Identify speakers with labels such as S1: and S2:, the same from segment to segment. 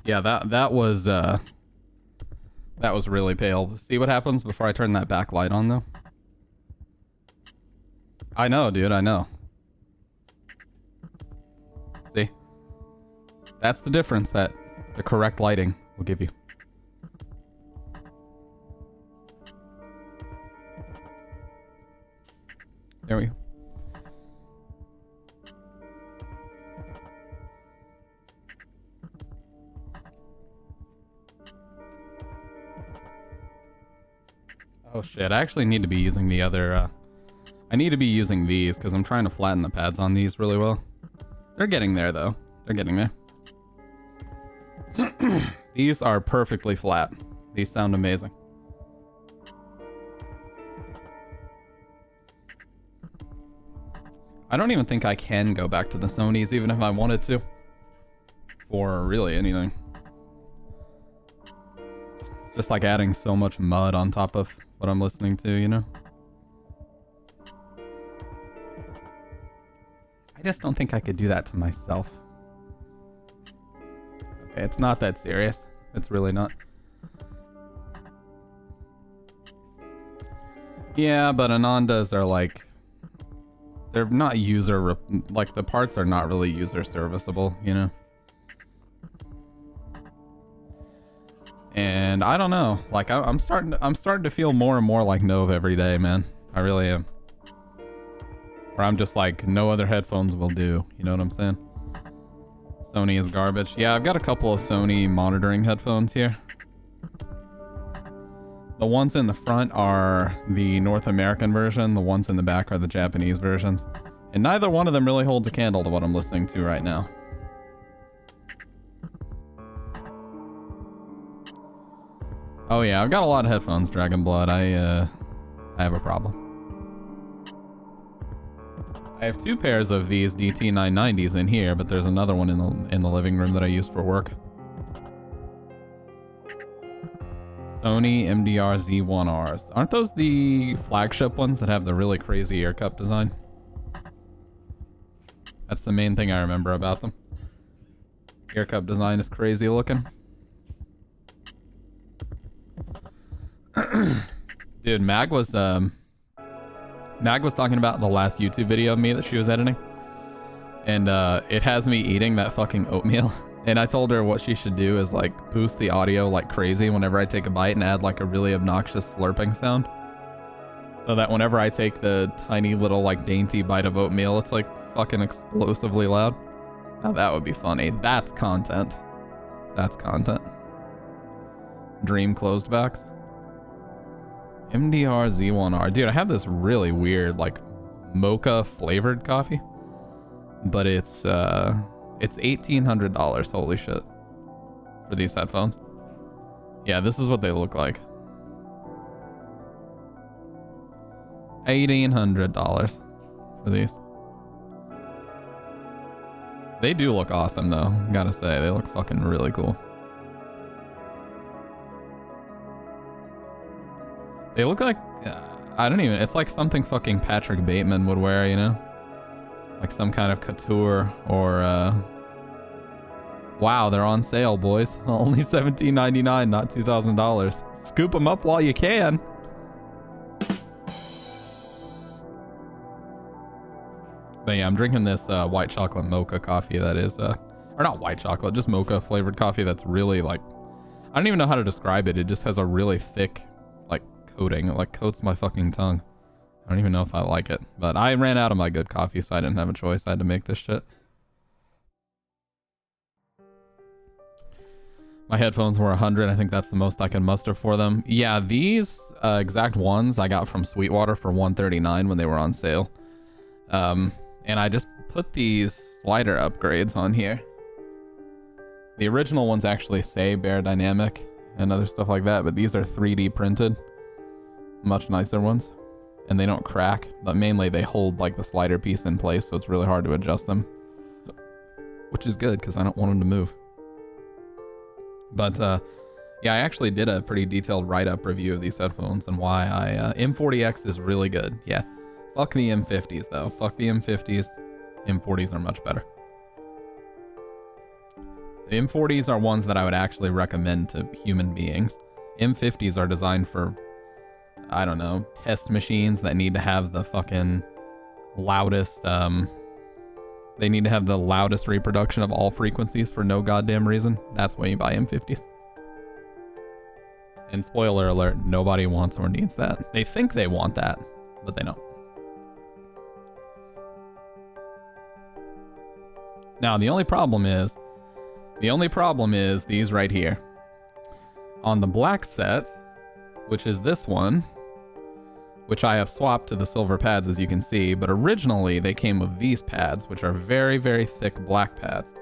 S1: Yeah, that was really pale. See what happens before I turn that back light on, though? I know, dude, I know. See? That's the difference that the correct lighting will give you. There we go. Oh shit, I actually need to be using the other, I need to be using these because I'm trying to flatten the pads on these really well. They're getting there though. They're getting there. These are perfectly flat. These sound amazing. I don't even think I can go back to the Sonys even if I wanted to. For really anything. It's just like adding so much mud on top of what I'm listening to, you know? I just don't think I could do that to myself. Okay, it's not that serious. It's really not. Yeah, but Anandas are like... They're not user... Like, the parts are not really user serviceable, you know? And I don't know. Like, I'm starting to feel more and more like Nove every day, man. I really am. Where I'm just like, no other headphones will do. You know what I'm saying? Sony is garbage. Yeah, I've got a couple of Sony monitoring headphones here. The ones in the front are the North American version. The ones in the back are the Japanese versions. And neither one of them really holds a candle to what I'm listening to right now. Oh yeah, I've got a lot of headphones, Dragon Blood. I have a problem. I have two pairs of these DT990s in here, but there's another one in the living room that I use for work. Sony MDR Z1Rs. Aren't those the flagship ones that have the really crazy ear cup design? That's the main thing I remember about them. Ear cup design is crazy looking. Dude, Mag was talking about the last YouTube video of me that she was editing. And it has me eating that fucking oatmeal. And I told her what she should do is like boost the audio like crazy whenever I take a bite and add like a really obnoxious slurping sound. So that whenever I take the tiny little like dainty bite of oatmeal, it's like fucking explosively loud. Now that would be funny. That's content. That's content. Dream closed backs. MDR Z1R. Dude, I have this really weird, like, mocha flavored coffee. But it's $1,800. Holy shit. For these headphones. Yeah, this is what they look like. $1,800 for these. They do look awesome, though. Gotta say, they look fucking really cool. They look like, I don't even, it's like something fucking Patrick Bateman would wear, you know? Like some kind of couture or, wow, they're on sale, boys. Only $17.99, not $2,000. Scoop them up while you can. But yeah, I'm drinking this white chocolate mocha coffee that is, or not white chocolate, just mocha flavored coffee that's really like, I don't even know how to describe it. It just has a really thick, like, coating. It like coats my fucking tongue. I don't even know if I like it. But I ran out of my good coffee, so I didn't have a choice. I had to make this shit. My headphones were 100. I think that's the most I can muster for them. Yeah, these exact ones I got from Sweetwater for $139 when they were on sale. And I just put these slider upgrades on here. The original ones actually say Bear Dynamic and other stuff like that, but these are 3D printed. Much nicer ones. And they don't crack, but mainly they hold like the slider piece in place, so it's really hard to adjust them. Which is good, because I don't want them to move. But, yeah, I actually did a pretty detailed write-up review of these headphones and why M40X is really good. Yeah. Fuck the M50s, though. Fuck the M50s. M40s are much better. The M40s are ones that I would actually recommend to human beings. M50s are designed for, I don't know, test machines that need to have the fucking loudest, they need to have the loudest reproduction of all frequencies for no goddamn reason. That's why you buy M50s. And spoiler alert, nobody wants or needs that. They think they want that, but they don't. Now, the only problem is these right here. On the black set, which is this one, which I have swapped to the silver pads, as you can see, but originally they came with these pads, which are very, very thick black pads.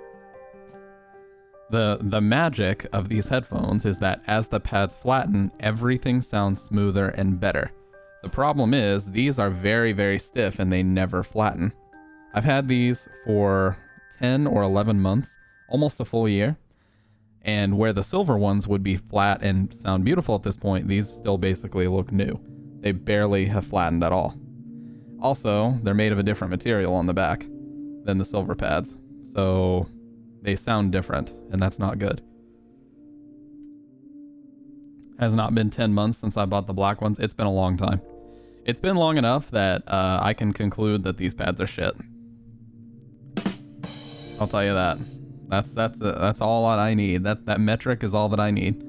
S1: The magic of these headphones is that as the pads flatten, everything sounds smoother and better. The problem is these are very, very stiff and they never flatten. I've had these for 10 or 11 months, almost a full year. And where the silver ones would be flat and sound beautiful at this point, these still basically look new. They barely have flattened at all. Also, they're made of a different material on the back than the silver pads. So they sound different, and that's not good. Has not been 10 months since I bought the black ones. It's been a long time. It's been long enough that I can conclude that these pads are shit. I'll tell you that. That's all that I need. That metric is all that I need.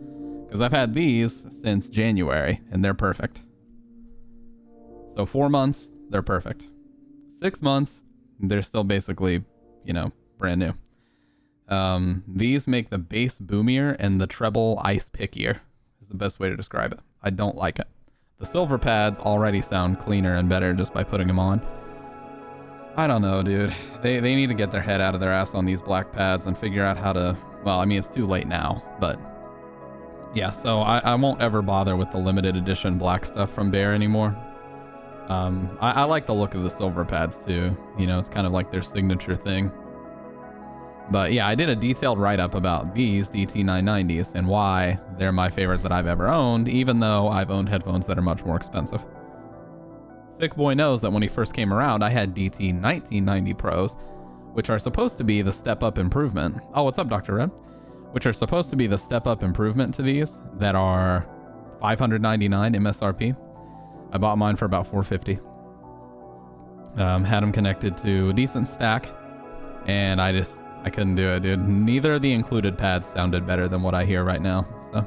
S1: Because I've had these since January, and they're perfect. So 4 months, they're perfect. 6 months, they're still basically, you know, brand new. These make the bass boomier and the treble ice pickier, is the best way to describe it. I don't like it. The silver pads already sound cleaner and better just by putting them on. I don't know, dude. They need to get their head out of their ass on these black pads and figure out how to... Well, I mean, it's too late now, but... Yeah, so I won't ever bother with the limited edition black stuff from Bear anymore. I like the look of the silver pads too. You know, it's kind of like their signature thing. But yeah, I did a detailed write-up about these DT990s and why they're my favorite that I've ever owned, even though I've owned headphones that are much more expensive. Sick Boy knows that when he first came around, I had DT1990 Pros, which are supposed to be the step-up improvement. Oh, what's up, Dr. Red? Which are supposed to be the step-up improvement to these that are $599 MSRP. I bought mine for about $450. Had them connected to a decent stack, and I couldn't do it, dude. Neither of the included pads sounded better than what I hear right now. So,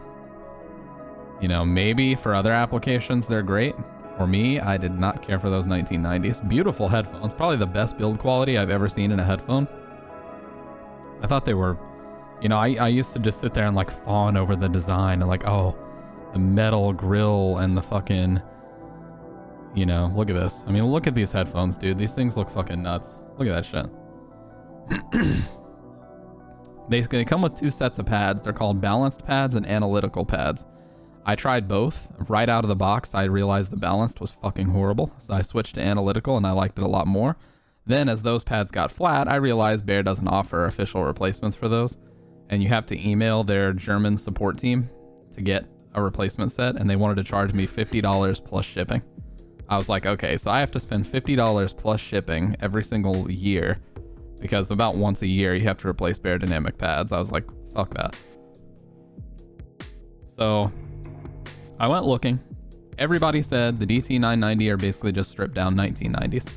S1: you know, maybe for other applications they're great. For me, I did not care for those 1990s. Beautiful headphones. Probably the best build quality I've ever seen in a headphone. I thought they were, you know, I used to just sit there and like fawn over the design and like, oh, the metal grill and the fucking, you know, look at this. I mean, look at these headphones, dude. These things look fucking nuts. Look at that shit. They come with 2 sets of pads. They're called balanced pads and analytical pads. I tried both. Right out of the box, I realized the balanced was fucking horrible. So I switched to analytical and I liked it a lot more. Then as those pads got flat, I realized Bear doesn't offer official replacements for those. And you have to email their German support team to get a replacement set. And they wanted to charge me $50 plus shipping. I was like, okay, so I have to spend $50 plus shipping every single year. Because about once a year, you have to replace Bear Dynamic pads. I was like, fuck that. So I went looking. Everybody said the DT990 are basically just stripped down 1990s.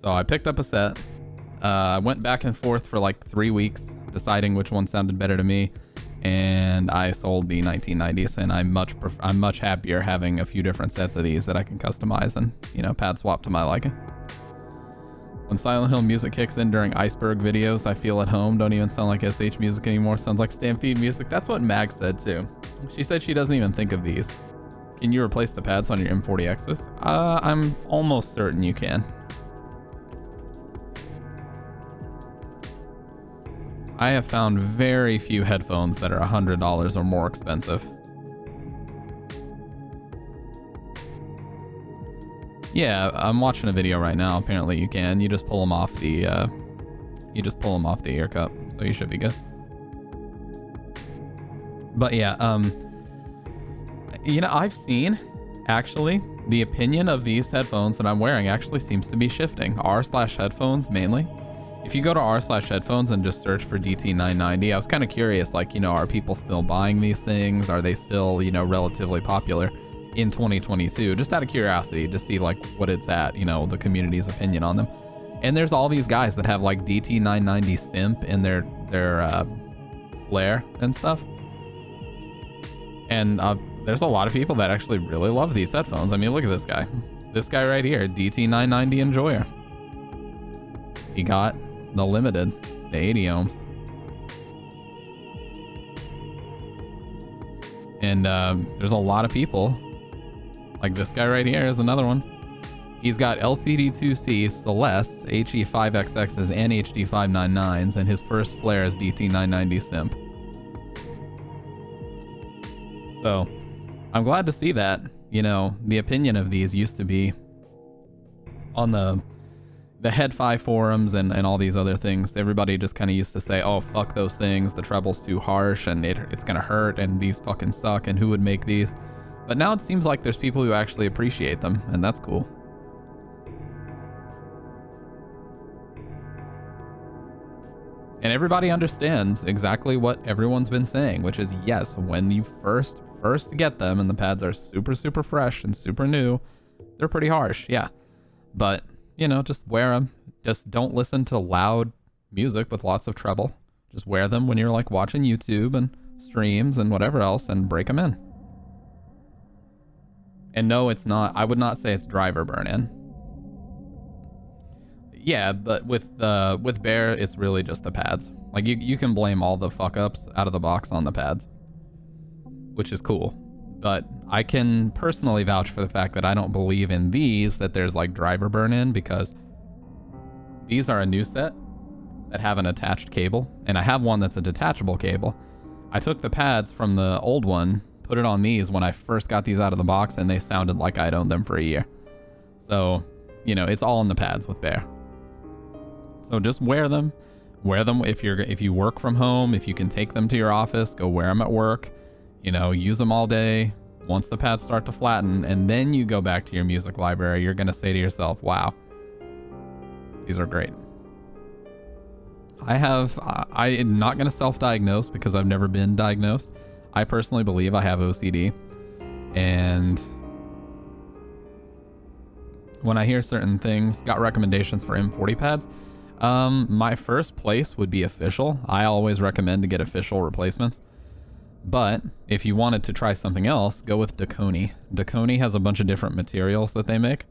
S1: So I picked up a set. I went back and forth for like 3 weeks, deciding which one sounded better to me. And I sold the 1990s, and I'm much happier having a few different sets of these that I can customize and, you know, pad swap to my liking. When Silent Hill music kicks in during iceberg videos, I feel at home. Don't even sound like SH music anymore. Sounds like Stampede music. That's what Mag said too. She said she doesn't even think of these. Can you replace the pads on your M40Xs? I'm almost certain you can. I have found very few headphones that are $100 or more expensive. Yeah, I'm watching a video right now. Apparently you can. You just pull them off the ear cup, so you should be good. But yeah, you know, I've seen actually the opinion of these headphones that I'm wearing actually seems to be shifting. R/headphones mainly If you go to r/headphones and just search for DT990, I was kind of curious, like, you know, are people still buying these things? Are they still, you know, relatively popular in 2022? Just out of curiosity, to see like what it's at, you know, the community's opinion on them. And there's all these guys that have like DT990 simp in their flare and stuff. And there's a lot of people that actually really love these headphones. I mean, look at this guy. This guy right here, DT990 enjoyer. He got the limited, the 80 ohms. And there's a lot of people, like this guy right here is another one. He's got LCD2C, Celeste, HE5XXs, and HD599s, and his first flare is DT990 simp. So, I'm glad to see that, you know, the opinion of these used to be on the Head5 forums and all these other things. Everybody just kind of used to say, oh, fuck those things, the treble's too harsh, and it's gonna hurt, and these fucking suck, and who would make these? But now it seems like there's people who actually appreciate them, and that's cool. And everybody understands exactly what everyone's been saying, which is yes, when you first get them and the pads are super, super fresh and super new, they're pretty harsh, yeah. But, you know, just wear them. Just don't listen to loud music with lots of treble. Just wear them when you're like watching YouTube and streams and whatever else, and break them in. And no, it's not, I would not say it's driver burn-in. Yeah, but with Bear, it's really just the pads. Like, you can blame all the fuck-ups out of the box on the pads, which is cool. But I can personally vouch for the fact that I don't believe in these, that there's, like, driver burn-in, because these are a new set that have an attached cable, and I have one that's a detachable cable. I took the pads from the old one, put it on these when I first got these out of the box, and they sounded like I'd owned them for a year. So, you know, it's all in the pads with Bear. So just wear them. Wear them if you work from home, if you can take them to your office, go wear them at work. You know, use them all day. Once the pads start to flatten, and then you go back to your music library, you're going to say to yourself, wow, these are great. I'm not going to self-diagnose because I've never been diagnosed. I personally believe I have OCD. And when I hear certain things, got recommendations for M40 pads, my first place would be official. I always recommend to get official replacements. But if you wanted to try something else, go with Dakoni. Dakoni has a bunch of different materials that they make.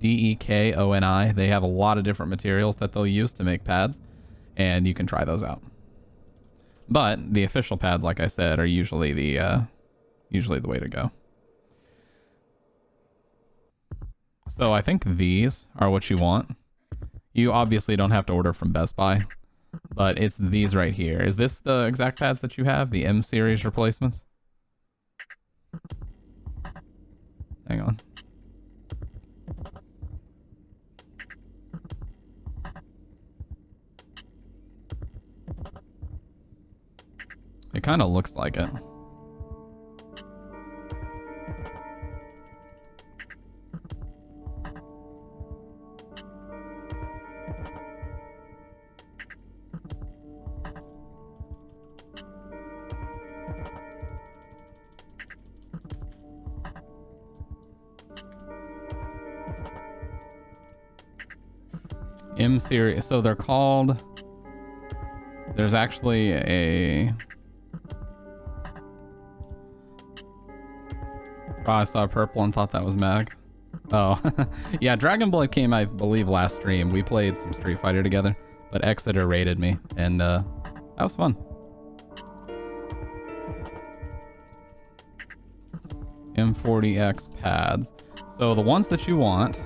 S1: Dekoni. They have a lot of different materials that they'll use to make pads, and you can try those out. But the official pads, like I said, are usually the way to go. So I think these are what you want. You obviously don't have to order from Best Buy, but it's these right here. Is this the exact pads that you have? The M series replacements? Hang on. It kind of looks like it. M series, so they're called, there's actually a, oh, I saw purple and thought that was Mag. Oh, yeah, Dragon Blade came, I believe, last stream. We played some Street Fighter together, but Exeter raided me, and that was fun. M40X pads. So the ones that you want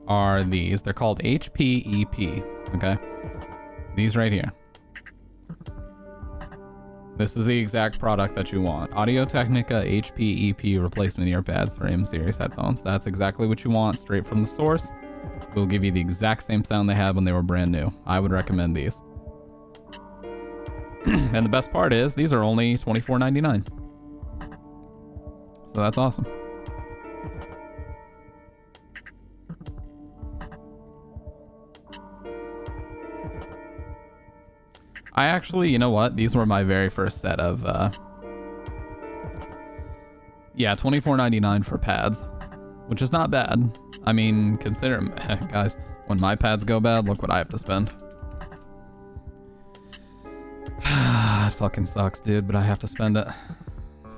S1: are these. They're called HPEP, okay? These right here. This is the exact product that you want. Audio-Technica HPEP replacement earpads for M-Series headphones. That's exactly what you want, straight from the source. We'll give you the exact same sound they had when they were brand new. I would recommend these. And the best part is, these are only $24.99. So that's awesome. I actually, you know what? These were my very first set of, yeah, $24.99 for pads, which is not bad. I mean, consider, guys, when my pads go bad, look what I have to spend. It fucking sucks, dude, but I have to spend it.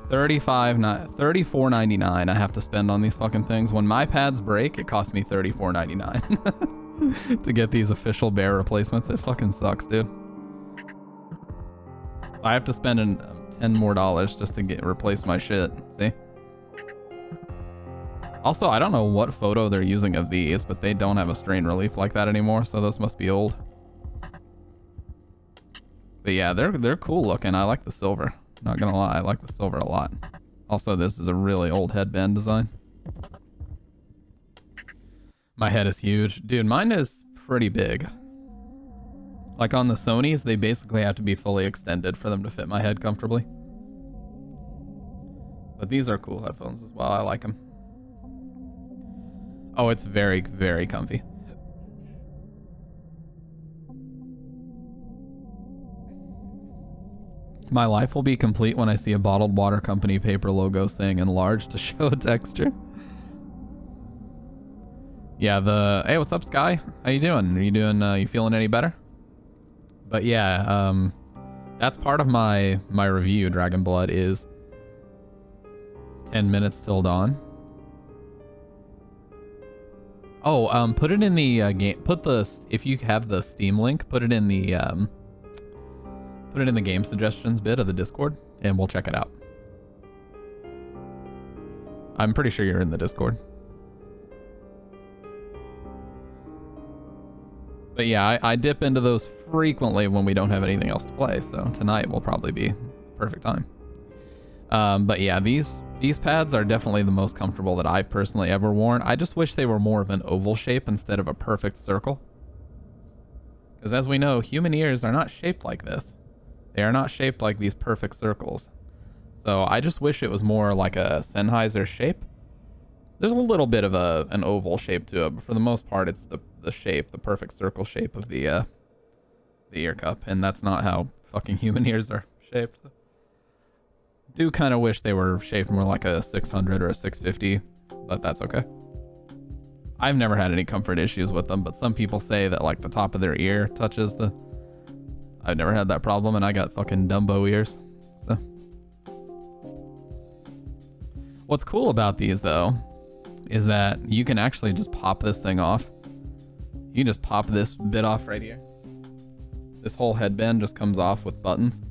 S1: $34.99 I have to spend on these fucking things. When my pads break, it costs me $34.99 to get these official bear replacements. It fucking sucks, dude. So I have to spend $10 more just to replace my shit. See? Also, I don't know what photo they're using of these, but they don't have a strain relief like that anymore, so those must be old. But yeah, they're cool looking. I like the silver. Not gonna lie, I like the silver a lot. Also, this is a really old headband design. My head is huge. Dude, mine is pretty big. Like on the Sonys, they basically have to be fully extended for them to fit my head comfortably. But these are cool headphones as well. I like them. Oh, it's very, very comfy. My life will be complete when I see a bottled water company paper logo saying enlarged to show texture. Yeah, hey, what's up, Sky? How you doing? Are you doing, you feeling any better? But yeah, that's part of my review, Dragon Blood, is 10 minutes till dawn. Oh, put it in the game. If you have the Steam link, put it in the game suggestions bit of the Discord, and we'll check it out. I'm pretty sure you're in the Discord. But yeah, I dip into those frequently when we don't have anything else to play, so tonight will probably be perfect time. But yeah, these pads are definitely the most comfortable that I've personally ever worn. I just wish they were more of an oval shape instead of a perfect circle. Because as we know, human ears are not shaped like this. They are not shaped like these perfect circles. So I just wish it was more like a Sennheiser shape. There's a little bit of an oval shape to it, but for the most part, it's the shape, the perfect circle shape of the ear cup. And that's not how fucking human ears are shaped. So. Do kind of wish they were shaped more like a 600 or a 650, but that's okay. I've never had any comfort issues with them, but some people say that like the top of their ear touches the... I've never had that problem, and I got fucking Dumbo ears, so. What's cool about these, though, is that you can actually just pop this thing off. You can just pop this bit off right here. This whole headband just comes off with buttons.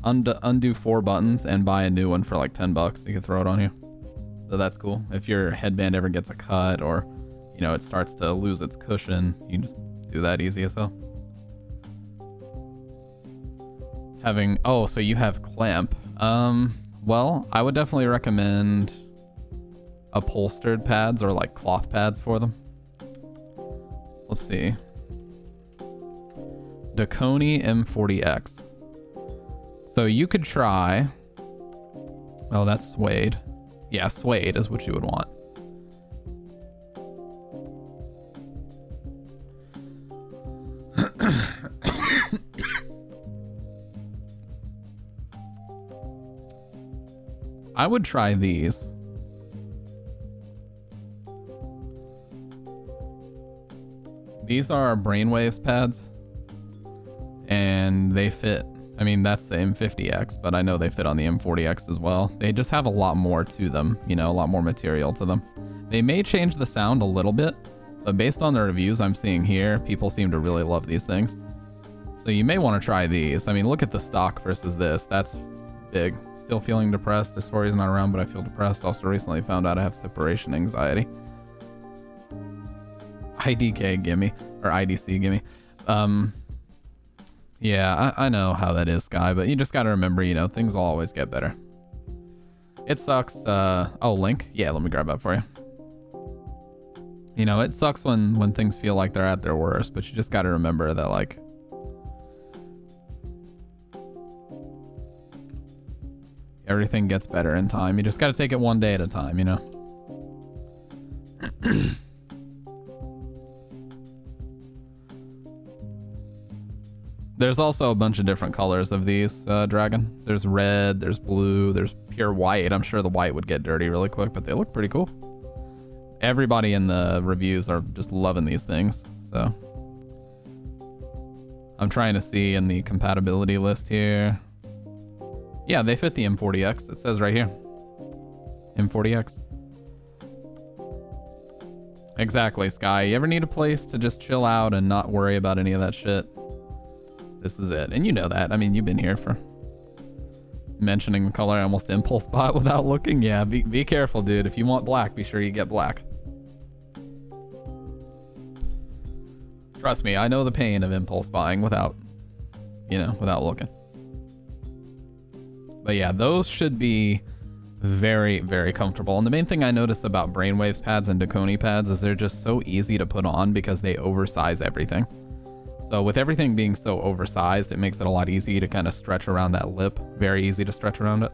S1: Undo 4 buttons and buy a new one for like $10. You can throw it on here. So that's cool. If your headband ever gets a cut or, you know, it starts to lose its cushion, you can just do that easy as hell. So you have clamp. Well, I would definitely recommend upholstered pads or like cloth pads for them. Let's see. Dakoni M40X. So you could try... Oh, that's suede. Yeah, suede is what you would want. I would try these. These are Brainwaves pads. And they fit... I mean, that's the M50X, but I know they fit on the M40X as well. They just have a lot more to them, you know, a lot more material to them. They may change the sound a little bit, but based on the reviews I'm seeing here, people seem to really love these things. So you may want to try these. I mean, look at the stock versus this. That's big. Still feeling depressed. Historia's not around, but I feel depressed. Also recently found out I have separation anxiety. IDK, gimme. Or IDC, gimme. Yeah, I know how that is, Sky, but you just gotta remember, you know, things will always get better. It sucks, oh, Link? Yeah, let me grab that for you. You know, it sucks when things feel like they're at their worst, but you just gotta remember that, like... everything gets better in time. You just gotta take it one day at a time, you know? There's also a bunch of different colors of these, Dragon. There's red, there's blue, there's pure white. I'm sure the white would get dirty really quick, but they look pretty cool. Everybody in the reviews are just loving these things, so. I'm trying to see in the compatibility list here. Yeah, they fit the M40X. It says right here. M40X. Exactly, Sky. You ever need a place to just chill out and not worry about any of that shit? This is it. And you know that. I mean, you've been here for mentioning the color. I almost impulse bought without looking. Yeah, be careful, dude. If you want black, be sure you get black. Trust me, I know the pain of impulse buying without, you know, without looking. But yeah, those should be very, very comfortable. And the main thing I noticed about Brainwaves pads and Dakoni pads is they're just so easy to put on because they oversize everything. So with everything being so oversized, it makes it a lot easier to kind of stretch around that lip. Very easy to stretch around it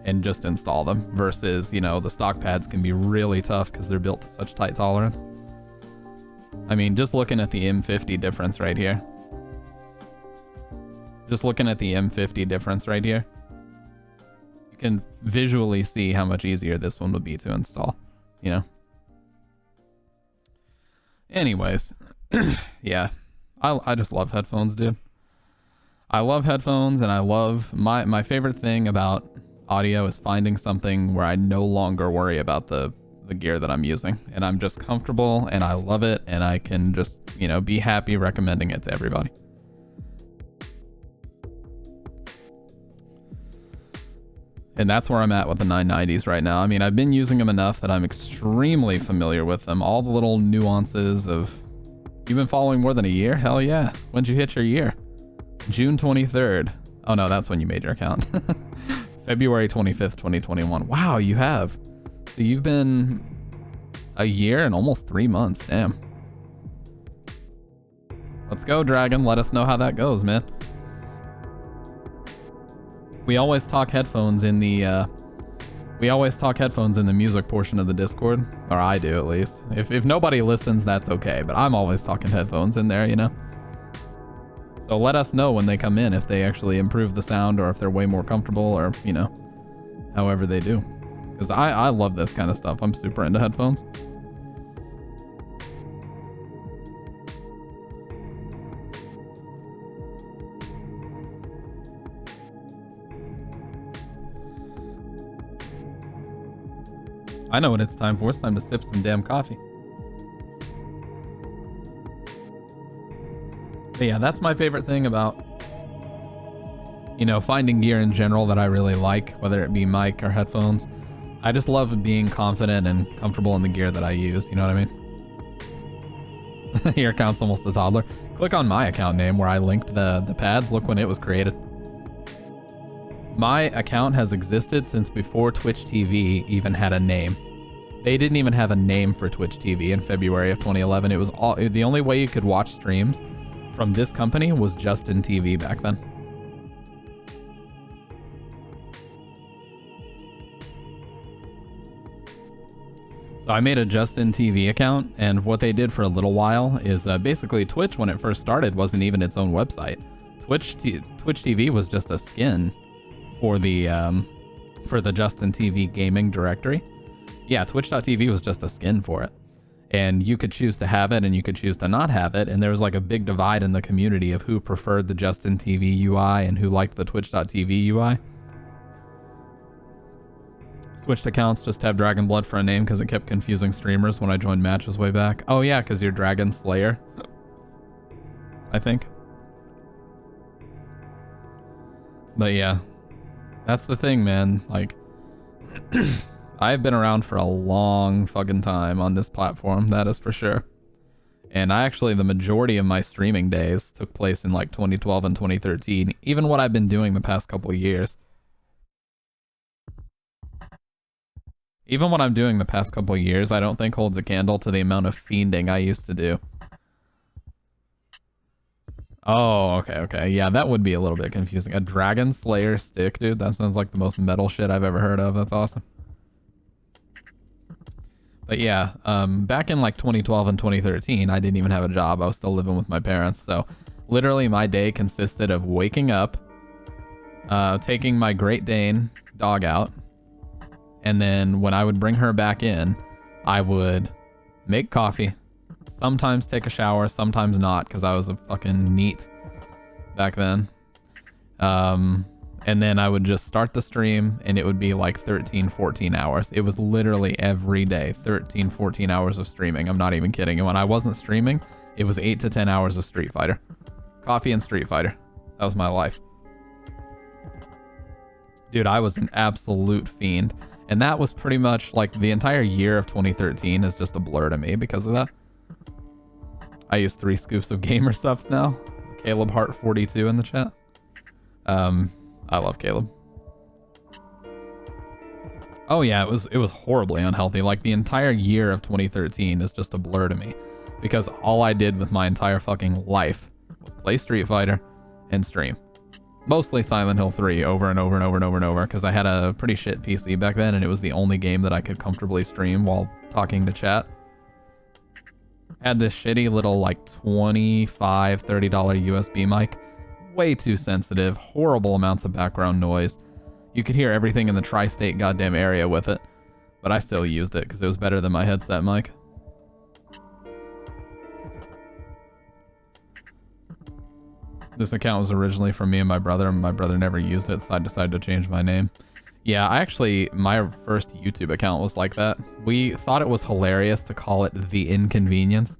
S1: and just install them. Versus, you know, the stock pads can be really tough because they're built to such tight tolerance. I mean, just looking at the M50 difference right here. Just looking at the M50 difference right here. You can visually see how much easier this one would be to install, you know? Anyways, yeah. I just love headphones, dude. I love headphones, and I love... My favorite thing about audio is finding something where I no longer worry about the gear that I'm using, and I'm just comfortable, and I love it, and I can just, you know, be happy recommending it to everybody. And that's where I'm at with the 990s right now. I mean, I've been using them enough that I'm extremely familiar with them. All the little nuances of... You've been following more than a year? Hell yeah. When'd you hit your year? June 23rd. Oh no, that's when you made your account. February 25th, 2021. Wow, you have. So you've been a year and almost 3 months. Damn. Let's go, Dragon. Let us know how that goes, man. We always talk headphones in the music portion of the Discord, or I do at least. If nobody listens, that's okay, but I'm always talking headphones in there, you know. So let us know when they come in if they actually improve the sound or if they're way more comfortable or, you know, however they do. Because I love this kind of stuff. I'm super into headphones. I know what it's time for. It's time to sip some damn coffee. But yeah, that's my favorite thing about, you know, finding gear in general that I really like, whether it be mic or headphones. I just love being confident and comfortable in the gear that I use, you know what I mean? Your account's almost a toddler. Click on my account name where I linked the pads. Look when it was created. My account has existed since before Twitch TV even had a name. They didn't even have a name for Twitch TV in February of 2011. It was the only way you could watch streams from this company was Justin TV back then. So I made a Justin TV account, and what they did for a little while is basically Twitch, when it first started, wasn't even its own website. Twitch TV was just a skin for the Justin TV gaming directory. Yeah, twitch.tv was just a skin for it. And you could choose to have it and you could choose to not have it, and there was like a big divide in the community of who preferred the Justin TV UI and who liked the twitch.tv UI. Switched accounts just to have Dragon Blood for a name because it kept confusing streamers when I joined matches way back. Oh yeah, because you're Dragon Slayer, I think. But yeah, that's the thing, man. Like, I've been around for a long fucking time on this platform, that is for sure. And the majority of my streaming days took place in like 2012 and 2013, even what I've been doing the past couple of years. Even what I'm doing the past couple of years, I don't think holds a candle to the amount of fiending I used to do. Oh, okay. Yeah, that would be a little bit confusing. A Dragon Slayer stick, dude? That sounds like the most metal shit I've ever heard of. That's awesome. But yeah, back in like 2012 and 2013, I didn't even have a job. I was still living with my parents, so Literally, my day consisted of waking up, taking my Great Dane dog out, and then when I would bring her back in, I would make coffee, sometimes take a shower, sometimes not, because I was a fucking neat back then. And then I would just start the stream, and it would be like 13, 14 hours. It was literally every day, 13, 14 hours of streaming. I'm not even kidding. And when I wasn't streaming, it was 8 to 10 hours of Street Fighter. Coffee and Street Fighter. That was my life. Dude, I was an absolute fiend. And that was pretty much like the entire year of 2013 is just a blur to me because of that. I use 3 scoops of gamer subs now. Caleb Hart 42 in the chat. I love Caleb. Oh yeah, it was horribly unhealthy. Like the entire year of 2013 is just a blur to me because all I did with my entire fucking life was play Street Fighter and stream. Mostly Silent Hill 3 over and over and over and over and over because I had a pretty shit PC back then and it was the only game that I could comfortably stream while talking to chat. Had this shitty little like $25, $30 USB mic. Way too sensitive, horrible amounts of background noise. You could hear everything in the tri-state goddamn area with it, but I still used it because it was better than my headset mic. This account was originally from me and my brother never used it, so I decided to change my name. Yeah, my first YouTube account was like that. We thought it was hilarious to call it The Inconvenience.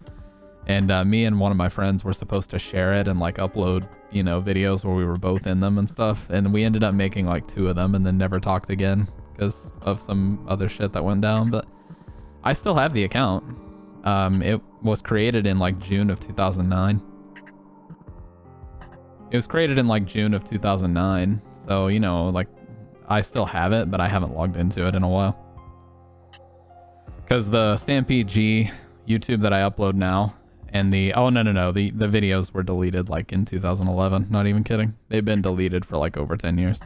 S1: And me and one of my friends were supposed to share it and like upload, you know, videos where we were both in them and stuff. And we ended up making like 2 of them and then never talked again because of some other shit that went down. But I still have the account. It was created in like June of 2009. It was created in like June of 2009. So, you know, like I still have it, but I haven't logged into it in a while. Because the Stampede G YouTube that I upload now and the videos were deleted like in 2011. Not even kidding. They've been deleted for like over 10 years.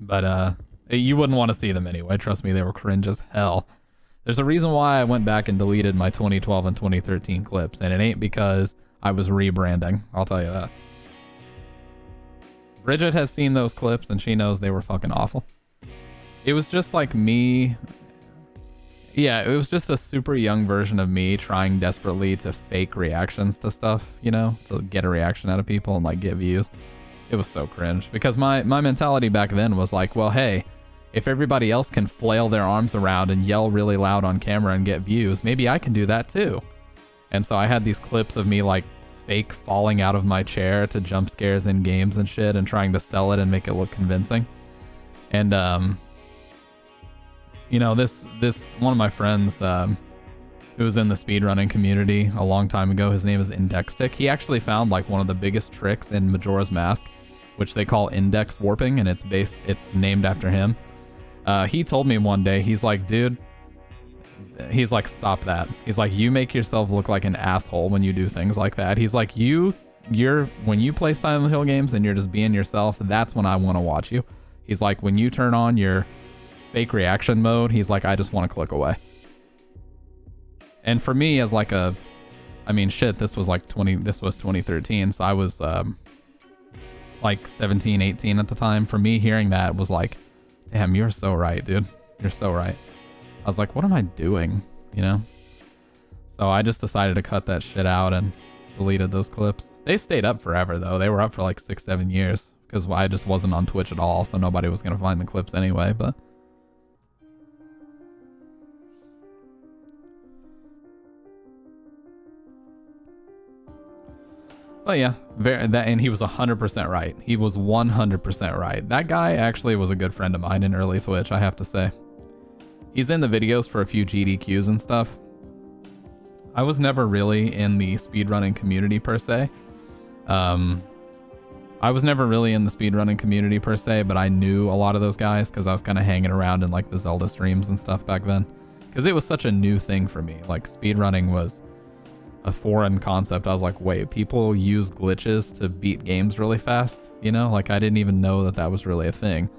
S1: But you wouldn't want to see them anyway. Trust me, they were cringe as hell. There's a reason why I went back and deleted my 2012 and 2013 clips, and it ain't because I was rebranding. I'll tell you that. Bridget has seen those clips and she knows they were fucking awful. It was just like me. Yeah, it was just a super young version of me trying desperately to fake reactions to stuff, you know, to get a reaction out of people and like get views. It was so cringe because my mentality back then was like, well, hey, if everybody else can flail their arms around and yell really loud on camera and get views, maybe I can do that too. And so I had these clips of me like fake falling out of my chair to jump scares in games and shit and trying to sell it and make it look convincing. And you know, this one of my friends who was in the speedrunning community a long time ago, his name is Indextic. He actually found like one of the biggest tricks in Majora's Mask, which they call index warping, and it's named after him. He told me one day, he's like, dude, he's like, stop that. He's like, you make yourself look like an asshole when you do things like that. He's like, when you play Silent Hill games and you're just being yourself, that's when I want to watch you. He's like, when you turn on your fake reaction mode, he's like, I just want to click away. And for me as like I mean, shit, this was 2013, so I was like 17, 18 at the time. For me, hearing that was like, damn, you're so right, dude. You're so right. I was like, what am I doing? You know? So I just decided to cut that shit out and deleted those clips. They stayed up forever though. They were up for like 6-7 years because I just wasn't on Twitch at all, so nobody was gonna find the clips anyway, but yeah, and he was 100% right. He was 100% right. That guy actually was a good friend of mine in early Twitch, I have to say. He's in the videos for a few GDQs and stuff. I was never really in the speedrunning community per se. But I knew a lot of those guys because I was kind of hanging around in like the Zelda streams and stuff back then. Because it was such a new thing for me. Like speedrunning was a foreign concept. I was like, wait, people use glitches to beat games really fast? You know, like I didn't even know that was really a thing.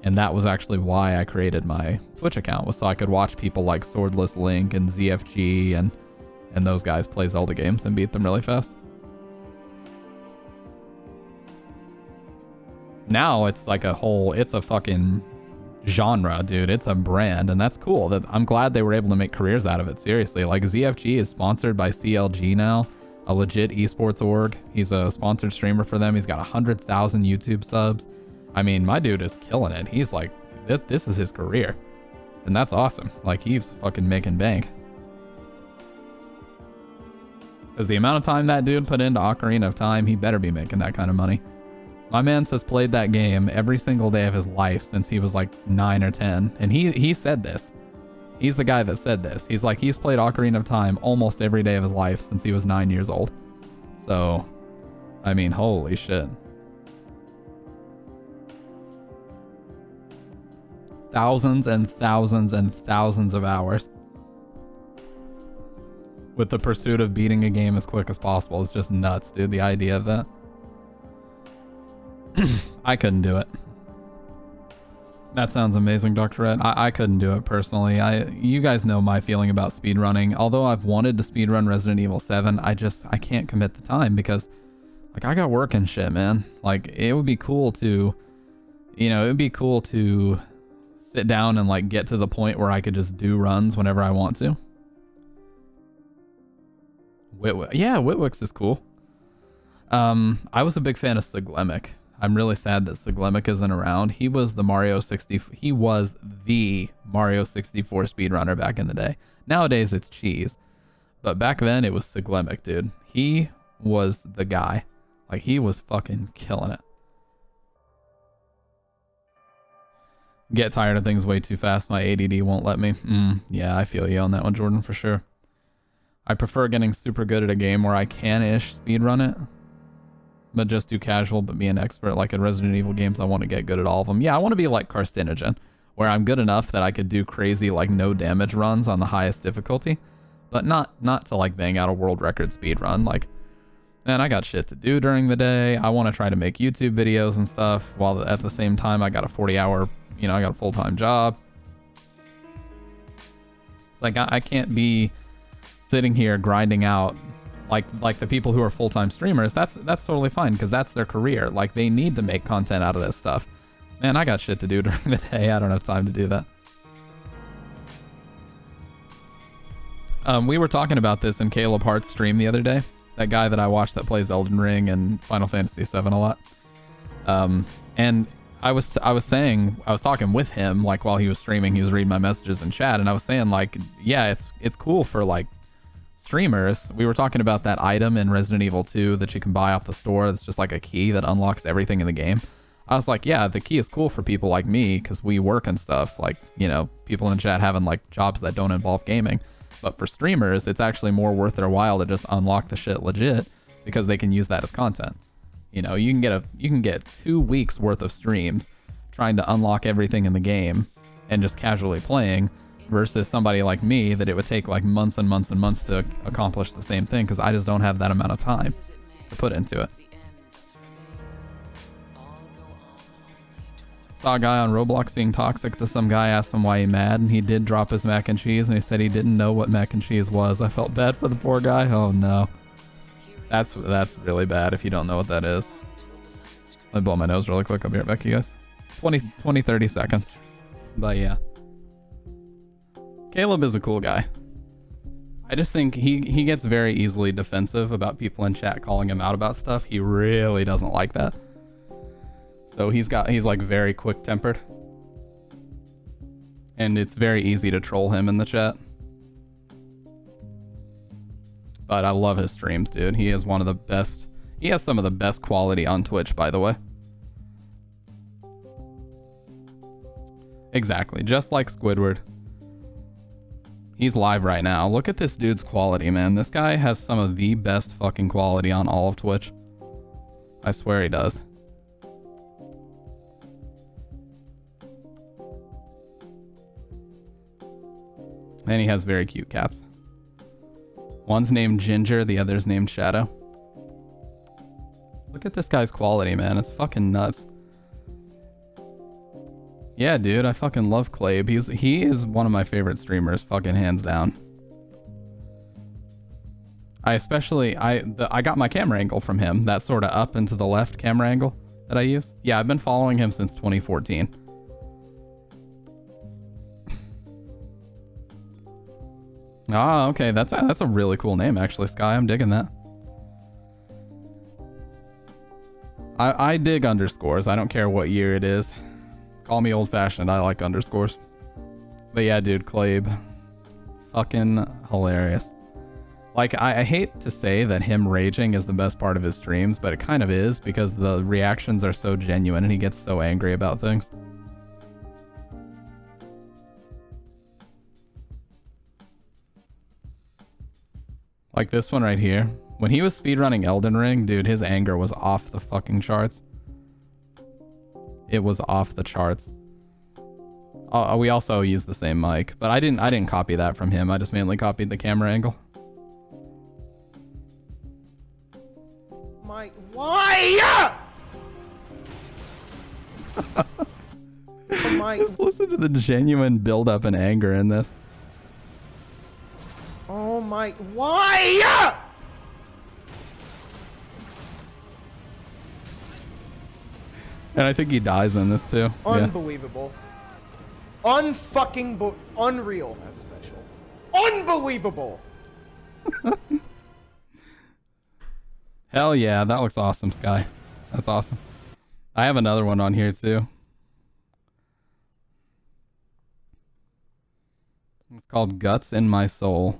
S1: And that was actually why I created my Twitch account, was so I could watch people like Swordless Link and ZFG and those guys play Zelda games and beat them really fast. now it's like it's a fucking genre, dude. It's a brand, and that's cool. I'm glad they were able to make careers out of it. Seriously, like ZFG is sponsored by CLG now, a legit esports org. He's a sponsored streamer for them. He's got 100,000 YouTube subs. I mean, my dude is killing it. He's like, this is his career, and that's awesome. Like, he's fucking making bank. Because the amount of time that dude put into Ocarina of Time, he better be making that kind of money. My man has played that game every single day of his life since he was like 9 or 10. And he said this. He's the guy that said this. He's like, he's played Ocarina of Time almost every day of his life since he was 9 years old. So, I mean, holy shit. Thousands and thousands and thousands of hours. With the pursuit of beating a game as quick as possible. It's just nuts, dude. The idea of that. I couldn't do it. That sounds amazing, Dr. Red. I couldn't do it personally. You guys know my feeling about speedrunning. Although I've wanted to speedrun Resident Evil 7, I can't commit the time because, like, I got work and shit, man. Like, it would be cool to, you know, it would be cool to sit down and, like, get to the point where I could just do runs whenever I want to. Yeah, Witwick's is cool. I was a big fan of Siglemic. I'm really sad that Siglemic isn't around. He was the Mario 64 speedrunner back in the day. Nowadays it's Cheese. But back then it was Siglemic, dude. He was the guy. Like, he was fucking killing it. Get tired of things way too fast. My ADD won't let me. Yeah, I feel you on that one, Jordan, for sure. I prefer getting super good at a game where I can-ish speedrun it, but just do casual, but be an expert. Like in Resident Evil games, I want to get good at all of them. Yeah, I want to be like Carcinogen, where I'm good enough that I could do crazy, like, no damage runs on the highest difficulty, but not to, like, bang out a world record speed run. Like, man, I got shit to do during the day. I want to try to make YouTube videos and stuff, while at the same time I got a 40-hour, you know, I got a full-time job. It's like, I can't be sitting here grinding out like the people who are full-time streamers. That's totally fine, because that's their career. Like, they need to make content out of this stuff. Man, I got shit to do during the day. I don't have time to do that. We were talking about this in Caleb Hart's stream the other day. That guy that I watched that plays Elden Ring and Final Fantasy VII a lot. And I was talking with him, like, while he was streaming. He was reading my messages in chat, and I was saying, like, yeah, it's cool for, like, streamers. We were talking about that item in Resident Evil 2 that you can buy off the store. That's just like a key that unlocks everything in the game. I was like, yeah, the key is cool for people like me, because we work and stuff. Like, you know, people in chat having, like, jobs that don't involve gaming. But for streamers, it's actually more worth their while to just unlock the shit legit, because they can use that as content. You know, you can get 2 weeks worth of streams trying to unlock everything in the game and just casually playing, versus somebody like me that it would take like months and months and months to accomplish the same thing, because I just don't have that amount of time to put into it. Saw a guy on Roblox being toxic to some guy, asked him why he mad, and he did drop his mac and cheese, and he said he didn't know what mac and cheese was. I felt bad for the poor guy. Oh no. That's really bad if you don't know what that is. Let me blow my nose really quick. I'll be right back, you guys. 30 seconds. But yeah. Caleb is a cool guy. I just think he gets very easily defensive about people in chat calling him out about stuff. He really doesn't like that. So he's like very quick-tempered. And it's very easy to troll him in the chat. But I love his streams, dude. He is one of the best. He has some of the best quality on Twitch, by the way. Exactly, just like Squidward. He's live right now. Look at this dude's quality, man. This guy has some of the best fucking quality on all of Twitch. I swear he does. And he has very cute cats. One's named Ginger, the other's named Shadow. Look at this guy's quality, man. It's fucking nuts. Yeah, dude, I fucking love Clabe. He is one of my favorite streamers, fucking hands down. I got my camera angle from him, that sort of up and to the left camera angle. that I use. Yeah, I've been following him since 2014. Ah, okay, that's a really cool name actually, Sky. I'm digging that. I dig underscores. I don't care what year it is. Call me old-fashioned. I like underscores. But yeah, dude, Clabe. Fucking hilarious. Like, I hate to say that him raging is the best part of his streams, but it kind of is because the reactions are so genuine and he gets so angry about things. Like this one right here. When he was speedrunning Elden Ring, dude, his anger was off the fucking charts. It was off the charts. We also used the same mic, but I didn't copy that from him. I just mainly copied the camera angle.
S2: Mike, why? Mike.
S1: Just listen to the genuine build-up and anger in this.
S2: Oh my, why?
S1: And I think he dies in this too.
S2: Unbelievable. Yeah. Unfucking unreal. That's special. Unbelievable.
S1: Hell yeah, that looks awesome, Sky. That's awesome. I have another one on here too. It's called Guts in My Soul.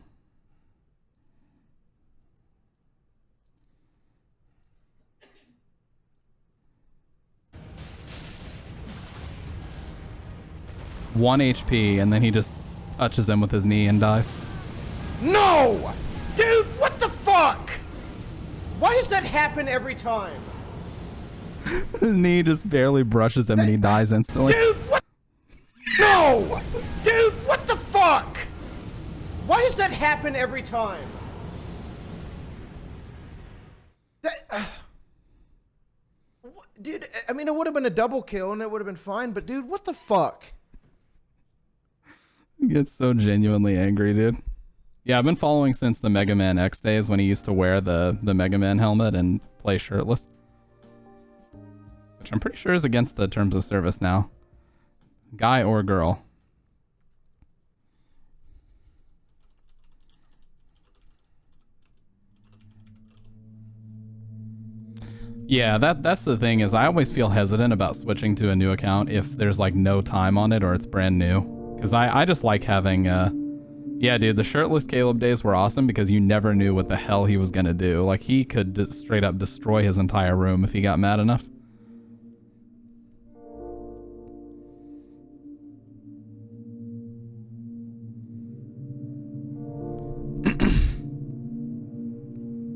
S1: One HP, and then he just touches him with his knee and dies.
S2: No! Dude, what the fuck? Why does that happen every time?
S1: His knee just barely brushes him and he dies instantly.
S2: Dude, what? No! Dude, what the fuck? Why does that happen every time? Dude, I mean, it would have been a double kill and it would have been fine, but dude, what the fuck?
S1: He gets so genuinely angry, dude. Yeah, I've been following since the Mega Man X days when he used to wear the Mega Man helmet and play shirtless. Which I'm pretty sure is against the terms of service now. Guy or girl. Yeah, that's the thing is I always feel hesitant about switching to a new account if there's like no time on it or it's brand new. Because I just like having, yeah, dude, the shirtless Caleb days were awesome because you never knew what the hell he was going to do. Like, he could just straight up destroy his entire room if he got mad enough.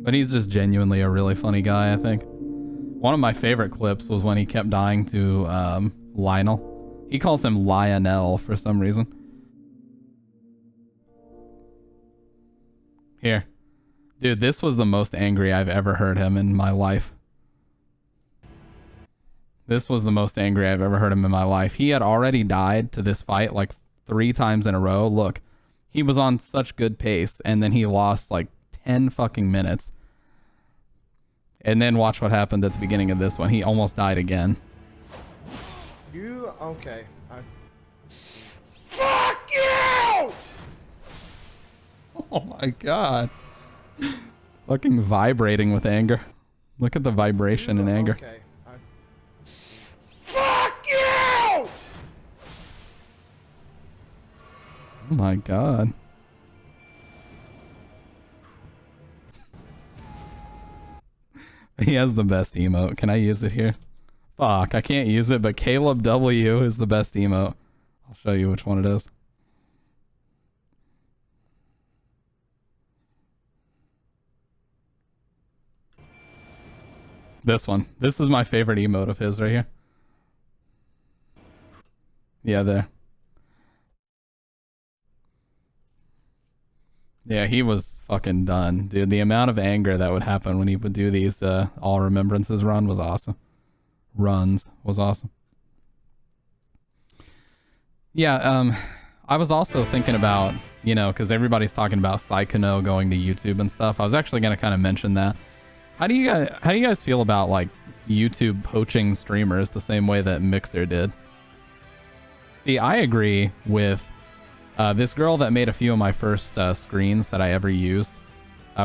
S1: But he's just genuinely a really funny guy, I think. One of my favorite clips was when he kept dying to Lionel. He calls him Lionel for some reason. Here. Dude, this was the most angry I've ever heard him in my life. This was the most angry I've ever heard him in my life. He had already died to this fight like 3 times in a row. Look, he was on such good pace, and then he lost like 10 fucking minutes. And then watch what happened at the beginning of this one. He almost died again.
S2: You, okay. Fuck you!
S1: Oh my god. Fucking vibrating with anger. Look at the vibration and anger.
S2: Okay. Fuck you!
S1: Oh my god. He has the best emote. Can I use it here? Fuck, I can't use it, but Caleb W is the best emote. I'll show you which one it is. This one. This is my favorite emote of his right here. Yeah, there. Yeah, he was fucking done. Dude, the amount of anger that would happen when he would do these all remembrances run was awesome. Runs was awesome. Yeah, I was also thinking about, you know, because everybody's talking about Psychono going to YouTube and stuff. I was actually going to kind of mention that. How do you guys feel about like YouTube poaching streamers the same way that Mixer did. See, I agree with this girl that made a few of my first screens that I ever used.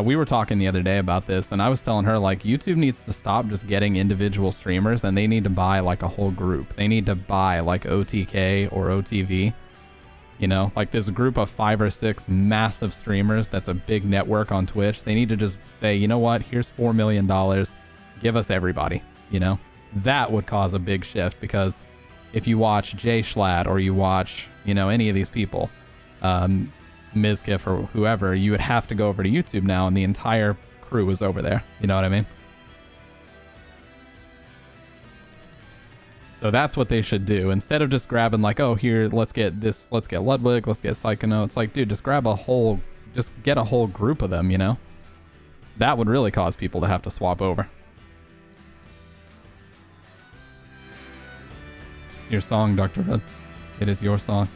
S1: We were talking the other day about this, and I was telling her, like, YouTube needs to stop just getting individual streamers, and they need to buy, like, a whole group. They need to buy, like, OTK or OTV. You know, like this group of 5 or 6 massive streamers that's a big network on Twitch. They need to just say, you know what, here's $4 million. Give us everybody, you know? That would cause a big shift, because if you watch Jay Schlatt or you watch, you know, any of these people, Mizkif or whoever, you would have to go over to YouTube now, and the entire crew is over there. You know what I mean? So that's what they should do. Instead of just grabbing like, oh, here, let's get this, let's get Ludwig, let's get Psychono. It's like, dude, just grab a whole, just get a whole group of them, you know? That would really cause people to have to swap over. Your song, Dr. Red. It is your song.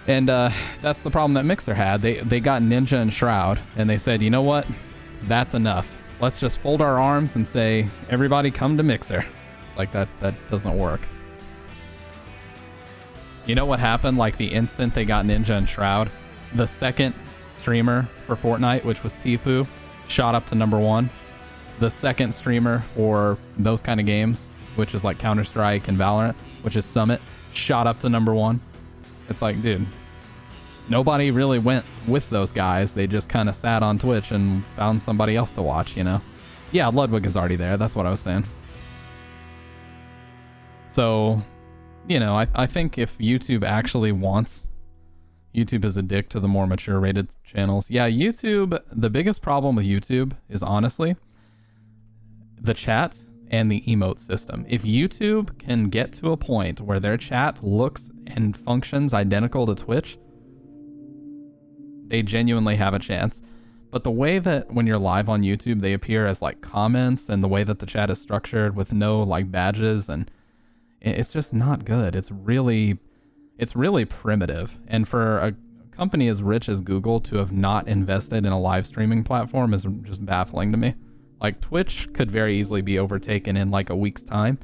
S1: And that's the problem that Mixer had. They got Ninja and Shroud, and they said, you know what? That's enough. Let's just fold our arms and say, everybody come to Mixer. It's like, that doesn't work. You know what happened? Like, the instant they got Ninja and Shroud, the second streamer for Fortnite, which was Tfue, shot up to #1. The second streamer for those kind of games, which is like Counter-Strike and Valorant, which is Summit, shot up to #1. It's like, dude, nobody really went with those guys. They just kind of sat on Twitch and found somebody else to watch, you know? Yeah, Ludwig is already there. That's what I was saying. So, you know, I think if YouTube actually wants... YouTube is a dick to the more mature rated channels. Yeah, YouTube, the biggest problem with YouTube is honestly the chat and the emote system. If YouTube can get to a point where their chat looks and functions identical to Twitch, they genuinely have a chance. But the way that when you're live on YouTube, they appear as like comments, and the way that the chat is structured with no like badges, and it's just not good. It's really primitive. And for a company as rich as Google to have not invested in a live streaming platform is just baffling to me. Like, Twitch could very easily be overtaken in like a week's time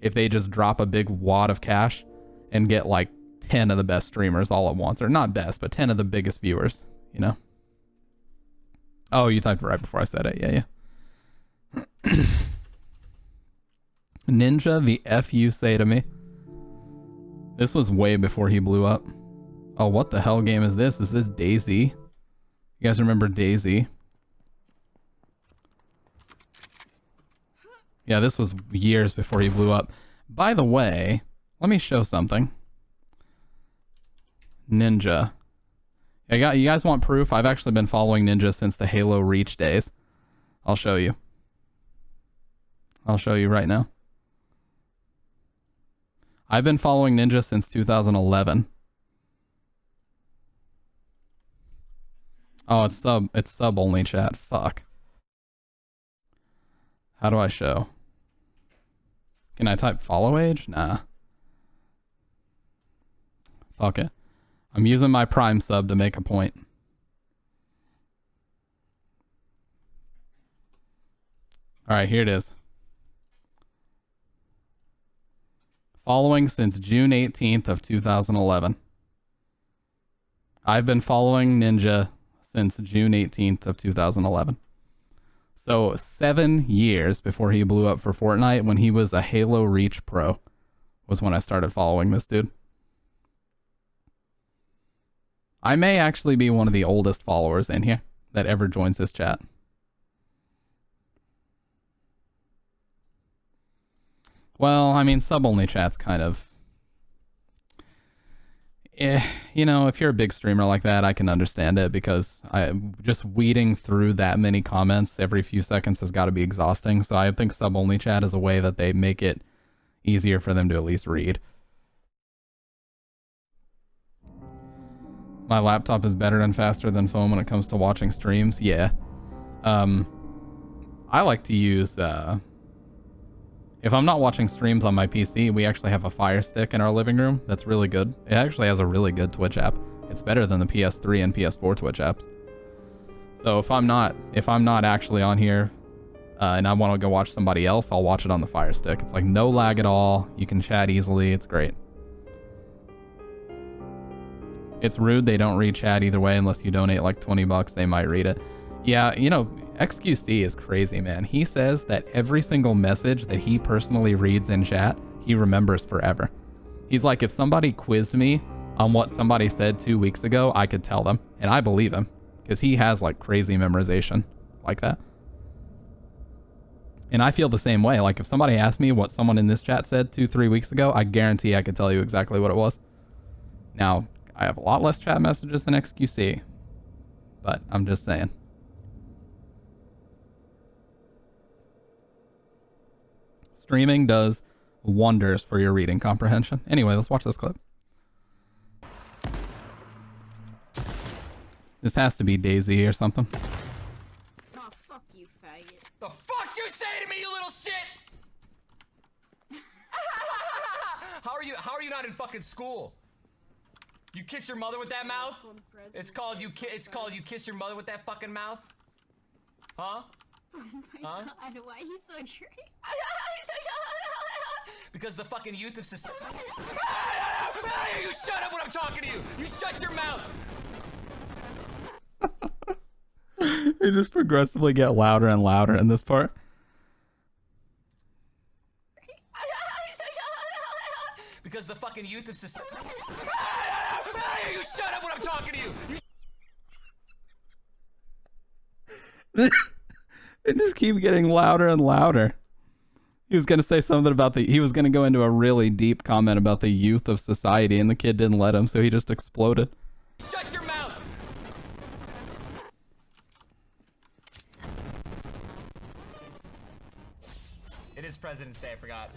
S1: if they just drop a big wad of cash and get like 10 of the best streamers all at once. Or not best, but 10 of the biggest viewers, you know? Oh, you typed it right before I said it. Yeah. Ninja, the F you say to me. This was way before he blew up. Oh, what the hell game is this? Is this DayZ? You guys remember DayZ? Yeah, this was years before he blew up. By the way, let me show something. Ninja. You guys want proof? I've actually been following Ninja since the Halo Reach days. I'll show you. I'll show you right now. I've been following Ninja since 2011. Oh, it's sub only chat. Fuck. How do I show? Can I type follow age? Nah. Fuck it. I'm using my Prime sub to make a point. Alright, here it is. Following since June 18th of 2011. I've been following Ninja since June 18th of 2011. So 7 years before he blew up for Fortnite, when he was a Halo Reach Pro, was when I started following this dude. I may actually be one of the oldest followers in here that ever joins this chat. Well, I mean, sub-only chat's kind of... you know, if you're a big streamer like that, I can understand it, because just weeding through that many comments every few seconds has got to be exhausting. So I think sub-only chat is a way that they make it easier for them to at least read. My laptop is better and faster than phone when it comes to watching streams. Yeah. I like to use... if I'm not watching streams on my PC, we actually have a Fire Stick in our living room that's really good. It actually has a really good Twitch app. It's better than the PS3 and PS4 Twitch apps. So if I'm not actually on here and I want to go watch somebody else, I'll watch it on the Fire Stick. It's like no lag at all. You can chat easily. It's great. It's rude they don't read chat either way unless you donate like 20 bucks. They might read it. Yeah, you know, XQC is crazy, man. He says that every single message that he personally reads in chat, he remembers forever. He's like, if somebody quizzed me on what somebody said 2 weeks ago, I could tell them. And I believe him because he has like crazy memorization like that. And I feel the same way. Like if somebody asked me what someone in this chat said 2-3 weeks ago, I guarantee I could tell you exactly what it was. Now, I have a lot less chat messages than XQC, but I'm just saying. Streaming does wonders for your reading comprehension. Anyway, let's watch this clip. This has to be Daisy or something.
S3: Oh, fuck you, faggot.
S2: The fuck you say to me, you little shit? How are you not in fucking school? You kiss your mother with that mouth? It's called you kiss your mother with that fucking mouth? Huh?
S3: Oh my god, why are you so true?
S2: Because the fucking youth of society. You shut up when I'm talking to you! You shut your mouth!
S1: They just progressively get louder and louder in this part.
S2: Because the fucking youth of society. You shut up when I'm talking to you!
S1: They just keep getting louder and louder. He was going to say something about he was going to go into a really deep comment about the youth of society, and the kid didn't let him, so he just exploded.
S2: Shut your mouth! It is President's Day, I forgot.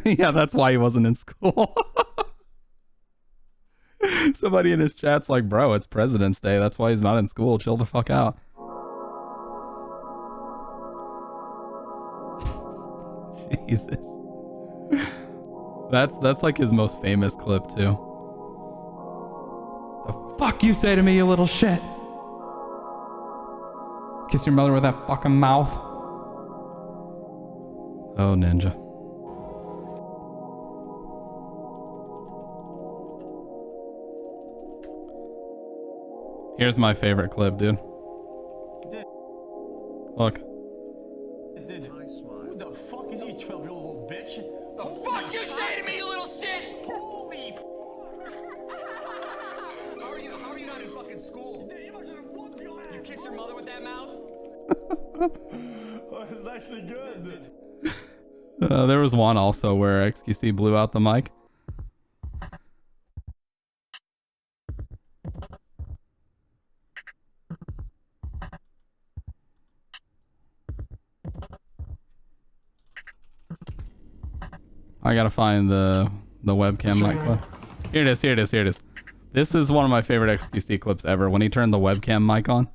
S1: Yeah, that's why he wasn't in school. Somebody in his chat's like, bro, it's President's Day. That's why he's not in school. Chill the fuck out. Jesus. That's like his most famous clip too. The fuck you say to me, you little shit? Kiss your mother with that fucking mouth. Oh, Ninja. Here's my favorite clip, dude. Look.
S4: Who the fuck is you, 12-year-old little bitch?
S2: The fuck you say to me, you little shit?
S4: Holy
S2: How are you not in fucking school? You kiss your mother with that mouth?
S4: Oh, it was actually good.
S1: There was one also where XQC blew out the mic. I gotta find the webcam mic clip. Here it is, here it is, here it is. This is one of my favorite XQC clips ever, when he turned the webcam mic on.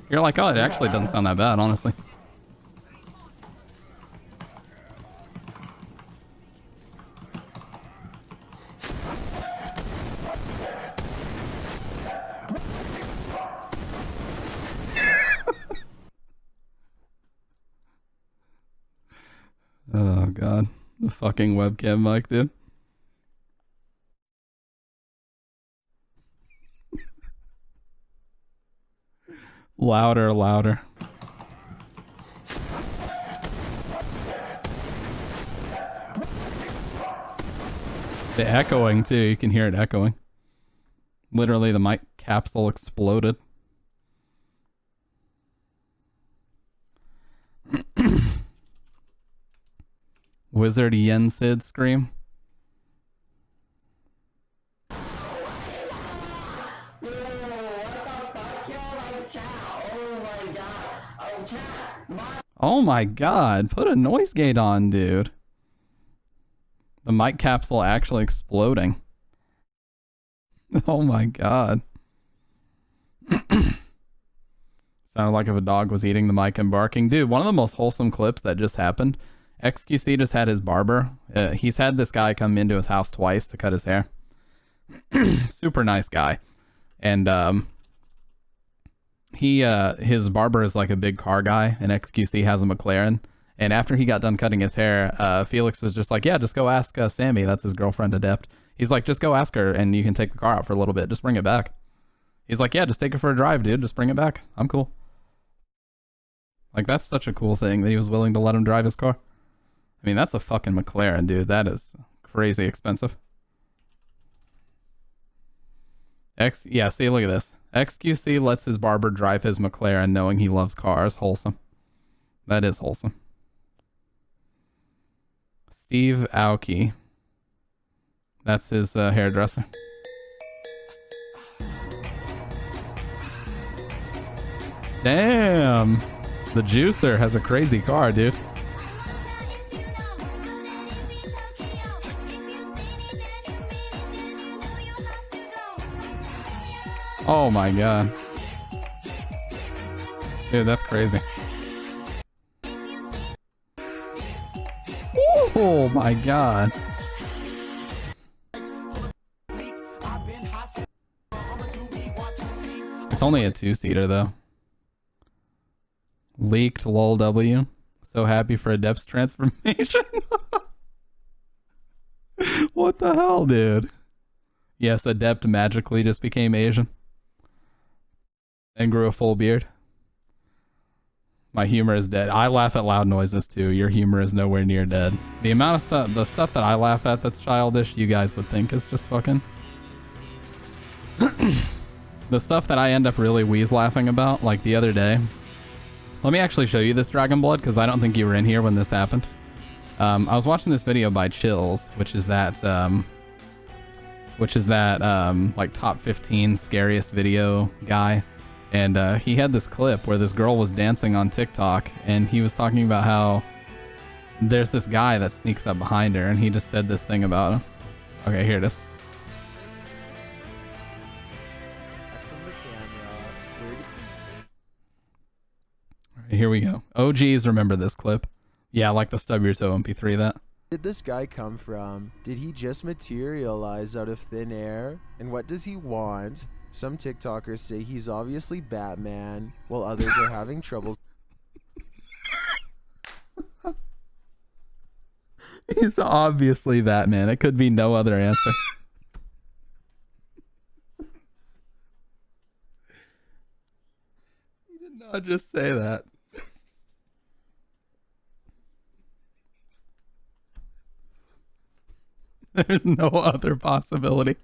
S1: You're like, oh, it actually doesn't sound that bad, honestly. Oh god, the fucking webcam mic, dude. Louder, louder. The echoing too, you can hear it echoing. Literally the mic capsule exploded. Wizard Yen Sid scream. Oh my god, put a noise gate on, dude. The mic capsule actually exploding. Oh my god. Sounded like if a dog was eating the mic and barking. Dude, one of the most wholesome clips that just happened. XQC just had his barber. He's had this guy come into his house twice to cut his hair. Super nice guy. And his barber is like a big car guy, and XQC has a McLaren. And after he got done cutting his hair, Felix was just like, yeah, just go ask Sammy. That's his girlfriend, Adept. He's like, just go ask her, and you can take the car out for a little bit. Just bring it back. He's like, yeah, just take it for a drive, dude. Just bring it back. I'm cool. Like, that's such a cool thing that he was willing to let him drive his car. I mean, that's a fucking McLaren, dude. That is crazy expensive. Yeah, see, look at this. XQC lets his barber drive his McLaren knowing he loves cars. Wholesome. That is wholesome. Steve Aoki. That's his hairdresser. Damn! The juicer has a crazy car, dude. Oh my god. Dude, that's crazy. Oh my god. It's only a 2-seater though. Leaked lol W. So happy for Adept's transformation. What the hell, dude? Yes, Adept magically just became Asian. And grew a full beard. My humor is dead. I laugh at loud noises too. Your humor is nowhere near dead. The amount of stuff, the stuff that I laugh at that's childish, you guys would think is just fucking... The stuff that I end up really wheeze laughing about, like the other day. Let me actually show you this Dragon Blood, because I don't think you were in here when this happened. I was watching this video by Chills, which is that like top 15 scariest video guy. And he had this clip where this girl was dancing on TikTok, and he was talking about how there's this guy that sneaks up behind her, and he just said this thing about him. Okay, here it is. All right, here we go. OGs remember this clip. Yeah, like the stub your toe MP3 that.
S5: Where did this guy come from? Did he just materialize out of thin air? And what does he want? Some TikTokers say he's obviously Batman, while others are having trouble.
S1: He's obviously Batman. It could be no other answer. He did not just say that. There's no other possibility.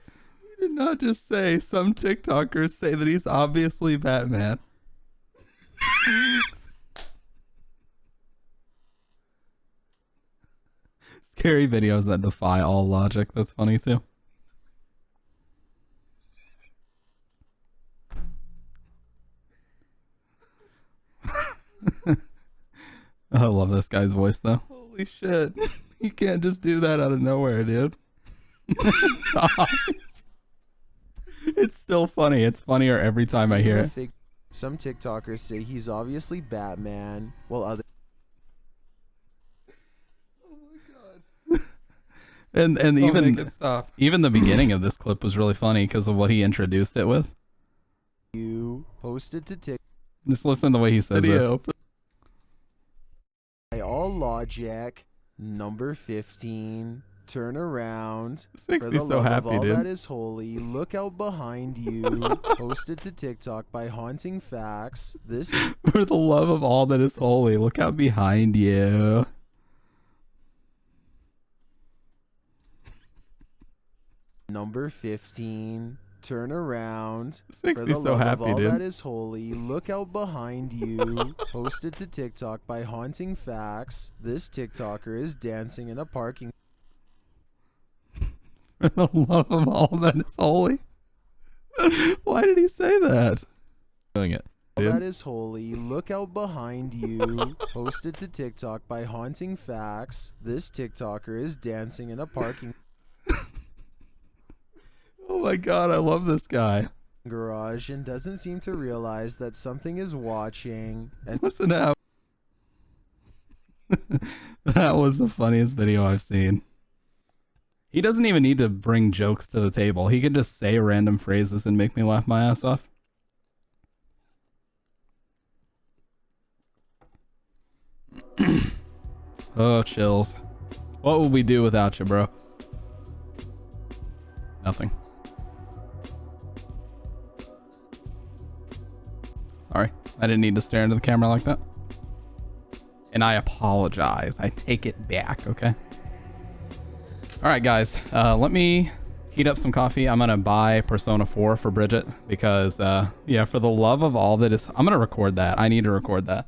S1: He did not just say some TikTokers say that he's obviously Batman. Scary videos that defy all logic. That's funny too. I love this guy's voice though. Holy shit. You can't just do that out of nowhere, dude. It's still funny. It's funnier every time I hear it.
S5: Some TikTokers say he's obviously Batman, while others...
S1: Oh my god. and even the beginning of this clip was really funny because of what he introduced it with.
S5: You posted to TikTok.
S1: Just listen to the way he says this.
S5: By all logic, number 15. Turn around.
S1: This makes
S5: For
S1: me
S5: the
S1: so
S5: love
S1: happy,
S5: of all
S1: dude.
S5: that is holy, look out behind you. Posted to TikTok by Haunting Facts. This
S1: For the love of all that is holy, look out behind you.
S5: number 15. Turn around.
S1: This makes
S5: For
S1: me
S5: the
S1: so
S5: love
S1: happy,
S5: of all
S1: dude.
S5: that is holy, look out behind you. Posted to TikTok by Haunting Facts. This TikToker is dancing in a parking.
S1: For the love of all that is holy. Why did he say that? Doing it. Dude.
S5: That is holy. Look out behind you. Posted to TikTok by Haunting Facts. This TikToker is dancing in a parking
S1: Oh my god, I love this guy.
S5: garage and doesn't seem to realize that something is watching. And
S1: Listen out. That was the funniest video I've seen.
S6: He doesn't even need to bring jokes to the table. He could just say random phrases and make me laugh my ass off. Oh, chills. What would we do without you, bro? Nothing. Sorry, I didn't need to stare into the camera like that. And I apologize. I take it back, okay? Alright, guys. Let me heat up some coffee. I'm gonna buy Persona 4 for Bridget because, yeah, for the love of all that is... I'm gonna record that. I need to record that.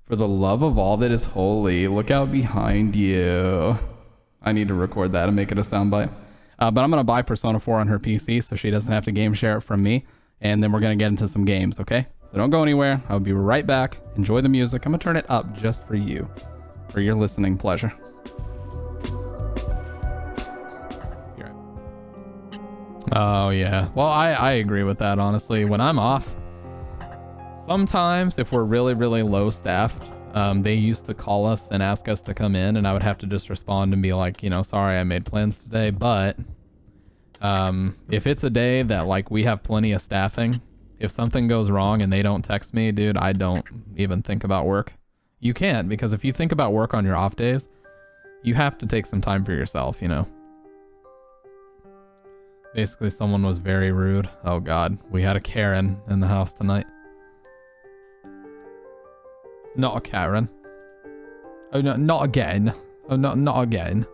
S6: For the love of all that is holy, look out behind you. I need to record that and make it a soundbite. But I'm gonna buy Persona 4 on her PC so she doesn't have to game share it from me. And then we're gonna get into some games, okay? So don't go anywhere. I'll be right back. Enjoy the music. I'm gonna turn it up just for you, for your listening pleasure. Oh yeah. Well, I agree with that, honestly. When I'm off, sometimes if we're really, really low staffed, they used to call us and ask us to come in, and I would have to just respond and be like, you know, sorry, I made plans today. But if it's a day that like we have plenty of staffing, if something goes wrong and they don't text me, dude, I don't even think about work. You can't, because if you think about work on your off days, you have to take some time for yourself, you know? Basically, someone was very rude. Oh god, we had a Karen in the house tonight. Not a Karen. Oh no, not again. Oh no, not again.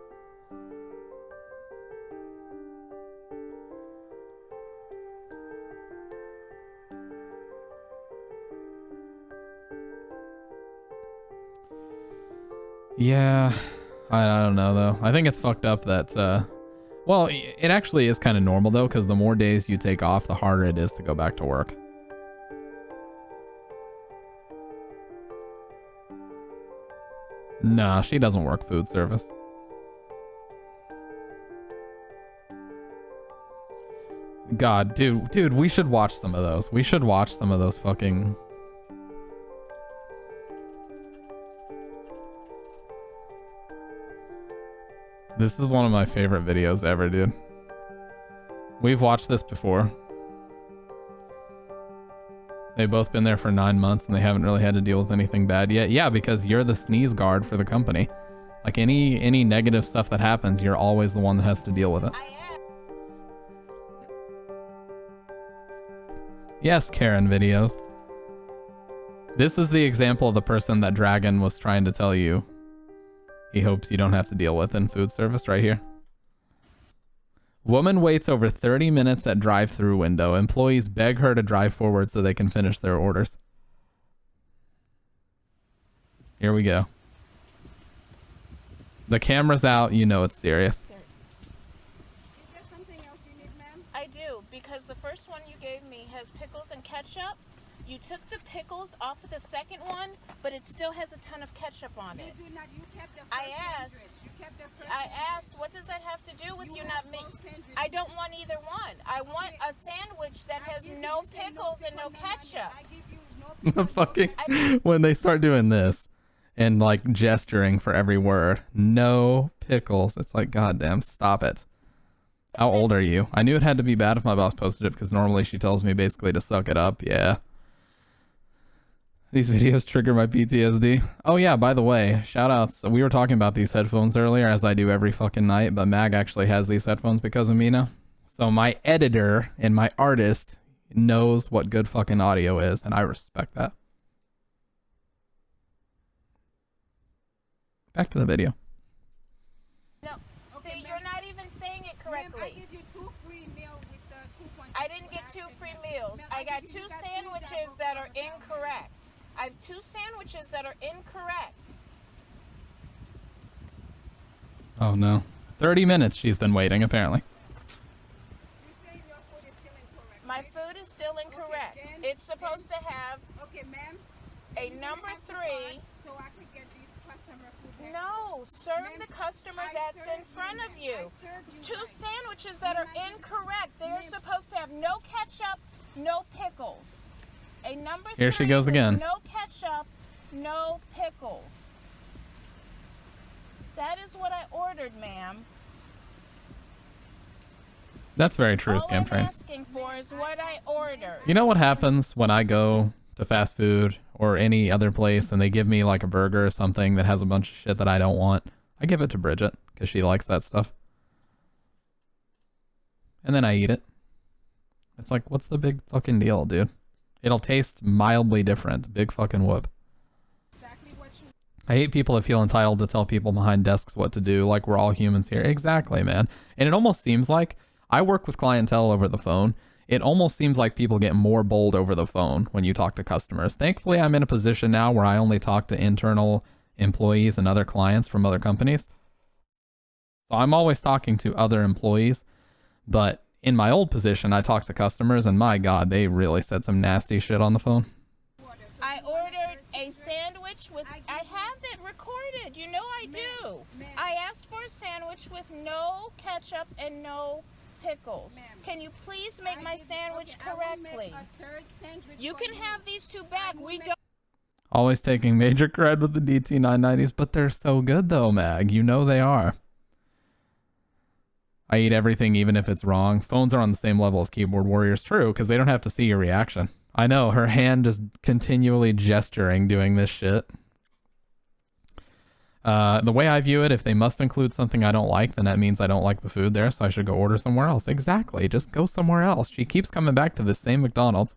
S6: Yeah, I don't know though. I think it's fucked up that, well, it actually is kind of normal though, because the more days you take off, the harder it is to go back to work. Nah, she doesn't work food service. God, dude, we should watch some of those. We should watch some of those fucking... This is one of my favorite videos ever, dude. We've watched this before. They've both been there for 9 months and they haven't really had to deal with anything bad yet. Yeah, because you're the sneeze guard for the company. Like any negative stuff that happens, you're always the one that has to deal with it. Yes, Karen videos. This is the example of the person that Dragon was trying to tell you he hopes you don't have to deal with in food service right here. Woman waits over 30 minutes at drive-thru window. Employees beg her to drive forward so they can finish their orders. Here we go. The camera's out, you know it's serious.
S7: Is there something else you need, ma'am? I do, because the first one you gave me has pickles and ketchup. You took the pickles off of the second one, but it still has a ton of ketchup on it. You do not. You kept the first sandwich. You kept the first I asked, what does that have to do with you not making? I don't want either one. I want a sandwich that has no pickles and no ketchup. I give you no pickles,
S1: Fucking when they start doing this and like gesturing for every word, no pickles. It's like, goddamn, stop it. How old are you? I knew it had to be bad if my boss posted it because normally she tells me basically to suck it up. Yeah. These videos trigger my PTSD. Oh yeah, by the way, shout outs. We were talking about these headphones earlier, as I do every fucking night, but Mag actually has these headphones because of me now. So my editor and my artist knows what good fucking audio is, and I respect that. Back to the video.
S7: No, see, you're not even saying it correctly. I give you 2 free meals with the coupon. I didn't get 2 free meals. I got 2 sandwiches that are incorrect. I have 2 sandwiches that are incorrect.
S1: Oh no. 30 minutes she's been waiting, apparently.
S7: You're saying your food is still incorrect. My food is still incorrect. Okay, it's supposed to have a number 3. So I could get these customer food. No, serve the customer that's in front of you. 2 sandwiches that are incorrect. They're supposed to have no ketchup, no pickles. A number 3.
S1: Here she goes again.
S7: No ketchup, no pickles. That is what I ordered, ma'am.
S6: That's very true,
S7: All
S6: Scam
S7: I'm
S6: Train.
S7: asking for is what I ordered.
S6: You know what happens when I go to fast food or any other place and they give me like a burger or something that has a bunch of shit that I don't want? I give it to Bridget because she likes that stuff. And then I eat it. It's like, what's the big fucking deal, dude? It'll taste mildly different. Big fucking whoop. I hate people that feel entitled to tell people behind desks what to do, like we're all humans here. Exactly, man. And it almost seems like, I work with clientele over the phone. It almost seems like people get more bold over the phone when you talk to customers. Thankfully, I'm in a position now where I only talk to internal employees and other clients from other companies. So I'm always talking to other employees, but in my old position, I talked to customers, and my God, they really said some nasty shit on the phone.
S7: I ordered a sandwich with, I have it recorded, you know I do. I asked for a sandwich with no ketchup and no pickles. Can you please make my sandwich correctly? You can have these two back. We don't.
S6: Always taking major cred with the DT990s, but they're so good though, Mag. You know they are. I eat everything even if it's wrong. Phones are on the same level as keyboard warriors. True, because they don't have to see your reaction. I know, her hand just continually gesturing doing this shit. The way I view it, if they must include something I don't like, then that means I don't like the food there, so I should go order somewhere else. Exactly, just go somewhere else. She keeps coming back to the same McDonald's.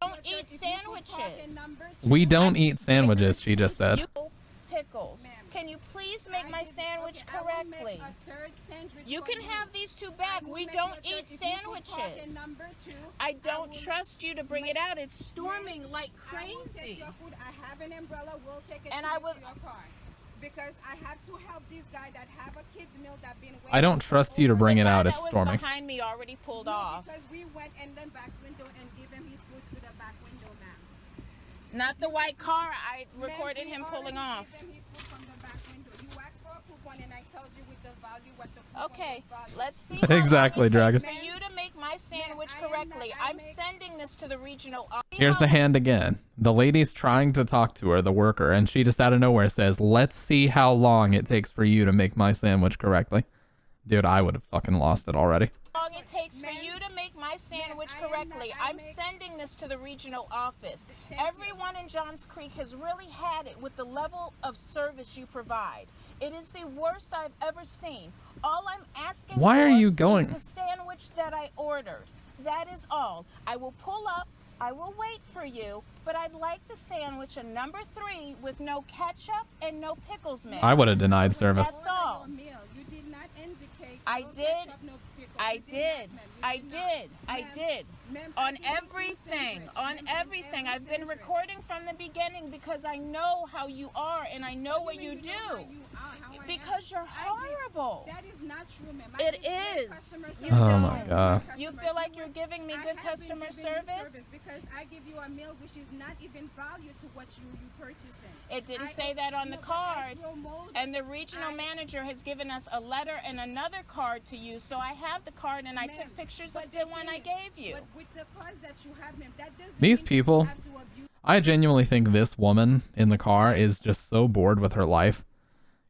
S7: Don't eat sandwiches.
S6: We don't eat sandwiches, she just said.
S7: Pickles. Can you please make my sandwich correctly? You can have these two back. We don't eat sandwiches. I don't trust you to bring it out. It's storming like crazy. And I will. Because I have to help this guy that have a kids meal that been waiting.
S6: I don't trust you to bring it out. It's storming.
S7: Behind me already pulled off.
S3: Because we went in the back window and gave him his food through the back window, ma'am.
S7: Not the white car. I recorded him pulling off. Okay, let's see.
S6: Exactly, Dragon.
S7: For you to make my sandwich correctly, I'm sending this to the regional office.
S6: Here's the hand again. The lady's trying to talk to her, the worker, and she just out of nowhere says, "Let's see how long it takes for you to make my sandwich correctly." Dude, I would have fucking lost it already.
S7: How long it takes for you to make my sandwich correctly. I'm sending this to the regional office. Everyone in Johns Creek has really had it with the level of service you provide. It is the worst I've ever seen. All I'm asking
S6: Why are you going?
S7: is the sandwich that I ordered. That is all. I will pull up. I will wait for you, but I'd like the sandwich a number 3 with no ketchup and no pickles, ma'am.
S6: I would have denied service.
S7: That's all. I did. I did. I did. I did. On everything. On everything. I've been recording from the beginning because I know how you are and I know what you do. Because you're horrible.
S3: That is not true, ma'am.
S7: It is. You
S6: Oh
S7: don't.
S6: my God.
S7: You feel like you're giving me good customer service?
S3: Because I give you a meal which is not even value to what you purchasing.
S7: It didn't say that on the card. And the regional manager has given us a letter and another card to use. So I have the card and I took pictures of the one I gave you.
S3: But with the cards that you have, ma'am, that doesn't
S6: These
S3: mean that
S6: people,
S3: you have to abuse.
S6: I genuinely think this woman in the car is just so bored with her life.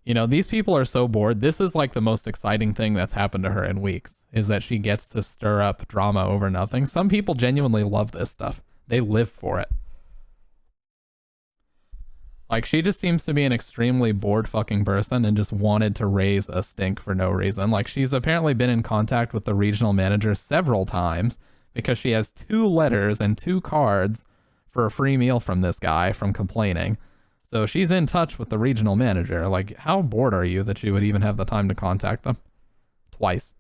S6: You know, these people are so bored. This is like the most exciting thing that's happened to her in weeks, is that she gets to stir up drama over nothing. Some people genuinely love this stuff. They live for it. Like, she just seems to be an extremely bored fucking person and just wanted to raise a stink for no reason. Like, she's apparently been in contact with the regional manager several times because she has 2 letters and 2 cards for a free meal from this guy from complaining. So she's in touch with the regional manager. Like, how bored are you that you would even have the time to contact them? Twice.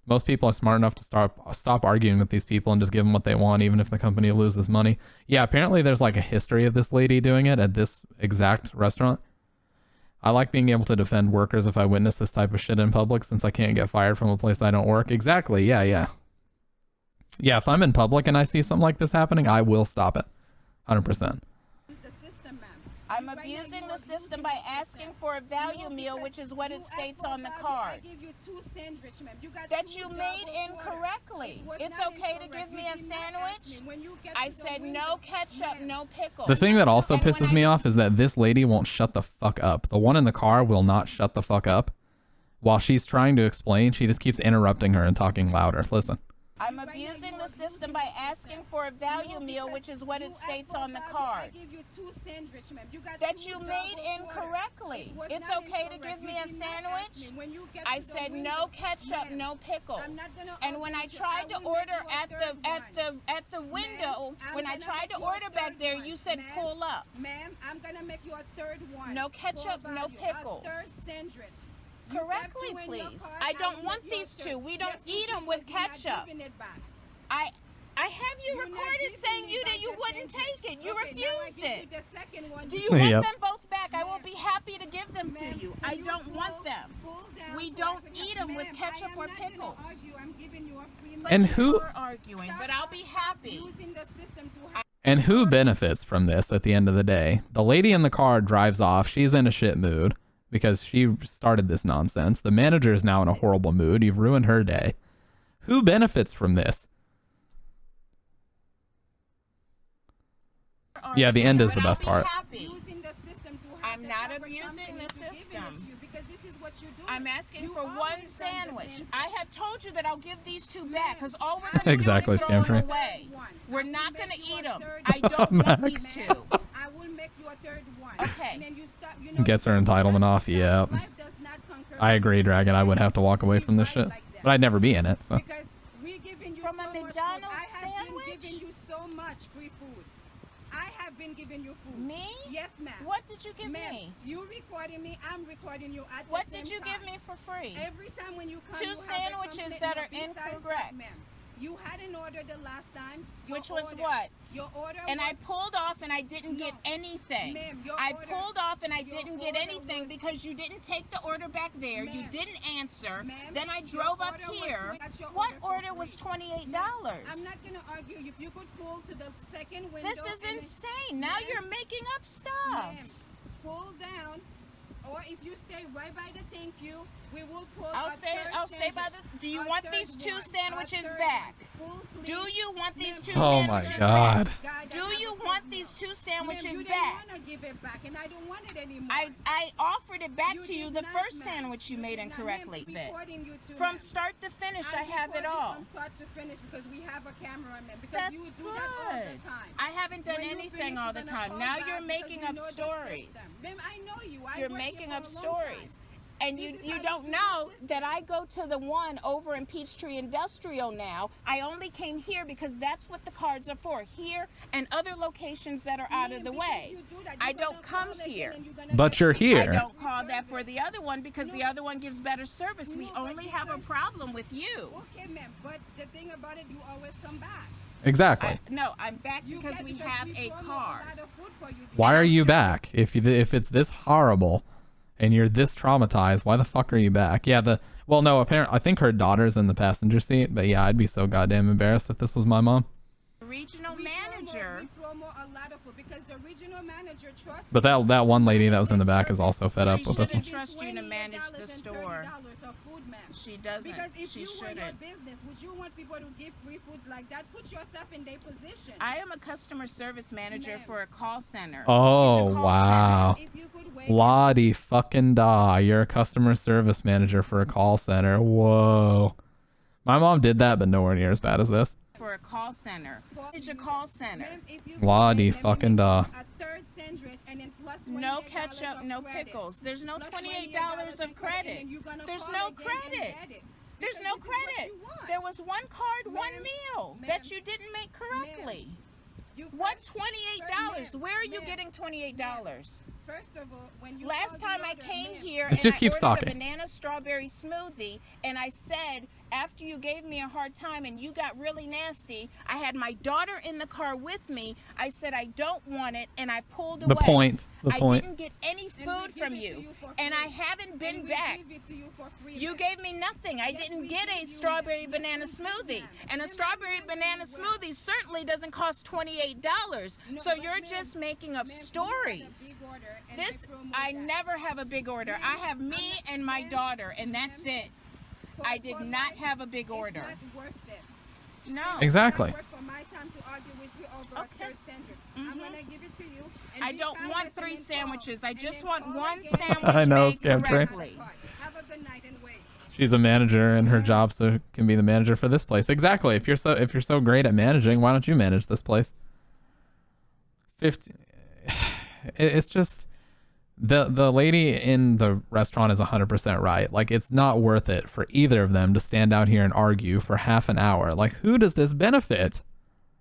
S6: Most people are smart enough to stop arguing with these people and just give them what they want, even if the company loses money. Yeah, apparently there's like a history of this lady doing it at this exact restaurant. I like being able to defend workers if I witness this type of shit in public, since I can't get fired from a place I don't work. Exactly, yeah. Yeah, if I'm in public and I see something like this happening, I will stop it. 100%.
S7: I'm abusing the system by asking for a value meal, which is what it states on the card. That you made incorrectly. It's okay to give me a sandwich? I said no ketchup, no pickle.
S6: The thing that also pisses me off is that this lady won't shut the fuck up. The one in the car will not shut the fuck up.
S1: while she's trying to explain, she just keeps interrupting her and talking louder. Listen.
S7: I'm abusing the system by asking for a value meal, which is what it states on the card. That you made incorrectly. It's okay to give me a sandwich? I said no ketchup, no pickles. And when I tried to order at the window, when I tried to order back there, you said pull up.
S3: Ma'am, I'm gonna make you a third one.
S7: No ketchup, no pickles.
S3: A third sandwich.
S7: Correctly, please. I don't want these two. We don't eat them with ketchup. I have you recorded saying that you wouldn't take it. You refused it. Do you want them both back? I will be happy to give them to you. I don't want them. We don't eat them with ketchup or pickles.
S1: And who?
S7: You're arguing, but I'll be happy.
S1: And who benefits from this at the end of the day? The lady in the car drives off. She's in a shit mood because she started this nonsense. The manager is now in a horrible mood. You've ruined her day. Who benefits from this? Yeah, the end is the best part.
S7: I'm not abusing the system. I'm asking for one sandwich. I have told you that I'll give these two back because all we're going to
S1: exactly,
S7: do is throw them
S1: Scamtree.
S7: away. We're not going to eat them. I don't want these two.
S3: I will make you a third one.
S7: Okay.
S3: And then you stop, you know,
S1: Gets her entitlement off. Yeah. I agree, Dragon. I would have to walk away from this shit. But I'd never be in it, so.
S3: Because we're giving you
S7: From
S3: so
S7: a
S3: much
S7: McDonald's
S3: food. I have
S7: sandwich?
S3: been giving you so much free food. I have been giving you food.
S7: Me?
S3: Yes, ma'am.
S7: What did you give me?
S3: You recording me, I'm recording you at
S7: What
S3: the same
S7: did you
S3: time.
S7: give me for free?
S3: Every time when you come,
S7: Two
S3: you have a
S7: sandwiches
S3: complaint.
S7: that are
S3: No, besides
S7: incorrect.
S3: that, ma'am, you had an order the last time.
S7: Which was what?
S3: Your order
S7: And
S3: was,
S7: I pulled off and I didn't get anything.
S3: Ma'am,
S7: I pulled off and I didn't get anything
S3: was-
S7: because you didn't take the order back there. You
S3: Ma'am.
S7: didn't answer.
S3: Ma'am,
S7: Then I
S3: your
S7: drove up
S3: order was
S7: here.
S3: to get your
S7: What
S3: order for
S7: order was
S3: free.
S7: $28?
S3: I'm not going to argue. If you could pull to the second window.
S7: This is
S3: and-
S7: insane. Now
S3: Ma'am,
S7: you're making up stuff.
S3: Ma'am, pull down. Or if you stay right by the thank you, we will pull
S7: I'll stay by this. Do you want these two sandwiches back? Do you want these two
S1: Oh my
S7: sandwiches
S1: God.
S7: back? Do you want these two sandwiches
S3: you
S7: back?
S3: didn't want to give it back, and I don't want it anymore.
S7: I offered it back to you
S3: did
S7: the
S3: not,
S7: first
S3: ma'am.
S7: sandwich you made
S3: did not,
S7: incorrectly.
S3: ma'am, recording you too,
S7: From
S3: ma'am.
S7: start to finish, I have it
S3: recording
S7: all.
S3: From start to finish because we have a cameraman. Because
S7: That's
S3: you do
S7: good.
S3: that all the time.
S7: I haven't done
S3: When you
S7: anything
S3: finish,
S7: all
S3: you're
S7: the
S3: gonna
S7: time.
S3: call
S7: Now
S3: back
S7: you're
S3: because
S7: making
S3: you
S7: up
S3: know the
S7: stories.
S3: system. Ma'am, I know you. I
S7: You're
S3: worked
S7: making
S3: here
S7: up
S3: for a long time.
S7: stories. And
S3: This
S7: you
S3: is how you
S7: don't
S3: do the
S7: know
S3: system.
S7: that I go to the one over in Peachtree Industrial now. I only came here because that's what the cards are for. Here and other locations that are out of the way. I don't come here.
S1: But you're
S7: I
S1: here.
S7: don't call that for the other one because the other one gives better service. We only have a problem with you.
S3: Okay, ma'am, but the thing about it, you always come back.
S1: Exactly.
S7: No, I'm back because we have a
S3: promo
S7: card.
S3: lot of food for you.
S1: Why are you back? If it's this horrible and you're this traumatized, why the fuck are you back? Yeah, well, no, apparently, I think her daughter's in the passenger seat, but yeah, I'd be so goddamn embarrassed if this was my mom.
S7: Regional manager.
S3: We promo a lot of food because the regional manager trusts.
S1: But that one lady that was in the back is also fed up with this one.
S7: She shouldn't trust you to manage the store. She doesn't.
S3: Because if
S7: She
S3: you were your
S7: shouldn't.
S3: business, would you want people to give free foods like that? Put yourself in their position.
S7: I am a customer service manager
S3: Ma'am.
S7: for a call center.
S1: Oh,
S7: It's a call
S1: wow.
S3: If you could wait.
S1: Lottie fucking da. You're a customer service manager for a call center. Whoa. My mom did that, but nowhere near as bad as this.
S7: For a call center. It's a call center.
S3: Ma'am, if you
S1: Lottie
S3: could wait,
S1: fucking
S3: let me
S1: da.
S3: make a third sandwich and then plus
S7: No
S3: $28
S7: ketchup,
S3: of
S7: no
S3: credit.
S7: pickles. There's no
S3: Plus
S7: $28 of credit.
S3: and then you're gonna
S7: There's
S3: call
S7: no
S3: again and
S7: credit.
S3: get it.
S7: There's
S3: Because
S7: no
S3: this is what
S7: credit.
S3: you want.
S7: There was one card, one
S3: Ma'am,
S7: meal
S3: ma'am,
S7: that you didn't make correctly.
S3: You
S7: What
S3: first-
S7: $28?
S3: ma'am,
S7: Where are you
S3: ma'am,
S7: getting $28?
S3: First of all, when you
S7: Last
S3: call
S7: time
S3: the
S7: I
S3: order,
S7: came
S3: ma'am,
S7: here
S1: It
S7: and
S1: just
S7: I
S1: keeps
S7: ordered
S1: talking.
S7: a banana strawberry smoothie, and I said, after you gave me a hard time and you got really nasty, I had my daughter in the car with me. I said I don't want it, and I pulled away.
S1: The point.
S7: I didn't get any
S3: And we
S7: food
S3: give
S7: from
S3: it to
S7: you,
S3: for
S7: and
S3: free.
S7: I haven't been
S3: And we
S7: back.
S3: give it to you for free,
S7: You
S3: ma'am.
S7: gave me nothing. I
S3: Yes,
S7: didn't
S3: we
S7: get
S3: give
S7: a
S3: you,
S7: strawberry
S3: ma'am.
S7: banana
S3: Yes, we
S7: smoothie.
S3: did, ma'am.
S7: And a
S3: Then
S7: strawberry
S3: I give
S7: banana
S3: you well.
S7: smoothie certainly doesn't cost $28.
S3: No,
S7: So
S3: but
S7: you're
S3: ma'am,
S7: just making up
S3: ma'am, you had a
S7: stories.
S3: big order, and
S7: This,
S3: they promote
S7: I
S3: that.
S7: never have a big order. I have me and my daughter, and that's it.
S3: For-
S7: I did
S3: for
S7: not
S3: life,
S7: have a big order.
S3: It's not worth it.
S7: No.
S1: Exactly.
S3: For my time to argue with you over a third sandwich. I'm gonna give it to you. And
S7: I
S3: be
S7: don't
S3: kind
S7: want
S3: and
S7: 3
S3: then
S7: sandwiches.
S3: call.
S7: I
S3: And
S7: just
S3: then
S7: want
S3: call
S7: one
S3: again.
S7: sandwich
S1: I know,
S7: made
S1: Scam Train.
S7: correctly.
S3: Have a good night and wait.
S1: She's a manager in her job, so can be the manager for this place. Exactly. If you're so great at managing, why don't you manage this place? 50. It's just the lady in the restaurant is 100% right. Like, it's not worth it for either of them to stand out here and argue for half an hour. Like, who does this benefit?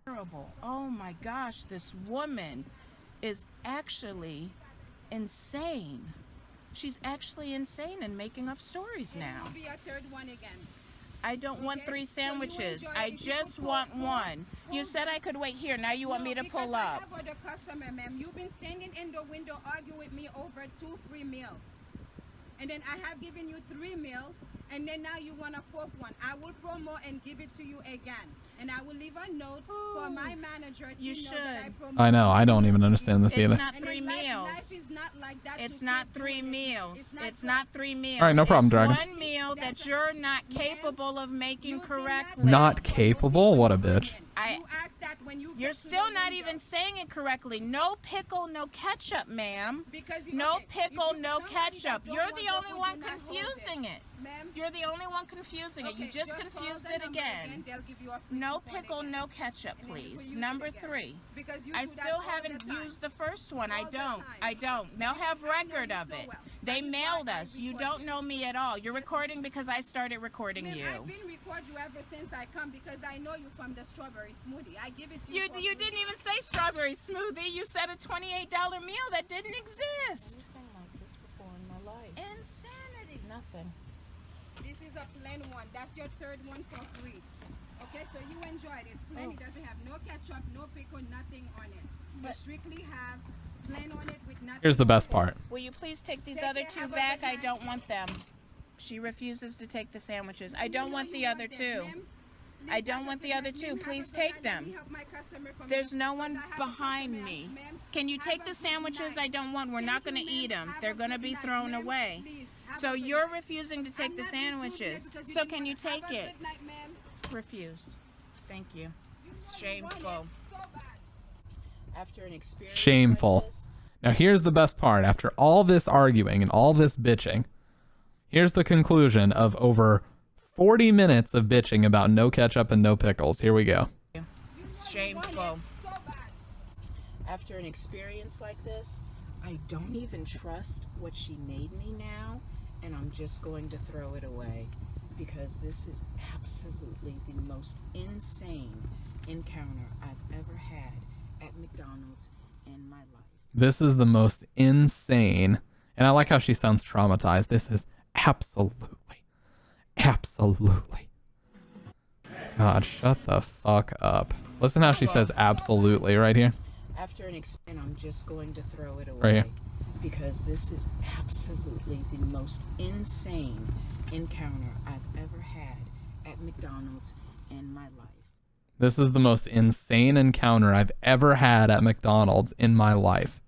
S7: Terrible. Oh my gosh, this woman is actually insane. She's actually insane and making up stories now.
S3: It will be a third one again.
S7: I don't want 3
S3: So you
S7: sandwiches.
S3: enjoy
S7: I
S3: it. If you
S7: just
S3: pull-
S7: want
S3: pull-
S7: one. You said I could wait here. Now you want me to
S3: because
S7: pull
S3: I
S7: up.
S3: have other customer, ma'am. You've been standing in the window arguing with me over 2 free meals. And then I have given you 3 meals, and then now you want a 4th one. I will promote and give it to you again. And I will leave a note for my manager to
S7: You
S3: know that I
S7: should.
S3: promote.
S1: I know. I don't even understand this
S7: It's
S1: either.
S7: not
S3: And
S7: 3
S3: then
S7: meals.
S3: Life is not like that.
S7: It's
S3: You
S7: not
S3: keep
S7: 3
S3: doing it.
S7: meals. It's
S3: that.
S7: not 3 meals.
S1: All right, no problem,
S7: it's
S1: Dragon.
S7: 1 meal that you're not capable of making correctly.
S1: Not capable? What a bitch.
S3: You ask that when you
S7: You're
S3: get to
S7: still
S3: the
S7: not
S3: window.
S7: even saying it correctly. No pickle, no ketchup, ma'am.
S3: Because you,
S7: No
S3: okay,
S7: pickle,
S3: if you-
S7: no
S3: somebody that
S7: ketchup.
S3: don't
S7: You're
S3: want
S7: the
S3: your
S7: only
S3: food,
S7: one
S3: do not hold
S7: confusing it.
S3: Ma'am,
S7: You're the only one confusing it. You
S3: okay,
S7: just
S3: call
S7: confused
S3: the
S7: it
S3: number
S7: again.
S3: They'll give you a free
S7: No
S3: coupon
S7: pickle,
S3: again.
S7: no ketchup,
S3: And then you
S7: please.
S3: can use it
S7: Number
S3: again.
S7: 3.
S3: Because you
S7: I
S3: do that
S7: still
S3: all the
S7: haven't
S3: time.
S7: used the first one. I
S3: All the
S7: don't.
S3: time.
S7: I don't. They'll have
S3: I know
S7: record
S3: you
S7: of
S3: so
S7: it.
S3: well.
S7: They
S3: That is
S7: mailed
S3: why I
S7: us. You
S3: record
S7: don't
S3: you.
S7: know me at all. You're recording because I started recording
S3: Ma'am,
S7: you.
S3: I've been record you ever since I come because I know you from the strawberry smoothie. I give it to you.
S7: You
S3: for
S7: you
S3: free.
S7: didn't even say strawberry smoothie. You said a $28 meal that didn't exist.
S8: Anything like this before in my life.
S7: Insanity.
S8: Nothing.
S3: This is a plain one. That's your 3rd one for free. Okay, so you enjoyed it. It's plain. It doesn't have no ketchup, no pickle, nothing on it. You strictly have plain on it with nothing.
S1: Here's the
S3: on
S1: best
S3: it.
S1: part.
S7: Will you please take these
S3: Take
S7: other
S3: it,
S7: 2
S3: have a
S7: back?
S3: good
S7: I
S3: night.
S7: don't want them. She refuses to take the sandwiches. I
S3: You
S7: don't
S3: know
S7: want
S3: you
S7: the other
S3: them,
S7: 2.
S3: ma'am.
S7: I
S3: Please
S7: don't
S3: have a
S7: want the
S3: good
S7: other
S3: night,
S7: 2.
S3: ma'am. Have a
S7: Please
S3: good
S7: take
S3: night. Let
S7: them.
S3: me help my customer from
S7: There's
S3: here
S7: no
S3: because
S7: one
S3: I have a
S7: behind
S3: customer
S7: me.
S3: else, ma'am.
S7: Can you
S3: Have
S7: take
S3: a
S7: the
S3: good
S7: sandwiches?
S3: night.
S7: I don't want. We're
S3: Thank
S7: not going to
S3: you,
S7: eat
S3: ma'am.
S7: them.
S3: Have
S7: They're
S3: a
S7: going to
S3: good
S7: be
S3: night,
S7: thrown
S3: ma'am.
S7: away.
S3: Please, have
S7: So
S3: a good
S7: you're
S3: night.
S7: refusing to take
S3: I'm
S7: the
S3: not refusing it
S7: sandwiches.
S3: because you
S7: So
S3: didn't
S7: can you
S3: want it.
S7: take
S3: Have a
S7: it?
S3: good night, ma'am.
S7: Refused. Thank you.
S3: You know you
S7: Shameful.
S3: want it so bad.
S7: After an experience
S1: Shameful.
S7: like this,
S1: Now, here's the best part. After all this arguing and all this bitching, here's the conclusion of over 40 minutes of bitching about no ketchup and no pickles. Here we go.
S3: You know you want
S7: Shameful.
S3: it so bad.
S7: After an experience like this, I don't even trust what she made me now, and I'm just going to throw it away because this is absolutely the most insane encounter I've ever had at McDonald's in my life.
S1: This is the most insane, and I like how she sounds traumatized. This is absolutely. God, shut the fuck up. Listen how she says absolutely right here.
S7: After an experience, I'm just going to throw it away
S1: Right here.
S7: because this is absolutely the most insane encounter I've ever had at McDonald's in my life.
S1: This is the most insane encounter I've ever had at McDonald's in my life.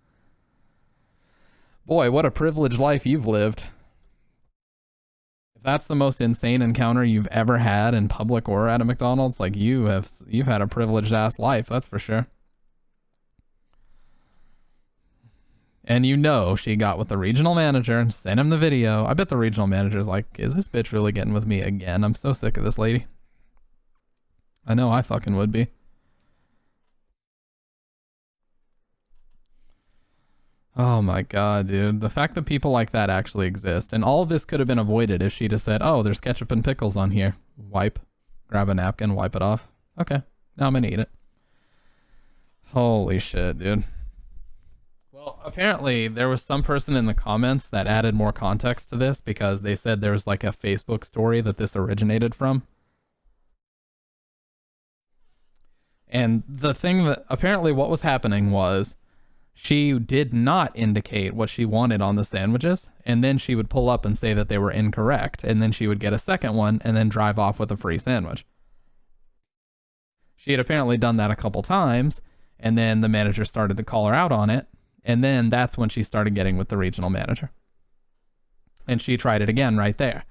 S1: Boy, what a privileged life you've lived. If that's the most insane encounter you've ever had in public or at a McDonald's, like you've had a privileged ass life, that's for sure. And you know she got with the regional manager and sent him the video. I bet the regional manager's like, is this bitch really getting with me again? I'm so sick of this lady. I know I fucking would be. Oh my god, dude. The fact that people like that actually exist. And all of this could have been avoided if she just said, oh, there's ketchup and pickles on here. Wipe. Grab a napkin, wipe it off. Okay. Now I'm gonna eat it. Holy shit, dude. Well, apparently there was some person in the comments that added more context to this because they said there was like a Facebook story that this originated from. And the thing that apparently what was happening was she did not indicate what she wanted on the sandwiches, and then she would pull up and say that they were incorrect, and then she would get a second one and then drive off with a free sandwich. She had apparently done that a couple times, and then the manager started to call her out on it, and then that's when she started getting with the regional manager. And she tried it again right there.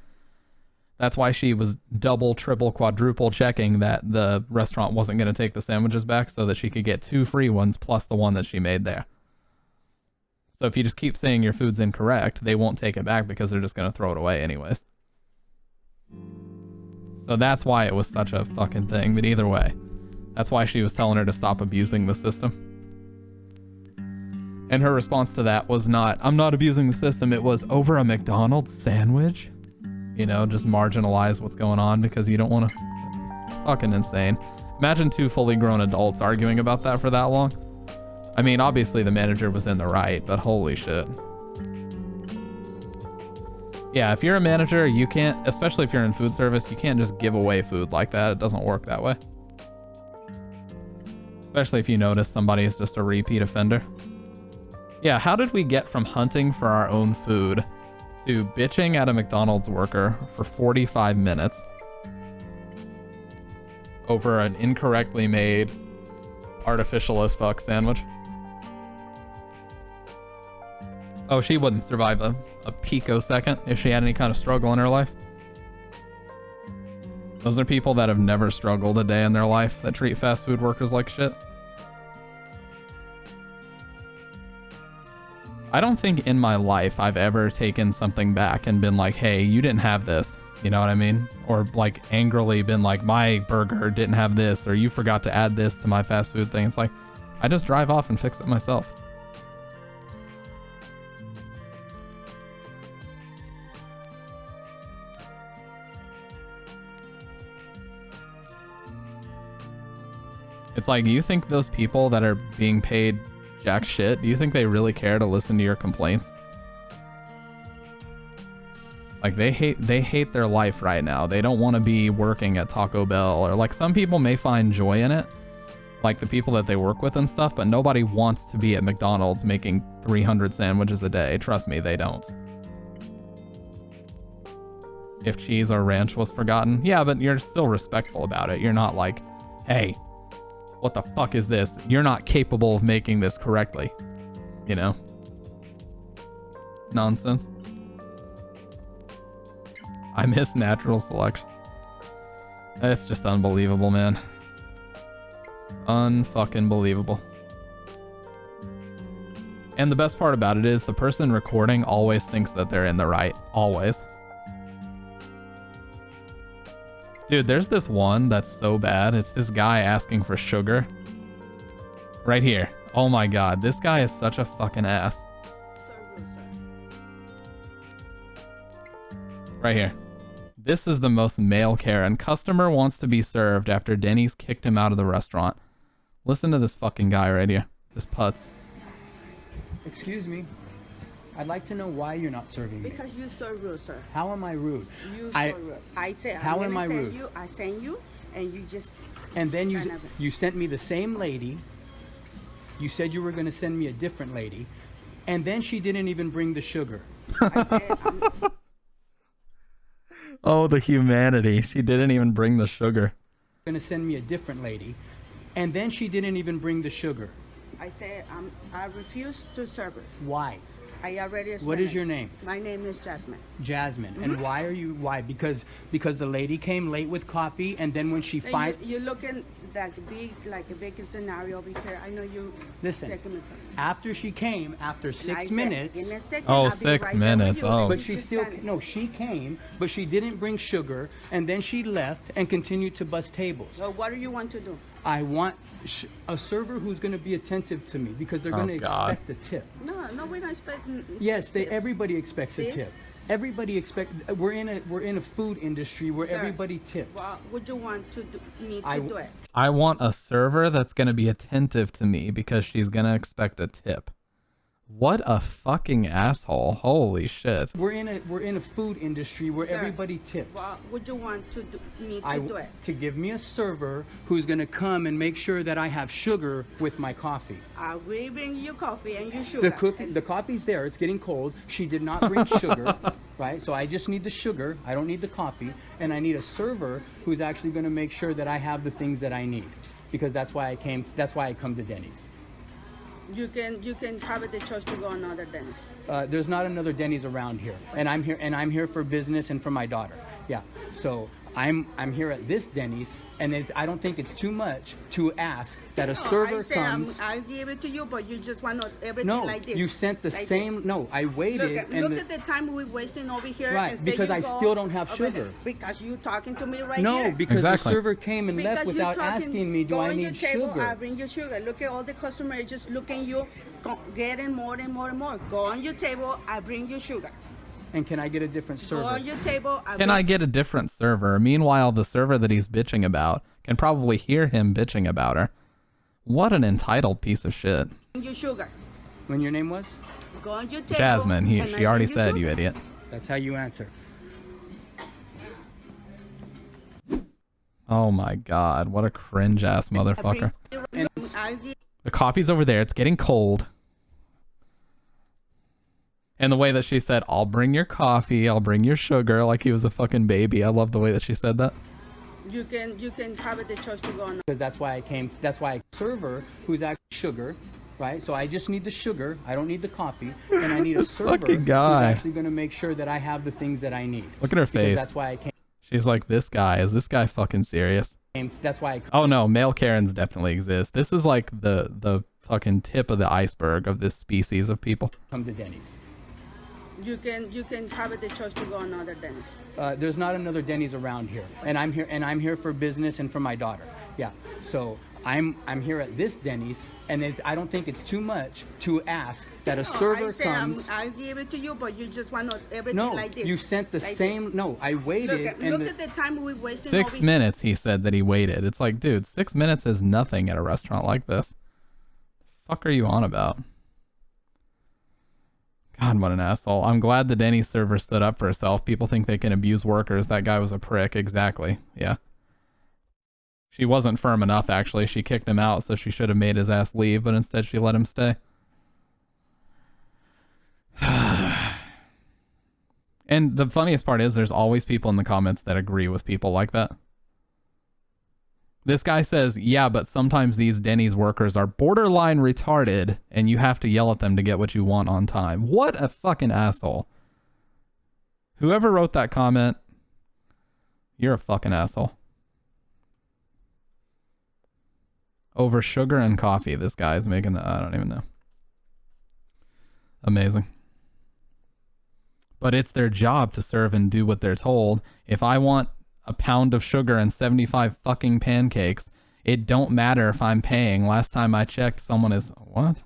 S6: That's why she was double, triple, quadruple checking that the restaurant wasn't going to take the sandwiches back so that she could get 2 free ones plus the one that she made there. So if you just keep saying your food's incorrect, they won't take it back because they're just going to throw it away anyways. So that's why it was such a fucking thing. But either way, that's why she was telling her to stop abusing the system. And her response to that was not, I'm not abusing the system. It was, over a McDonald's sandwich? You know, just marginalize what's going on because you don't want to. It's fucking insane. Imagine 2 fully grown adults arguing about that for that long. I mean, obviously the manager was in the right, but holy shit. Yeah, if you're a manager, you can't, especially if you're in food service, you can't just give away food like that. It doesn't work that way. Especially if you notice somebody is just a repeat offender. Yeah, how did we get from hunting for our own food to bitching at a McDonald's worker for 45 minutes over an incorrectly made artificial as fuck sandwich? Oh, she wouldn't survive a picosecond if she had any kind of struggle in her life. Those are people that have never struggled a day in their life that treat fast food workers like shit. I don't think in my life I've ever taken something back and been like, hey, you didn't have this. You know what I mean? Or like angrily been like, my burger didn't have this, or you forgot to add this to my fast food thing. It's like, I just drive off and fix it myself. It's like, you think those people that are being paid jack shit, do you think they really care to listen to your complaints? Like, they hate their life right now. They don't want to be working at Taco Bell, or like, some people may find joy in it, like the people that they work with and stuff, but nobody wants to be at McDonald's making 300 sandwiches a day. Trust me, they don't. If cheese or ranch was forgotten, yeah, but you're still respectful about it. You're not like, hey, what the fuck is this? You're not capable of making this correctly. You know? Nonsense. I miss natural selection. It's just unbelievable, man. Unfucking believable. And the best part about it is the person recording always thinks that they're in the right. Always. Dude, there's this one that's so bad. It's this guy asking for sugar. Right here. Oh my god, this guy is such a fucking ass. Right here. This is the most male Karen. Customer wants to be served after Denny's kicked him out of the restaurant. Listen to this fucking guy right here. This putz.
S9: Excuse me. I'd like to know why you're not serving me.
S10: Because you're so rude, sir.
S9: How am I rude?
S10: You're so rude. I say,
S9: how am I rude?
S10: I send you, and you just...
S9: And then you sent me the same lady. You said you were going to send me a different lady. And then she didn't even bring the sugar.
S10: I said,
S6: Oh, the humanity. She didn't even bring the sugar.
S9: Going to send me a different lady. And then she didn't even bring the sugar.
S10: I said, I refuse to serve her.
S9: Why?
S10: I already explained.
S9: What is your name?
S10: My name is Jasmine.
S9: Jasmine. And why are you, why? Because the lady came late with coffee, and then when she finds...
S10: You're looking like a big scenario because I know you...
S9: Listen, after she came, after 6 minutes...
S10: In a second,
S6: oh,
S10: I'll be
S6: 6
S10: right
S6: minutes. Oh.
S9: But she still... No, she came, but she didn't bring sugar, and then she left and continued to bust tables.
S10: So what do you want to do?
S9: I want a server who's going to be attentive to me because they're going to expect a tip.
S10: No, we're not expecting.
S9: Yes, everybody expects a tip. Everybody expects. We're in a food industry where everybody tips.
S10: Well, would you want me to do it?
S6: I want a server that's going to be attentive to me because she's going to expect a tip. What a fucking asshole. Holy shit.
S9: We're in a food industry where everybody tips.
S10: Well, would you want me to do it?
S9: To give me a server who's going to come and make sure that I have sugar with my coffee.
S10: I will bring you coffee and you sugar.
S9: The coffee's there. It's getting cold. She did not bring sugar, right? So I just need the sugar. I don't need the coffee. And I need a server who's actually going to make sure that I have the things that I need. Because that's why I come to Denny's.
S10: You can have the choice to go another dentist.
S9: There's not another Denny's around here, and I'm here for business and for my daughter. Yeah, so I'm here at this Denny's, and I don't think it's too much to ask that a server comes.
S10: I'll give it to you, but you just want everything
S9: no,
S10: like this.
S9: You sent the
S10: like
S9: same.
S10: This.
S9: No, I waited.
S10: Look at the time we're wasting over here.
S9: Right, because I still don't have sugar.
S10: Because you talking to me right here.
S9: No, because
S1: exactly.
S9: the server came and left without asking me, do I need sugar?
S10: I bring you sugar. Look at all the customers just looking you, getting more and more and more. Go on your table, I bring you sugar.
S9: And can I get a different server?
S10: Go on your table.
S1: Can I get a different server? Meanwhile, the server that he's bitching about can probably hear him bitching about her. What an entitled piece of shit.
S10: Your sugar.
S9: When your name was?
S10: Go on your table.
S1: Jasmine. She already said, you idiot.
S9: That's how you answer.
S1: Oh my god, what a cringe ass motherfucker. The coffee's over there, it's getting cold. And the way that she said, I'll bring your coffee, I'll bring your sugar, like he was a fucking baby. I love the way that she said that.
S10: You can have the choice to go on.
S9: Because that's why I came, server who's actually sugar, right? So I just need the sugar, I don't need the coffee, and I need a server who's actually going to make sure that I have the things that I need.
S1: Look at her face.
S9: That's why I came.
S1: She's like, this guy, is this guy fucking serious?
S9: That's why
S1: oh no, male Karens definitely exist. This is like the fucking tip of the iceberg of this species of people.
S9: Come to Denny's.
S10: You can have the choice to go another Denny's.
S9: There's not another Denny's around here, and I'm here for business and for my daughter. Yeah, so I'm here at this Denny's, and I don't think it's too much to ask that a server comes.
S10: I'll give it to you, but you just want everything like this.
S9: No, you sent the same. This. No, I waited.
S10: Look at the time we wasted.
S1: 6 minutes, he said that he waited. It's like, dude, 6 minutes is nothing at a restaurant like this. The fuck are you on about? God, what an asshole. I'm glad the Denny's server stood up for herself. People think they can abuse workers. That guy was a prick. Exactly. Yeah. She wasn't firm enough, actually. She kicked him out, so she should have made his ass leave, but instead she let him stay. And the funniest part is there's always people in the comments that agree with people like that. This guy says, yeah, but sometimes these Denny's workers are borderline retarded and you have to yell at them to get what you want on time. What a fucking asshole. Whoever wrote that comment, you're a fucking asshole. Over sugar and coffee, this guy's making the, I don't even know. Amazing. But it's their job to serve and do what they're told. If I want a pound of sugar and 75 fucking pancakes, it don't matter if I'm paying. Last time I checked, someone is... What?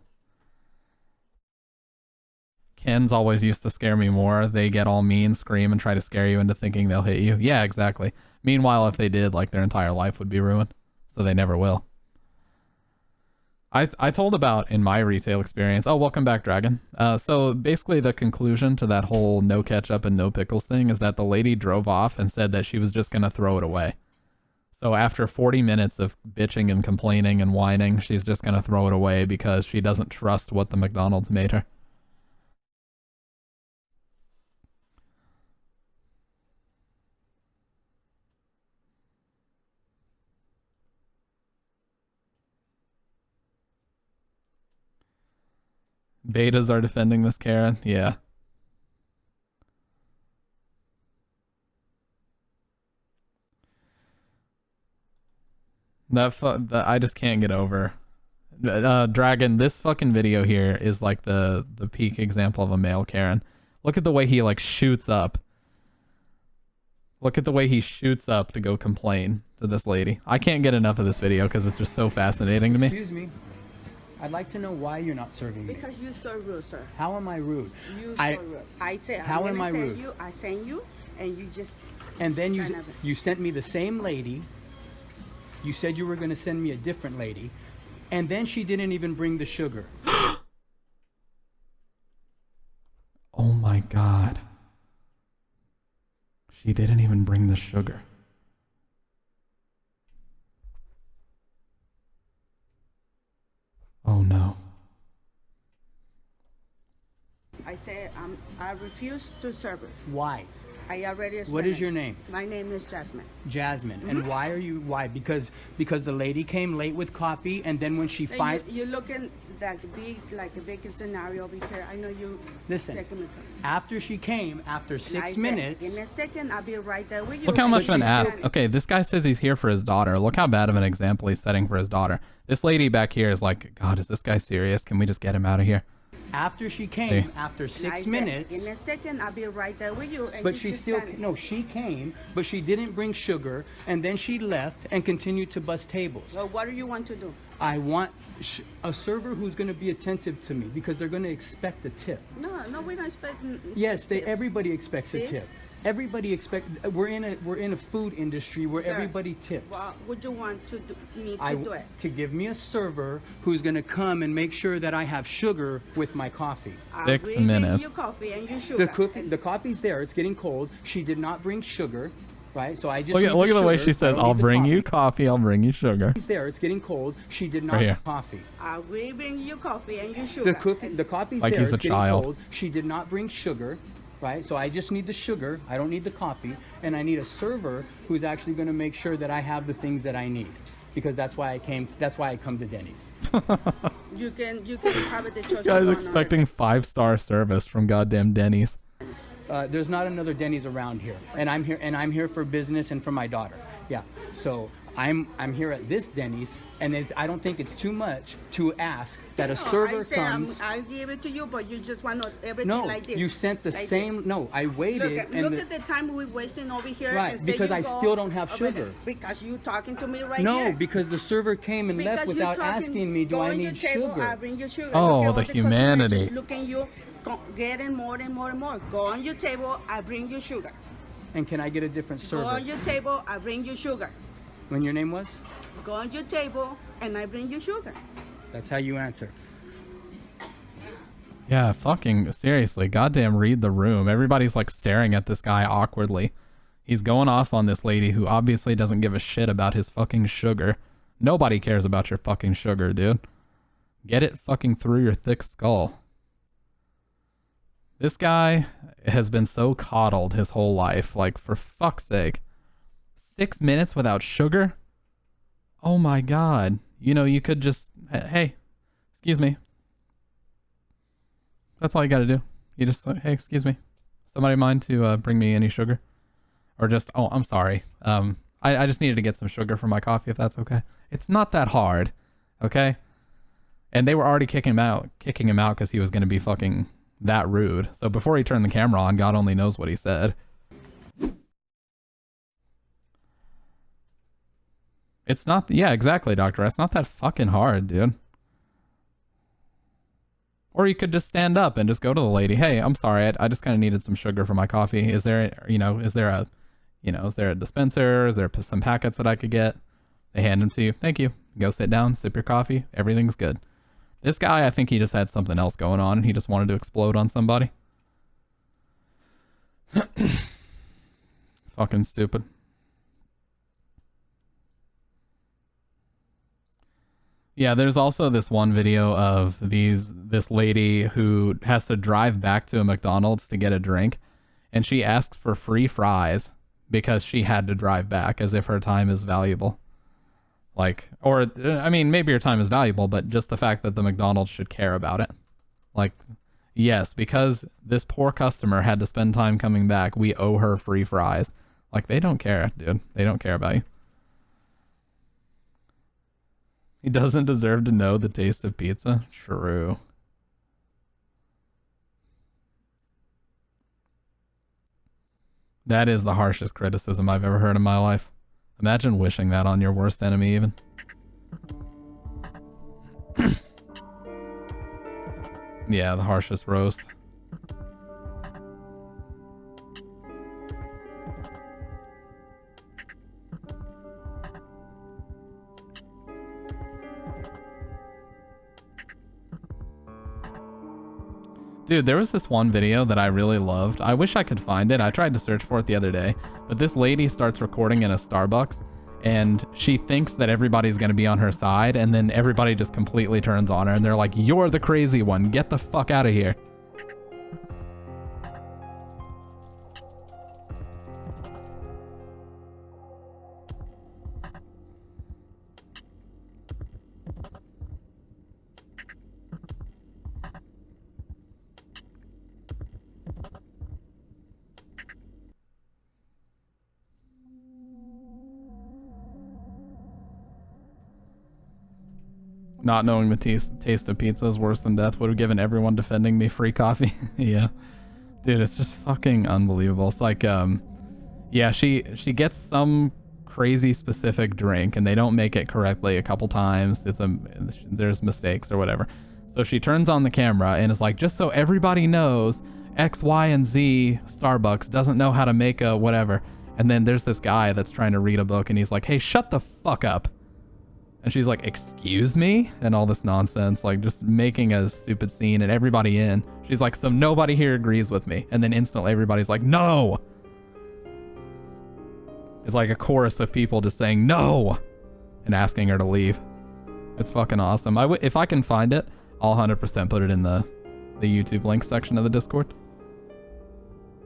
S1: Kens always used to scare me more. They get all mean, scream, and try to scare you into thinking they'll hit you. Yeah, exactly. Meanwhile, if they did, like, their entire life would be ruined. So they never will. I told about in my retail experience... Oh, welcome back, Dragon. So basically the conclusion to that whole no ketchup and no pickles thing is that the lady drove off and said that she was just going to throw it away. So after 40 minutes of bitching and complaining and whining, she's just going to throw it away because she doesn't trust what the McDonald's made her. Betas are defending this Karen. Yeah. That I just can't get over. Dragon, this fucking video here is like the peak example of a male Karen. Look at the way he like shoots up. Look at the way he shoots up to go complain to this lady. I can't get enough of this video because it's just so fascinating to me.
S9: Excuse me. I'd like to know why you're not serving me.
S10: Because you're so rude, sir.
S9: How am I rude?
S10: You're so rude. I say,
S9: how am I rude?
S10: I send you, and you just...
S9: And then you sent me the same lady. You said you were going to send me a different lady. And then she didn't even bring the sugar.
S1: Oh my God. She didn't even bring the sugar. Oh no.
S10: I said, I refuse to serve it.
S9: Why?
S10: I already explained.
S9: What is your name?
S10: My name is Jasmine.
S9: Jasmine. And why are you, why? Because the lady came late with coffee, and then when she finds...
S10: You're looking like a big scenario over here. I know you.
S9: Listen,
S10: taking it.
S9: after she came, after
S10: And I
S9: 6
S10: said,
S9: minutes.
S10: in a second, I'll be right there with you.
S6: Look how
S10: And
S6: much of an
S10: she's
S6: ass.
S10: standing.
S6: Okay, this guy says he's here for his daughter. Look how bad of an example he's setting for his daughter. This lady back here is like, God, is this guy serious? Can we just get him out of here?
S9: After she came, after
S10: And I
S9: 6
S10: said,
S9: minutes.
S10: in a second, I'll be right there with you. And
S9: But
S10: you
S9: she
S10: just
S9: still,
S10: standing.
S9: no, she came, but she didn't bring sugar, and then she left and continued to bust tables.
S10: So what do you want to do?
S9: I want a server who's going to be attentive to me because they're going to expect a tip.
S10: No, we don't expect.
S9: Yes, everybody expects a
S10: See?
S9: tip. Everybody expect. We're in a food industry where
S10: Sir,
S9: everybody tips.
S10: What would you want to do, me to
S9: I
S10: do it?
S9: to give me a server who's going to come and make sure that I have sugar with my coffee.
S10: I'll
S6: 6
S10: bring
S6: minutes.
S10: you coffee and you sugar.
S9: The coffee's there. It's getting cold. She did not bring sugar, right? So I just
S6: Look at the way she says, I'll bring you coffee, I'll bring you sugar.
S9: It's there. It's getting cold. She did not
S6: Right here.
S9: have coffee.
S10: I will bring you coffee and you sugar.
S9: The coffee's
S6: Like
S9: there.
S6: he's a
S9: It's getting
S6: child.
S9: cold. She did not bring sugar, right? So I just need the sugar. I don't need the coffee, and I need a server who's actually going to make sure that I have the things that I need, because that's why I came. That's why I come to Denny's.
S10: You can have it.
S6: This guy's expecting 5-star service from goddamn Denny's.
S9: There's not another Denny's around here, and I'm here for business and for my daughter. Yeah. So I'm here at this Denny's, and I don't think it's too much to ask that a server comes.
S10: I'll give it to you, but you just want everything
S9: No,
S10: like this.
S9: you sent the
S10: like
S9: same.
S10: this.
S9: No, I waited.
S10: Look at the time we're wasting over here.
S9: Right,
S10: Instead
S9: because
S10: you
S9: I
S10: go
S9: still don't have
S10: over
S9: sugar.
S10: there. Because you talking to me right
S9: No,
S10: here.
S9: because the server came and left
S10: Because you
S9: without
S10: talking-
S9: asking me, do
S10: go
S9: I
S10: on your
S9: need
S10: table,
S9: sugar?
S10: I bring you sugar.
S6: Oh,
S10: Look at all
S6: the
S10: customers
S6: humanity.
S10: just looking you, getting more and more and more. Go on your table, I bring you sugar.
S9: And can I get a different
S10: Go
S9: server?
S10: on your table, I bring you sugar.
S9: When your name was?
S10: Go on your table, and I bring you sugar.
S9: That's how you answer.
S6: Yeah, fucking seriously, goddamn read the room. Everybody's like staring at this guy awkwardly. He's going off on this lady who obviously doesn't give a shit about his fucking sugar. Nobody cares about your fucking sugar, dude. Get it fucking through your thick skull. This guy has been so coddled his whole life, like, for fuck's sake. 6 minutes without sugar? Oh my god. You know, you could just, hey, excuse me. That's all you gotta do. You just, hey, excuse me. Somebody mind to bring me any sugar? Or just, oh, I'm sorry. I just needed to get some sugar for my coffee, if that's okay. It's not that hard, okay? And they were already kicking him out because he was gonna be fucking that rude. So before he turned the camera on, God only knows what he said. It's not, yeah, exactly, Dr. It's not that fucking hard, dude. Or you could just stand up and just go to the lady. Hey, I'm sorry, I just kind of needed some sugar for my coffee. Is there a dispenser? Is there some packets that I could get? They hand them to you. Thank you. Go sit down, sip your coffee. Everything's good. This guy, I think he just had something else going on and he just wanted to explode on somebody. Fucking stupid. Yeah, there's also this one video of this lady who has to drive back to a McDonald's to get a drink, and she asks for free fries because she had to drive back, as if her time is valuable. Like, or, I mean, maybe your time is valuable, but just the fact that the McDonald's should care about it. Like, yes, because this poor customer had to spend time coming back, we owe her free fries. Like, they don't care, dude. They don't care about you. He doesn't deserve to know the taste of pizza? True. That is the harshest criticism I've ever heard in my life. Imagine wishing that on your worst enemy, even. Yeah, the harshest roast. Dude, there was this one video that I really loved. I wish I could find it. I tried to search for it the other day. But this lady starts recording in a Starbucks, and she thinks that everybody's going to be on her side, and then everybody just completely turns on her, and they're like, "You're the crazy one. Get the fuck out of here." Not knowing the taste of pizza is worse than death. Would have given everyone defending me free coffee. Yeah. Dude, it's just fucking unbelievable. It's like, yeah, she gets some crazy specific drink and they don't make it correctly a couple times. There's mistakes or whatever. So she turns on the camera and is like, just so everybody knows, X, Y, and Z Starbucks doesn't know how to make a whatever. And then there's this guy that's trying to read a book and he's like, hey, shut the fuck up. And she's like, excuse me? And all this nonsense, like just making a stupid scene and everybody in. She's like, so nobody here agrees with me. And then instantly everybody's like, no. It's like a chorus of people just saying no and asking her to leave. It's fucking awesome. If I can find it, I'll 100% put it in the YouTube link section of the Discord.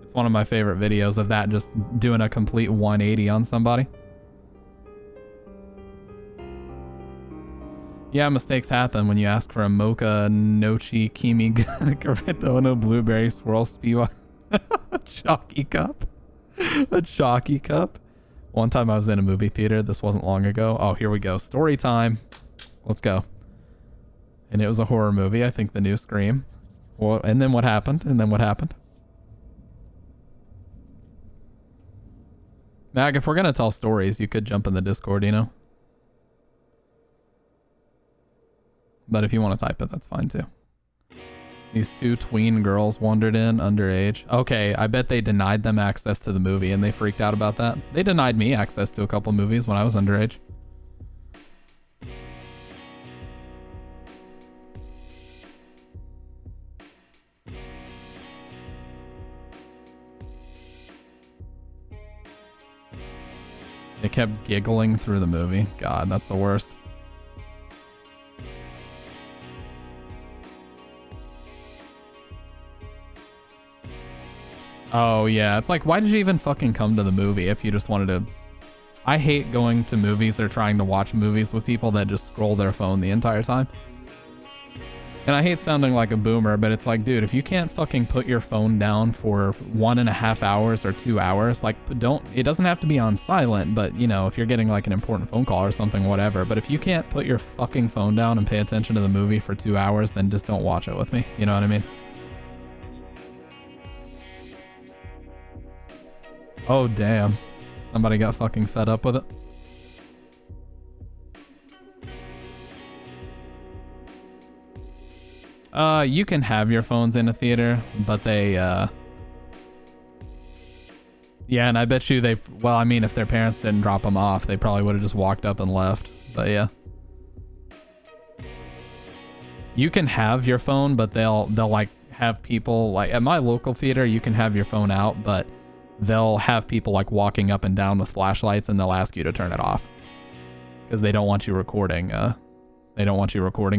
S6: It's one of my favorite videos of that, just doing a complete 180 on somebody. Yeah, mistakes happen when you ask for a mocha nochi kimi corretto blueberry swirl spiwa chalky cup. A chalky cup. One time I was in a movie theater. This wasn't long ago. Oh, here we go. Story time. Let's go. And it was a horror movie. I think the new Scream. Well, and then what happened? And then what happened? Mag, if we're going to tell stories, you could jump in the Discord, you know? But if you want to type it, that's fine too. These two tween girls wandered in underage. Okay, I bet they denied them access to the movie and they freaked out about that. They denied me access to a couple movies when I was underage. They kept giggling through the movie. God, that's the worst. Oh yeah, it's like, why did you even fucking come to the movie if you just wanted to... I hate going to movies or trying to watch movies with people that just scroll their phone the entire time. And I hate sounding like a boomer, but it's like, dude, if you can't fucking put your phone down for 1.5 hours or 2 hours, like, it doesn't have to be on silent, but, you know, if you're getting like an important phone call or something, whatever. But if you can't put your fucking phone down and pay attention to the movie for 2 hours, then just don't watch it with me. You know what I mean? Oh, damn. Somebody got fucking fed up with it. You can have your phones in a theater, but they, yeah, and I bet you well, I mean, if their parents didn't drop them off, they probably would have just walked up and left, but yeah. You can have your phone, but they'll like have people, like at my local theater, you can have your phone out, but they'll have people like walking up and down with flashlights and they'll ask you to turn it off because they don't want you recording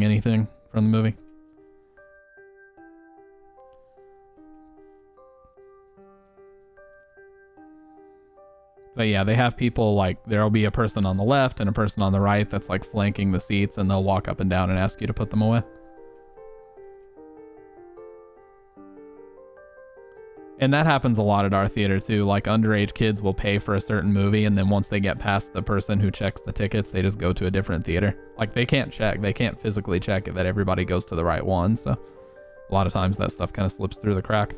S6: anything from the movie. But yeah, they have people like, there'll be a person on the left and a person on the right that's like flanking the seats, and they'll walk up and down and ask you to put them away. And that happens a lot at our theater too. Like underage kids will pay for a certain movie, and then once they get past the person who checks the tickets, they just go to a different theater. Like they can't physically check that everybody goes to the right one. So a lot of times that stuff kind of slips through the cracks.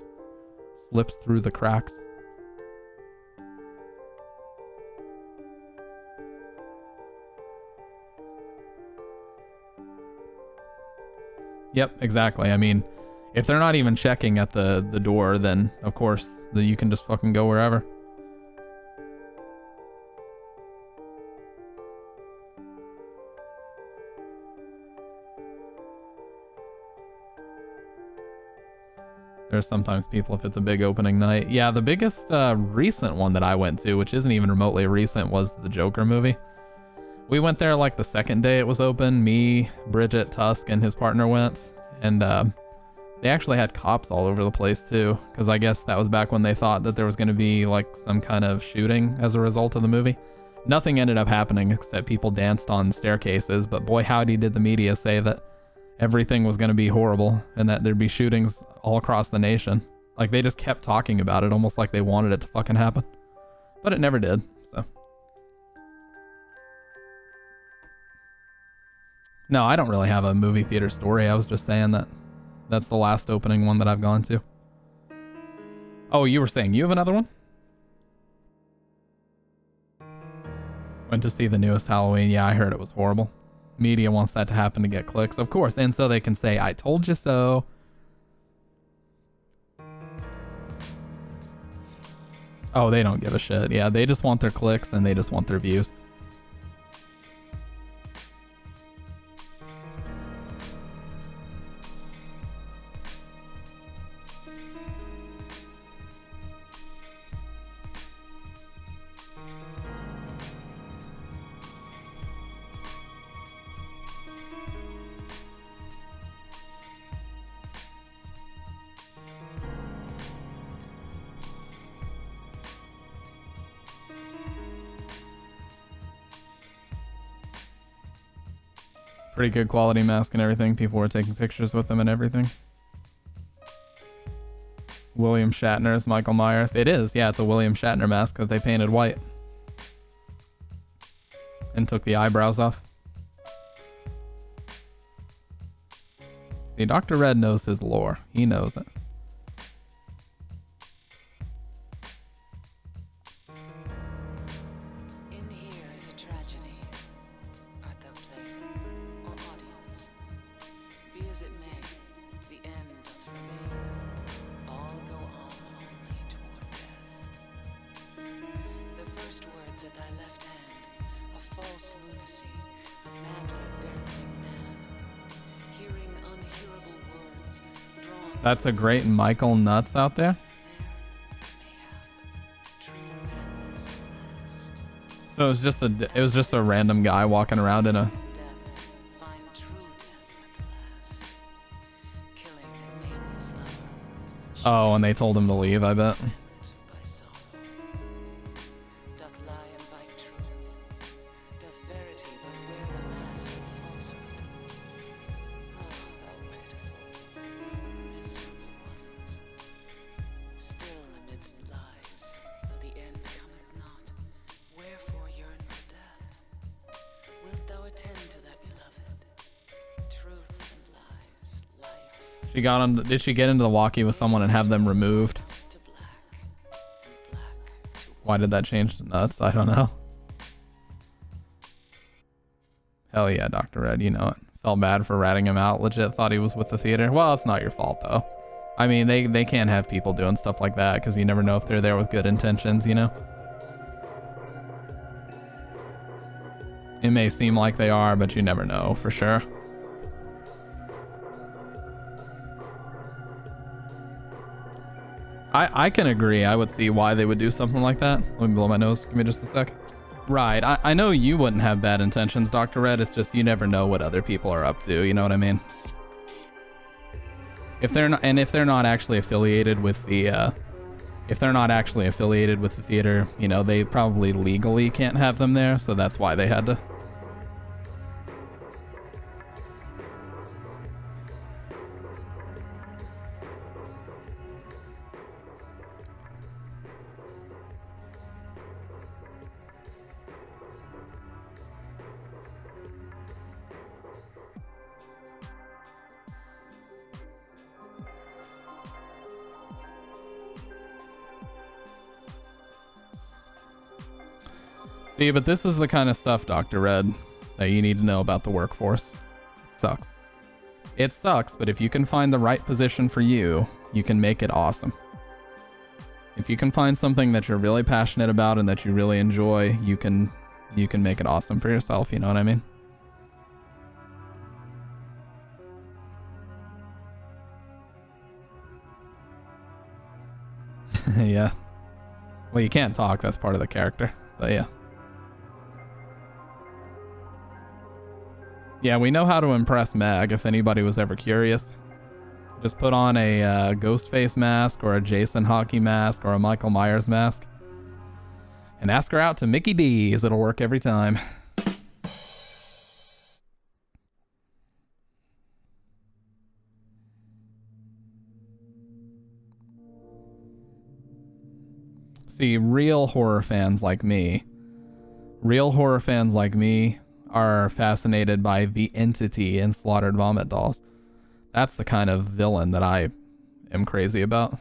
S6: Yep, exactly. I mean, if they're not even checking at the door, then of course you can just fucking go wherever. There's sometimes people if it's a big opening night. Yeah, the biggest recent one that I went to, which isn't even remotely recent, was the Joker movie. We went there like the second day it was open. Me, Bridget, Tusk, and his partner went. And they actually had cops all over the place too, because I guess that was back when they thought that there was going to be like some kind of shooting as a result of the movie. Nothing ended up happening except people danced on staircases, but boy howdy did the media say that everything was going to be horrible and that there'd be shootings all across the nation. Like they just kept talking about it almost like they wanted it to fucking happen. But it never did, so. No, I don't really have a movie theater story. I was just saying that that's the last opening one that I've gone to. Oh, you were saying you have another one? Went to see the newest Halloween. Yeah, I heard it was horrible. Media wants that to happen to get clicks, of course. And so they can say, I told you so. Oh, they don't give a shit. Yeah, they just want their clicks and they just want their views. Pretty good quality mask and everything. People were taking pictures with them and everything. William Shatner's Michael Myers. It is, yeah, it's a William Shatner mask that they painted white. And took the eyebrows off. See, Dr. Red knows his lore. He knows it. That's a great Michael Nuts out there. So it was just a random guy walking around in a. Oh, and they told him to leave, I bet. She got him. Did she get into the walkie with someone and have them removed? Why did that change to nuts? I don't know. Hell yeah, Dr. Red, you know it. Felt bad for ratting him out. Legit thought he was with the theater. Well, it's not your fault though. I mean, they can't have people doing stuff like that because you never know if they're there with good intentions, you know? It may seem like they are, but you never know for sure. I can agree. I would see why they would do something like that. Let me blow my nose. Give me just a sec. Right. I know you wouldn't have bad intentions, Dr. Red. It's just you never know what other people are up to. You know what I mean? If they're not actually affiliated with the theater, you know, they probably legally can't have them there. So that's why they had to. See, but this is the kind of stuff, Dr. Red, that you need to know about the workforce. It sucks. It sucks, but if you can find the right position for you, you can make it awesome. If you can find something that you're really passionate about and that you really enjoy, you can make it awesome for yourself, you know what I mean? Yeah. Well, you can't talk, that's part of the character, but yeah. Yeah, we know how to impress Meg, if anybody was ever curious. Just put on a Ghostface mask, or a Jason hockey mask, or a Michael Myers mask. And ask her out to Mickey D's. It'll work every time. See, real horror fans like me are fascinated by the entity in Slaughtered Vomit Dolls. That's the kind of villain that I am crazy about.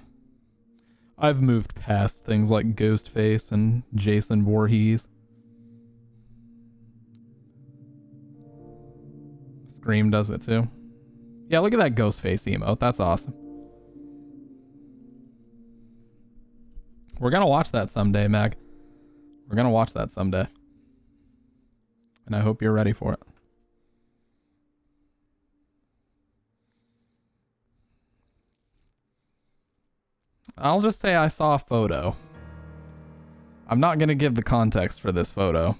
S6: I've moved past things like Ghostface and Jason Voorhees. Scream does it too. Yeah, look at that Ghostface emote. That's awesome. We're gonna watch that someday, Mag. We're gonna watch that someday. And I hope you're ready for it. I'll just say I saw a photo. I'm not gonna give the context for this photo.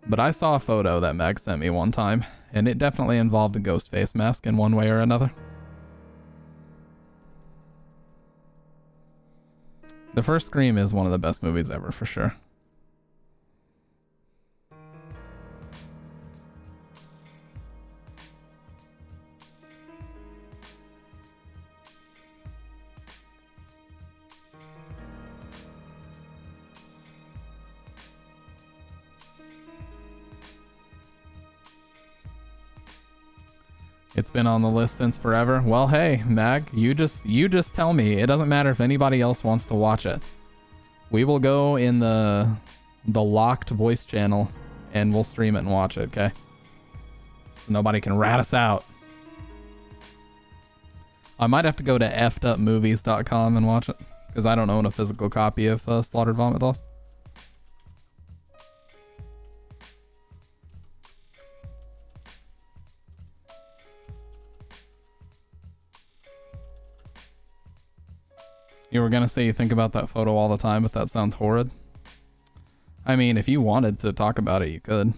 S6: But I saw a photo that Meg sent me one time, and it definitely involved a ghost face mask in one way or another. The first Scream is one of the best movies ever, for sure. It's been on the list since forever. Well, hey, Mag, you just tell me. It doesn't matter if anybody else wants to watch it. We will go in the locked voice channel and we'll stream it and watch it, okay? Nobody can rat us out. I might have to go to effedupmovies.com and watch it because I don't own a physical copy of Slaughtered Vomit Dolls. You were gonna say you think about that photo all the time, but that sounds horrid. I mean, if you wanted to talk about it, you could.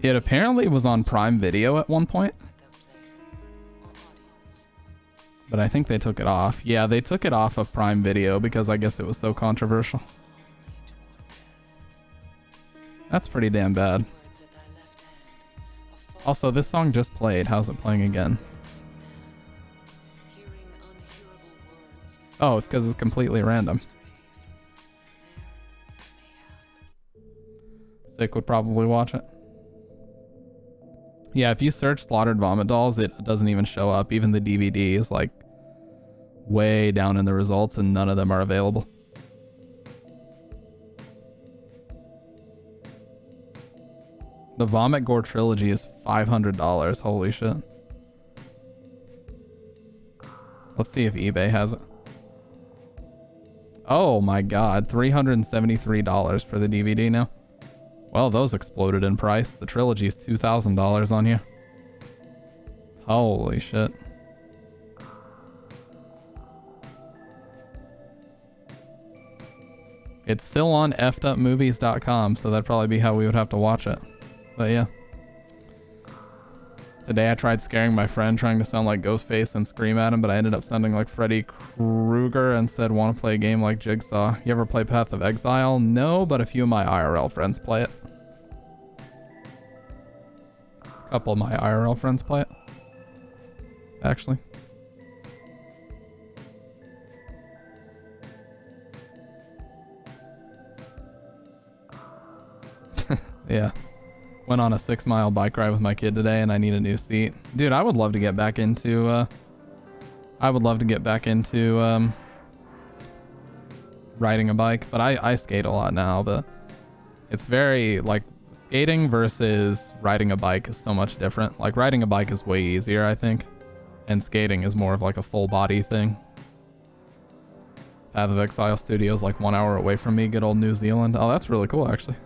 S6: It apparently was on Prime Video at one point. But I think they took it off. Yeah, they took it off of Prime Video because I guess it was so controversial. That's pretty damn bad. Also, this song just played. How's it playing again? Oh, it's because it's completely random. Sick would probably watch it. Yeah, if you search Slaughtered Vomit Dolls, it doesn't even show up. Even the DVD is like way down in the results and none of them are available. The Vomit Gore trilogy is $500. Holy shit. Let's see if eBay has it. Oh my god, $373 for the DVD now. Well, those exploded in price. The trilogy's $2,000 on here. Holy shit. It's still on effedupmovies.com, so that'd probably be how we would have to watch it. But yeah. Today I tried scaring my friend trying to sound like Ghostface and scream at him, but I ended up sounding like Freddy Krueger and said, want to play a game like Jigsaw. You ever play Path of Exile? No, but a few of my IRL friends play it. A couple of my IRL friends play it. Actually. Yeah. Went on a 6-mile bike ride with my kid today and I need a new seat. Dude, I would love to get back into riding a bike, but I skate a lot now, but it's very like skating versus riding a bike is so much different. Like riding a bike is way easier, I think, and skating is more of like a full body thing. Path of Exile Studios like 1 hour away from me, good old New Zealand. Oh, that's really cool actually.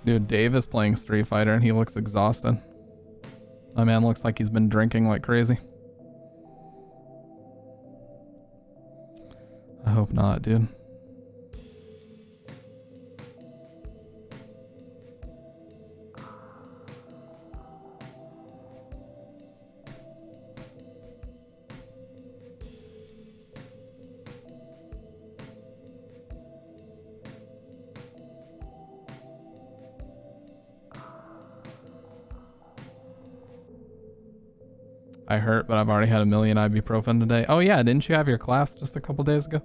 S6: Dude, Dave is playing Street Fighter and he looks exhausted. My man looks like he's been drinking like crazy. I hope not, dude. I hurt, but I've already had 1 million ibuprofen today. Oh yeah, didn't you have your class just a couple days ago?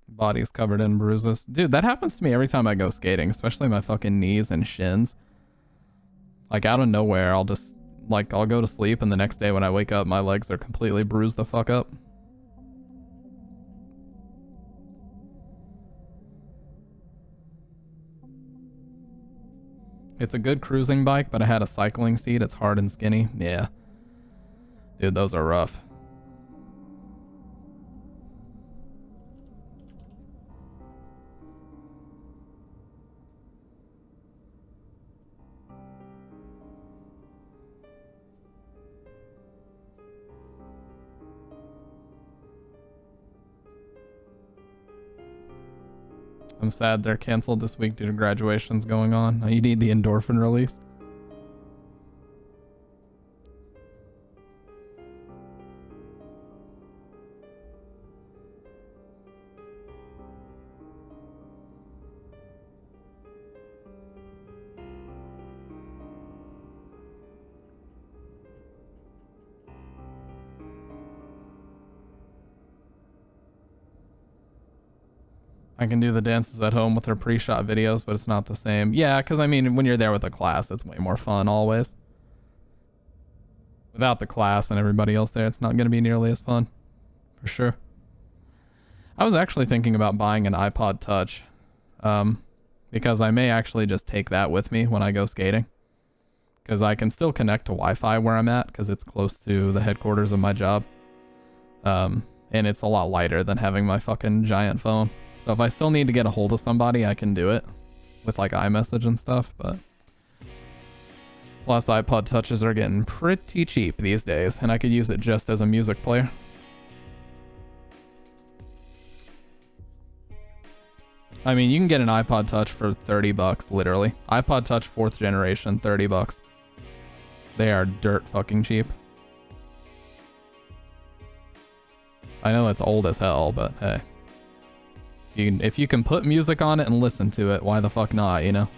S6: Body's covered in bruises. Dude, that happens to me every time I go skating, especially my fucking knees and shins. Like out of nowhere, I'll just, like, I'll go to sleep and the next day when I wake up, my legs are completely bruised the fuck up. It's a good cruising bike, but I had a cycling seat. It's hard and skinny. Yeah. Dude, those are rough. I'm sad they're canceled this week due to graduations going on. You need the endorphin release. I can do the dances at home with her pre-shot videos, but it's not the same. Yeah, because I mean, when you're there with a class, it's way more fun always. Without the class and everybody else there, it's not going to be nearly as fun. For sure. I was actually thinking about buying an iPod Touch. Because I may actually just take that with me when I go skating. Because I can still connect to Wi-Fi where I'm at, because it's close to the headquarters of my job. And it's a lot lighter than having my fucking giant phone. So if I still need to get a hold of somebody, I can do it with like iMessage and stuff, but plus iPod Touches are getting pretty cheap these days, and I could use it just as a music player. I mean, you can get an iPod Touch for 30 bucks, literally. iPod Touch 4th generation, 30 bucks. They are dirt fucking cheap. I know it's old as hell, but hey. If you can put music on it and listen to it, why the fuck not, you know?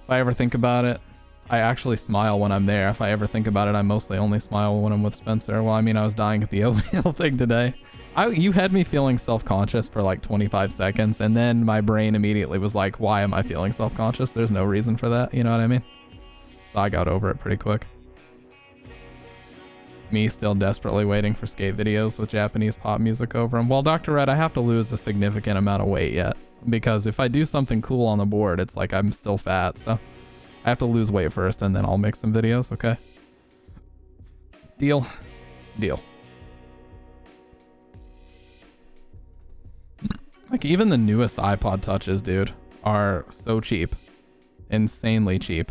S6: If I ever think about it, I actually smile when I'm there. If I ever think about it, I mostly only smile when I'm with Spencer. Well, I mean, I was dying at the oatmeal thing today. You had me feeling self-conscious for like 25 seconds, and then my brain immediately was like, why am I feeling self-conscious? There's no reason for that, you know what I mean? So I got over it pretty quick. Me still desperately waiting for skate videos with Japanese pop music over them. Well, Dr. Red, I have to lose a significant amount of weight yet. Because if I do something cool on the board, it's like I'm still fat. So I have to lose weight first and then I'll make some videos, okay? Deal? Deal. Like even the newest iPod Touches, dude, are so cheap. Insanely cheap.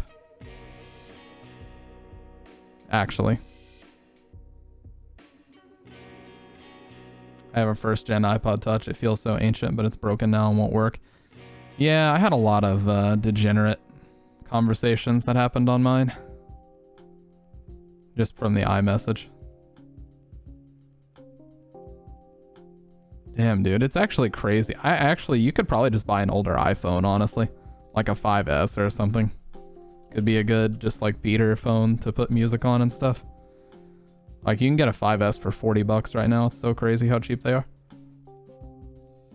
S6: Actually. I have a 1st gen iPod Touch. It feels so ancient, but it's broken now and won't work. Yeah, I had a lot of degenerate conversations that happened on mine. Just from the iMessage. Damn, dude, it's actually crazy. You could probably just buy an older iPhone, honestly. Like a 5S or something. Could be a good, just like beater phone to put music on and stuff. Like, you can get a 5S for 40 bucks right now. It's so crazy how cheap they are.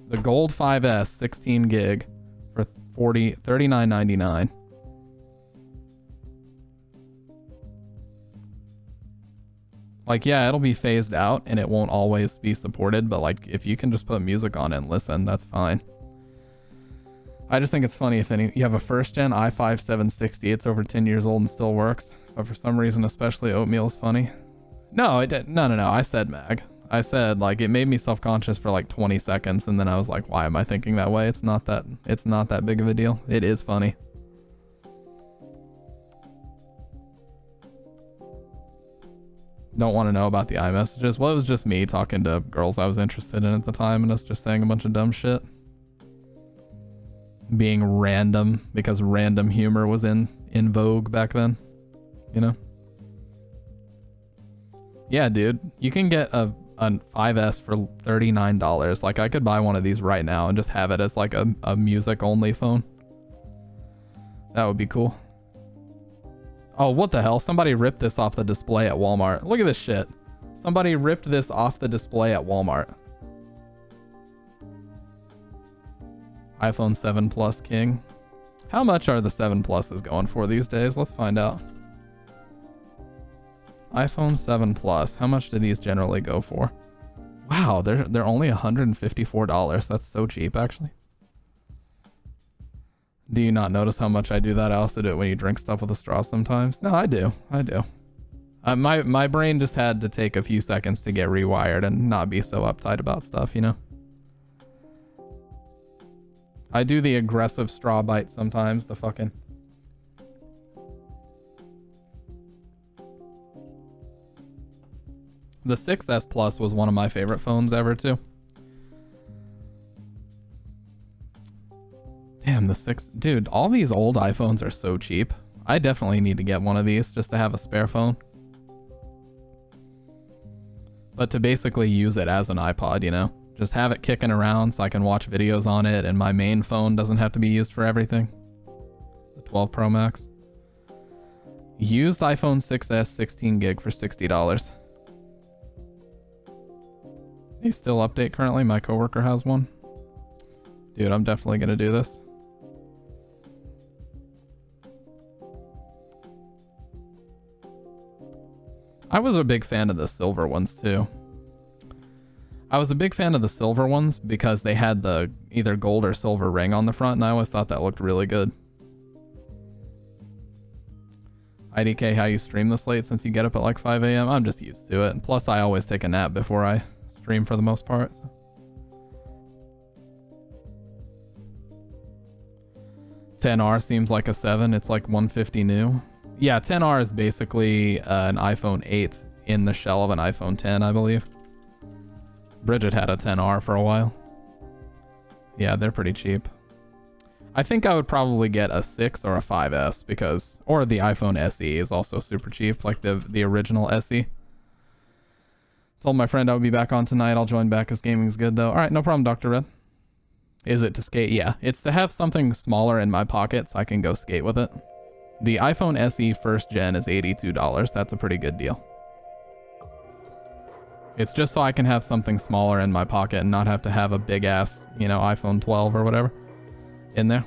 S6: The gold 5S, 16 gig for $39.99. Like, yeah, it'll be phased out and it won't always be supported, but like, if you can just put music on it and listen, that's fine. I just think it's funny if you have a 1st gen i5 760, it's over 10 years old and still works, but for some reason, especially oatmeal is funny. No, it didn't. No. I said mag. I said, like, it made me self-conscious for like 20 seconds, and then I was like, why am I thinking that way? It's not that big of a deal. It is funny. Don't want to know about the iMessages. Well, it was just me talking to girls I was interested in at the time, and us just saying a bunch of dumb shit. Being random, because random humor was in vogue back then. You know? Yeah, dude, you can get a a 5S for $39. Like I could buy one of these right now and just have it as like a music only phone. That would be cool. Oh, what the hell? Somebody ripped this off the display at Walmart. Look at this shit. Somebody ripped this off the display at Walmart. iPhone 7 Plus King. How much are the 7 Pluses going for these days? Let's find out. iPhone 7 Plus. How much do these generally go for? Wow, they're only $154. That's so cheap, actually. Do you not notice how much I do that? I also do it when you drink stuff with a straw sometimes. No, I do. I do. My brain just had to take a few seconds to get rewired and not be so uptight about stuff, you know? I do the aggressive straw bite sometimes, the fucking... The 6S Plus was one of my favorite phones ever, too. Damn, the 6... Dude, all these old iPhones are so cheap. I definitely need to get one of these just to have a spare phone. But to basically use it as an iPod, you know? Just have it kicking around so I can watch videos on it and my main phone doesn't have to be used for everything. The 12 Pro Max. Used iPhone 6S 16 gig for $60. They still update currently? My coworker has one. Dude, I'm definitely gonna do this. I was a big fan of the silver ones too. I was a big fan of the silver ones because they had the either gold or silver ring on the front, and I always thought that looked really good. IDK, how you stream this late since you get up at like 5 a.m.? I'm just used to it. And plus, I always take a nap before I stream for the most part. So. $10R seems like a 7. It's like $150 new. Yeah, $10R is basically an iPhone 8 in the shell of an iPhone 10, I believe. Bridget had a $10R for a while. Yeah, they're pretty cheap. I think I would probably get a 6 or a 5S because... Or the iPhone SE is also super cheap, like the original SE. Told my friend I would be back on tonight. I'll join back because gaming's good though. Alright, no problem, Dr. Red. Is it to skate? Yeah, it's to have something smaller in my pocket so I can go skate with it. The iPhone SE first gen is $82. That's a pretty good deal. It's just so I can have something smaller in my pocket and not have to have a big ass, you know, iPhone 12 or whatever in there.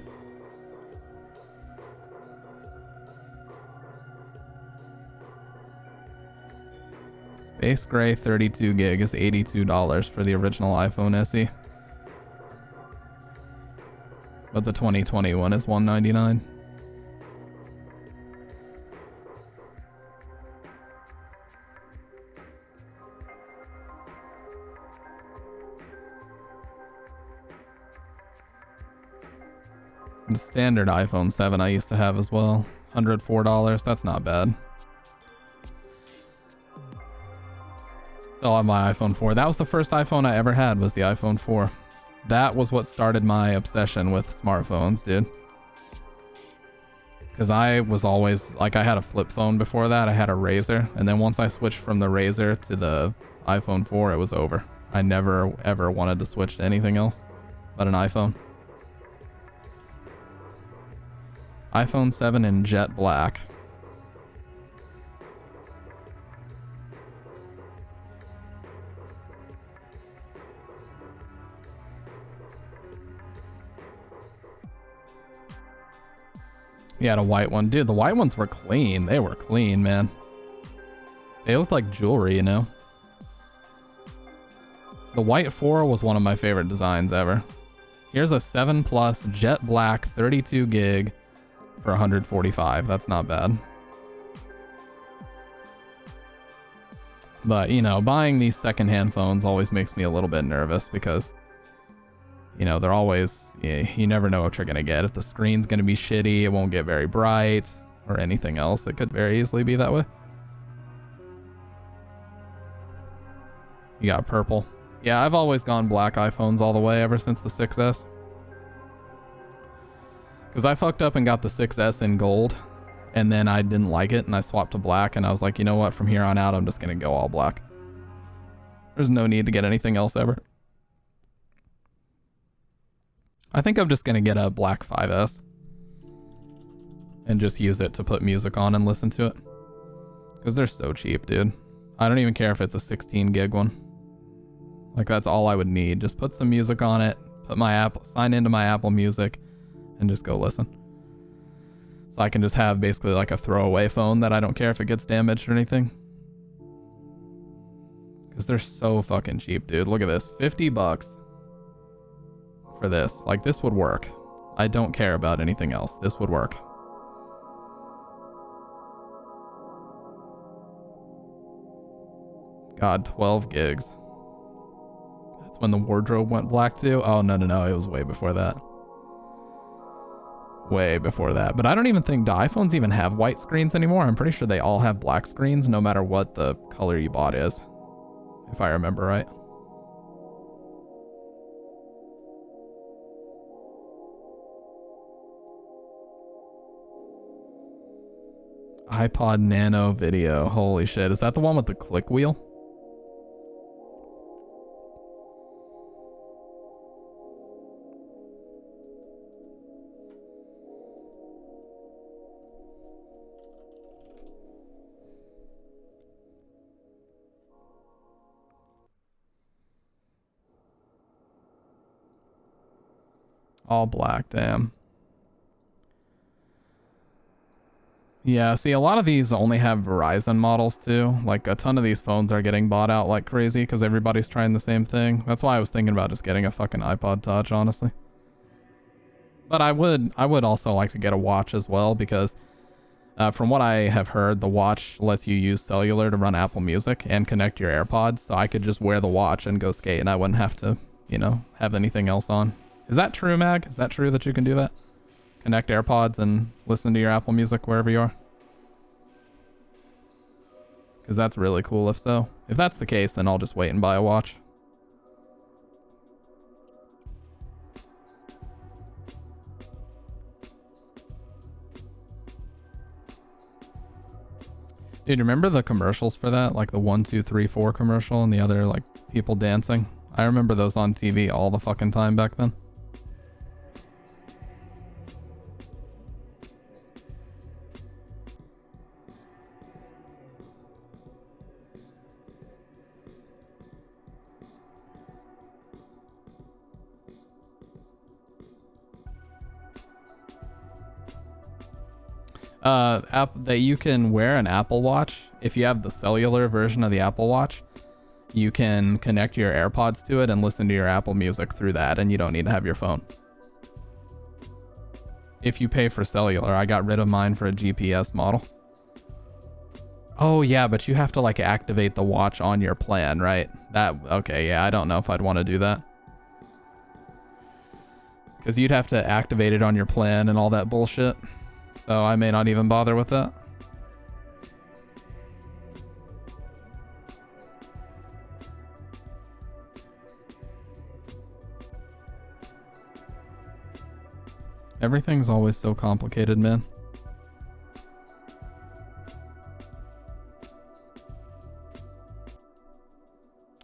S6: Space Gray 32 gig is $82 for the original iPhone SE. But the 2021 is $199. The standard iPhone 7 I used to have as well. $104. That's not bad. Still have my iPhone 4. That was the first iPhone I ever had, was the iPhone 4. That was what started my obsession with smartphones, dude. Because I was always, like, I had a flip phone before that. I had a Razr. And then once I switched from the Razr to the iPhone 4, it was over. I never, ever wanted to switch to anything else but an iPhone. iPhone 7 in jet black. You had a white one. Dude, the white ones were clean. They were clean, man. They looked like jewelry, you know? The white 4 was one of my favorite designs ever. Here's a 7 Plus jet black 32 gig for $145. That's not bad. But, you know, buying these secondhand phones always makes me a little bit nervous because, you know, they're always, you never know what you're going to get. If the screen's going to be shitty, it won't get very bright, or anything else. It could very easily be that way. You got purple. Yeah, I've always gone black iPhones all the way ever since the 6S. Because I fucked up and got the 6S in gold, and then I didn't like it, and I swapped to black, and I was like, you know what, from here on out, I'm just going to go all black. There's no need to get anything else ever. I think I'm just gonna get a black 5S and just use it to put music on and listen to it. Because they're so cheap, dude. I don't even care if it's a 16 gig one. Like, that's all I would need. Just put some music on it, put my Apple, sign into my Apple Music, and just go listen. So I can just have basically like a throwaway phone that I don't care if it gets damaged or anything. Because they're so fucking cheap, dude. Look at this. 50 bucks for this. Like, this would work. I don't care about anything else. This would work. God, 12 gigs. That's when the wardrobe went black too? Oh, no, no, no. It was way before that. Way before that. But I don't even think, do iPhones even have white screens anymore? I'm pretty sure they all have black screens no matter what the color you bought is. If I remember right. iPod Nano video. Holy shit. Is that the one with the click wheel? All black, damn. Yeah, see, a lot of these only have Verizon models too. Like, a ton of these phones are getting bought out like crazy because everybody's trying the same thing. That's why I was thinking about just getting a fucking iPod Touch, honestly. But I would also like to get a watch as well because from what I have heard, the watch lets you use cellular to run Apple Music and connect your AirPods. So I could just wear the watch and go skate and I wouldn't have to, you know, have anything else on. Is that true, Mag? Is that true that you can do that? Connect AirPods and listen to your Apple Music wherever you are? Because that's really cool if so. If that's the case, then I'll just wait and buy a watch. Dude, remember the commercials for that? Like the 1, 2, 3, 4 commercial and the other like people dancing? I remember those on TV all the fucking time back then. That you can wear an Apple Watch. If you have the cellular version of the Apple Watch, you can connect your AirPods to it and listen to your Apple Music through that, and you don't need to have your phone. If you pay for cellular, I got rid of mine for a GPS model. Oh yeah, but you have to like activate the watch on your plan, right? Okay, yeah, I don't know if I'd want to do that. Because you'd have to activate it on your plan and all that bullshit. So I may not even bother with that. Everything's always so complicated, man.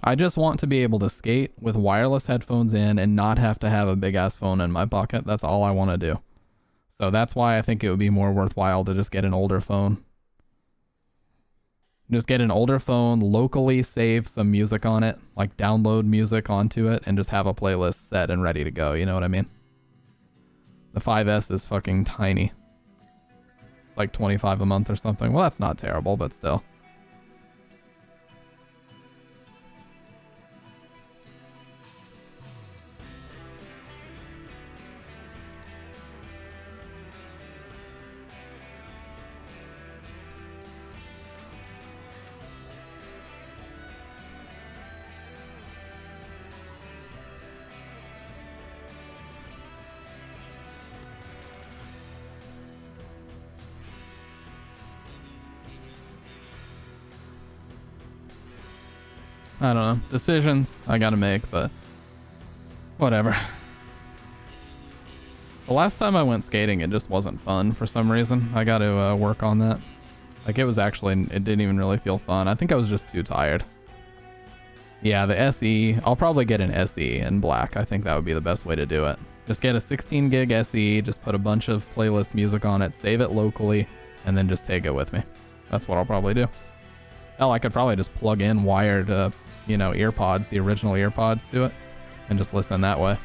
S6: I just want to be able to skate with wireless headphones in and not have to have a big ass phone in my pocket. That's all I want to do. So that's why I think it would be more worthwhile to just get an older phone. Just get an older phone, locally save some music on it, like download music onto it, and just have a playlist set and ready to go, you know what I mean? The 5S is fucking tiny. It's like $25 a month or something. Well, that's not terrible, but still. I don't know. Decisions I gotta make, but whatever. The last time I went skating, it just wasn't fun for some reason. I gotta work on that. Like, it didn't even really feel fun. I think I was just too tired. Yeah, the SE. I'll probably get an SE in black. I think that would be the best way to do it. Just get a 16 gig SE, just put a bunch of playlist music on it, save it locally, and then just take it with me. That's what I'll probably do. Hell, I could probably just plug in wired, you know, earpods, the original earpods to it, and just listen that way.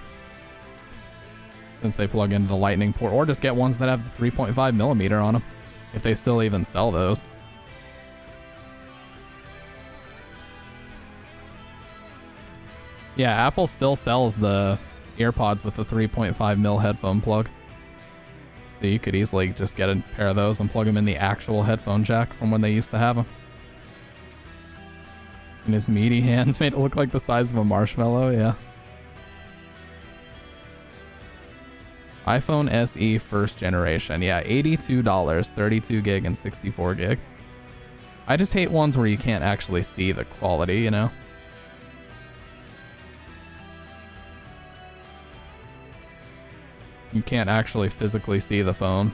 S6: Since they plug into the lightning port, or just get ones that have the 3.5 millimeter on them, if they still even sell those. Yeah, Apple still sells the earpods with the 3.5 mil headphone plug. So you could easily just get a pair of those and plug them in the actual headphone jack from when they used to have them. And his meaty hands made it look like the size of a marshmallow, yeah. iPhone SE first generation, yeah, $82, 32 gig and 64 gig. I just hate ones where you can't actually see the quality, you know? You can't actually physically see the phone.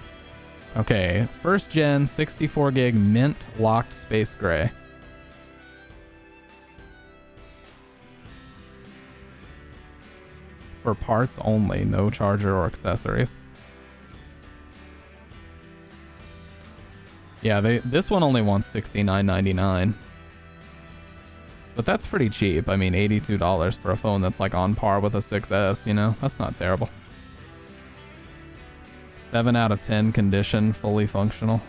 S6: Okay, first gen 64 gig mint locked space gray. For parts only, no charger or accessories. Yeah, this one only wants $69.99. But that's pretty cheap. I mean, $82 for a phone that's like on par with a 6S, you know? That's not terrible. 7 out of 10 condition, fully functional.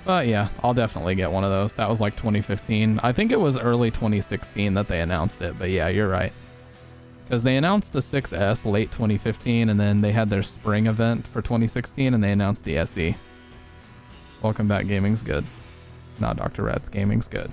S6: But yeah, I'll definitely get one of those. That was like 2015. I think it was early 2016 that they announced it, but yeah, you're right. Because they announced the 6S late 2015, and then they had their spring event for 2016, and they announced the SE. Welcome back, gaming's good. Not Dr. Reds, gaming's good.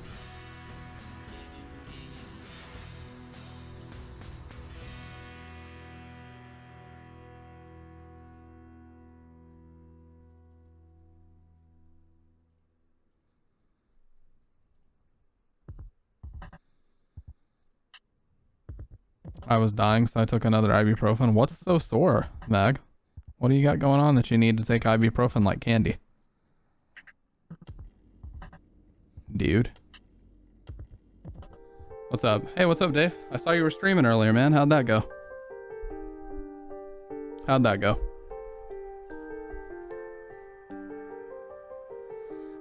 S6: I was dying, so I took another ibuprofen. What's so sore, Mag? What do you got going on that you need to take ibuprofen like candy? Dude. What's up? Hey, what's up, Dave? I saw you were streaming earlier, man. How'd that go? How'd that go?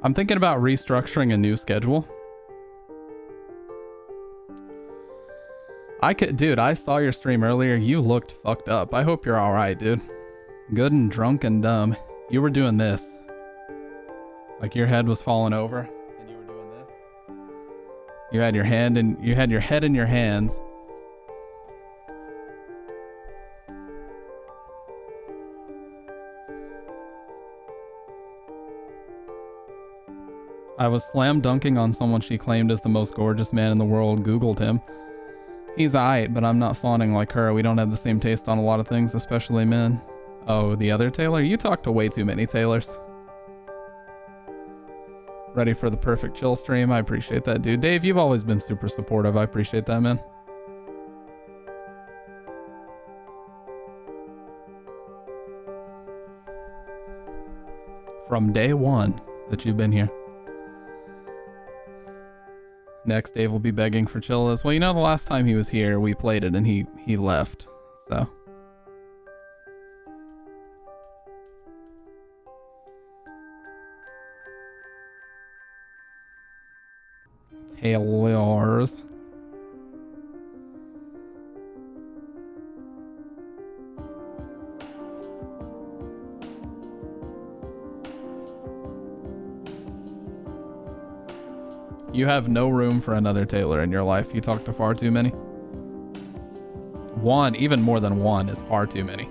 S6: I'm thinking about restructuring a new schedule. Dude, I saw your stream earlier. You looked fucked up. I hope you're alright, dude. Good and drunk and dumb. You were doing this. Like your head was falling over and you were doing this. You had your head in your hands. I was slam dunking on someone she claimed is the most gorgeous man in the world. Googled him. He's aight, but I'm not fawning like her. We don't have the same taste on a lot of things, especially men. Oh, the other Taylor? You talk to way too many Taylors. Ready for the perfect chill stream? I appreciate that, dude. Dave, you've always been super supportive. I appreciate that, man. From day one that you've been here. Next, Dave will be begging for chillas. Well, you know, the last time he was here, we played it and he left, so. Taylors. You have no room for another Taylor in your life. You talk to far too many. One, even more than one, is far too many.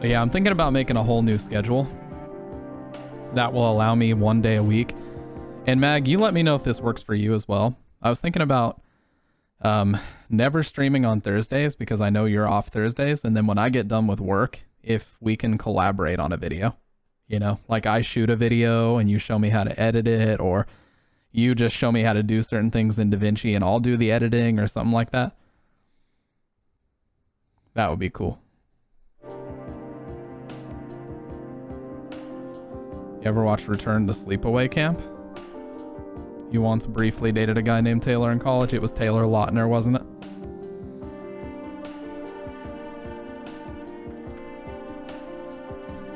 S6: But yeah, I'm thinking about making a whole new schedule that will allow me 1 day a week. And Mag, you let me know if this works for you as well. I was thinking about never streaming on Thursdays because I know you're off Thursdays, and then when I get done with work, if we can collaborate on a video, you know, like I shoot a video and you show me how to edit it, or You just show me how to do certain things in DaVinci and I'll do the editing or something like that. That would be cool. You ever watch Return to Sleepaway Camp? You once briefly dated a guy named Taylor in college. It was Taylor Lautner, wasn't it?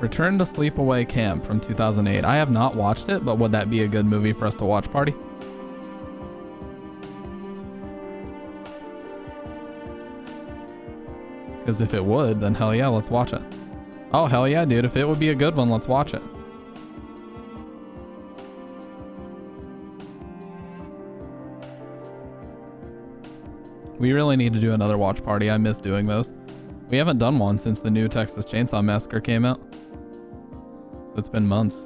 S6: Return to Sleepaway Camp from 2008. I have not watched it, but would that be a good movie for us to watch party? Because if it would, then hell yeah, let's watch it. Oh, hell yeah, dude. If it would be a good one, let's watch it. We really need to do another watch party. I miss doing those. We haven't done one since the new Texas Chainsaw Massacre came out. So it's been months.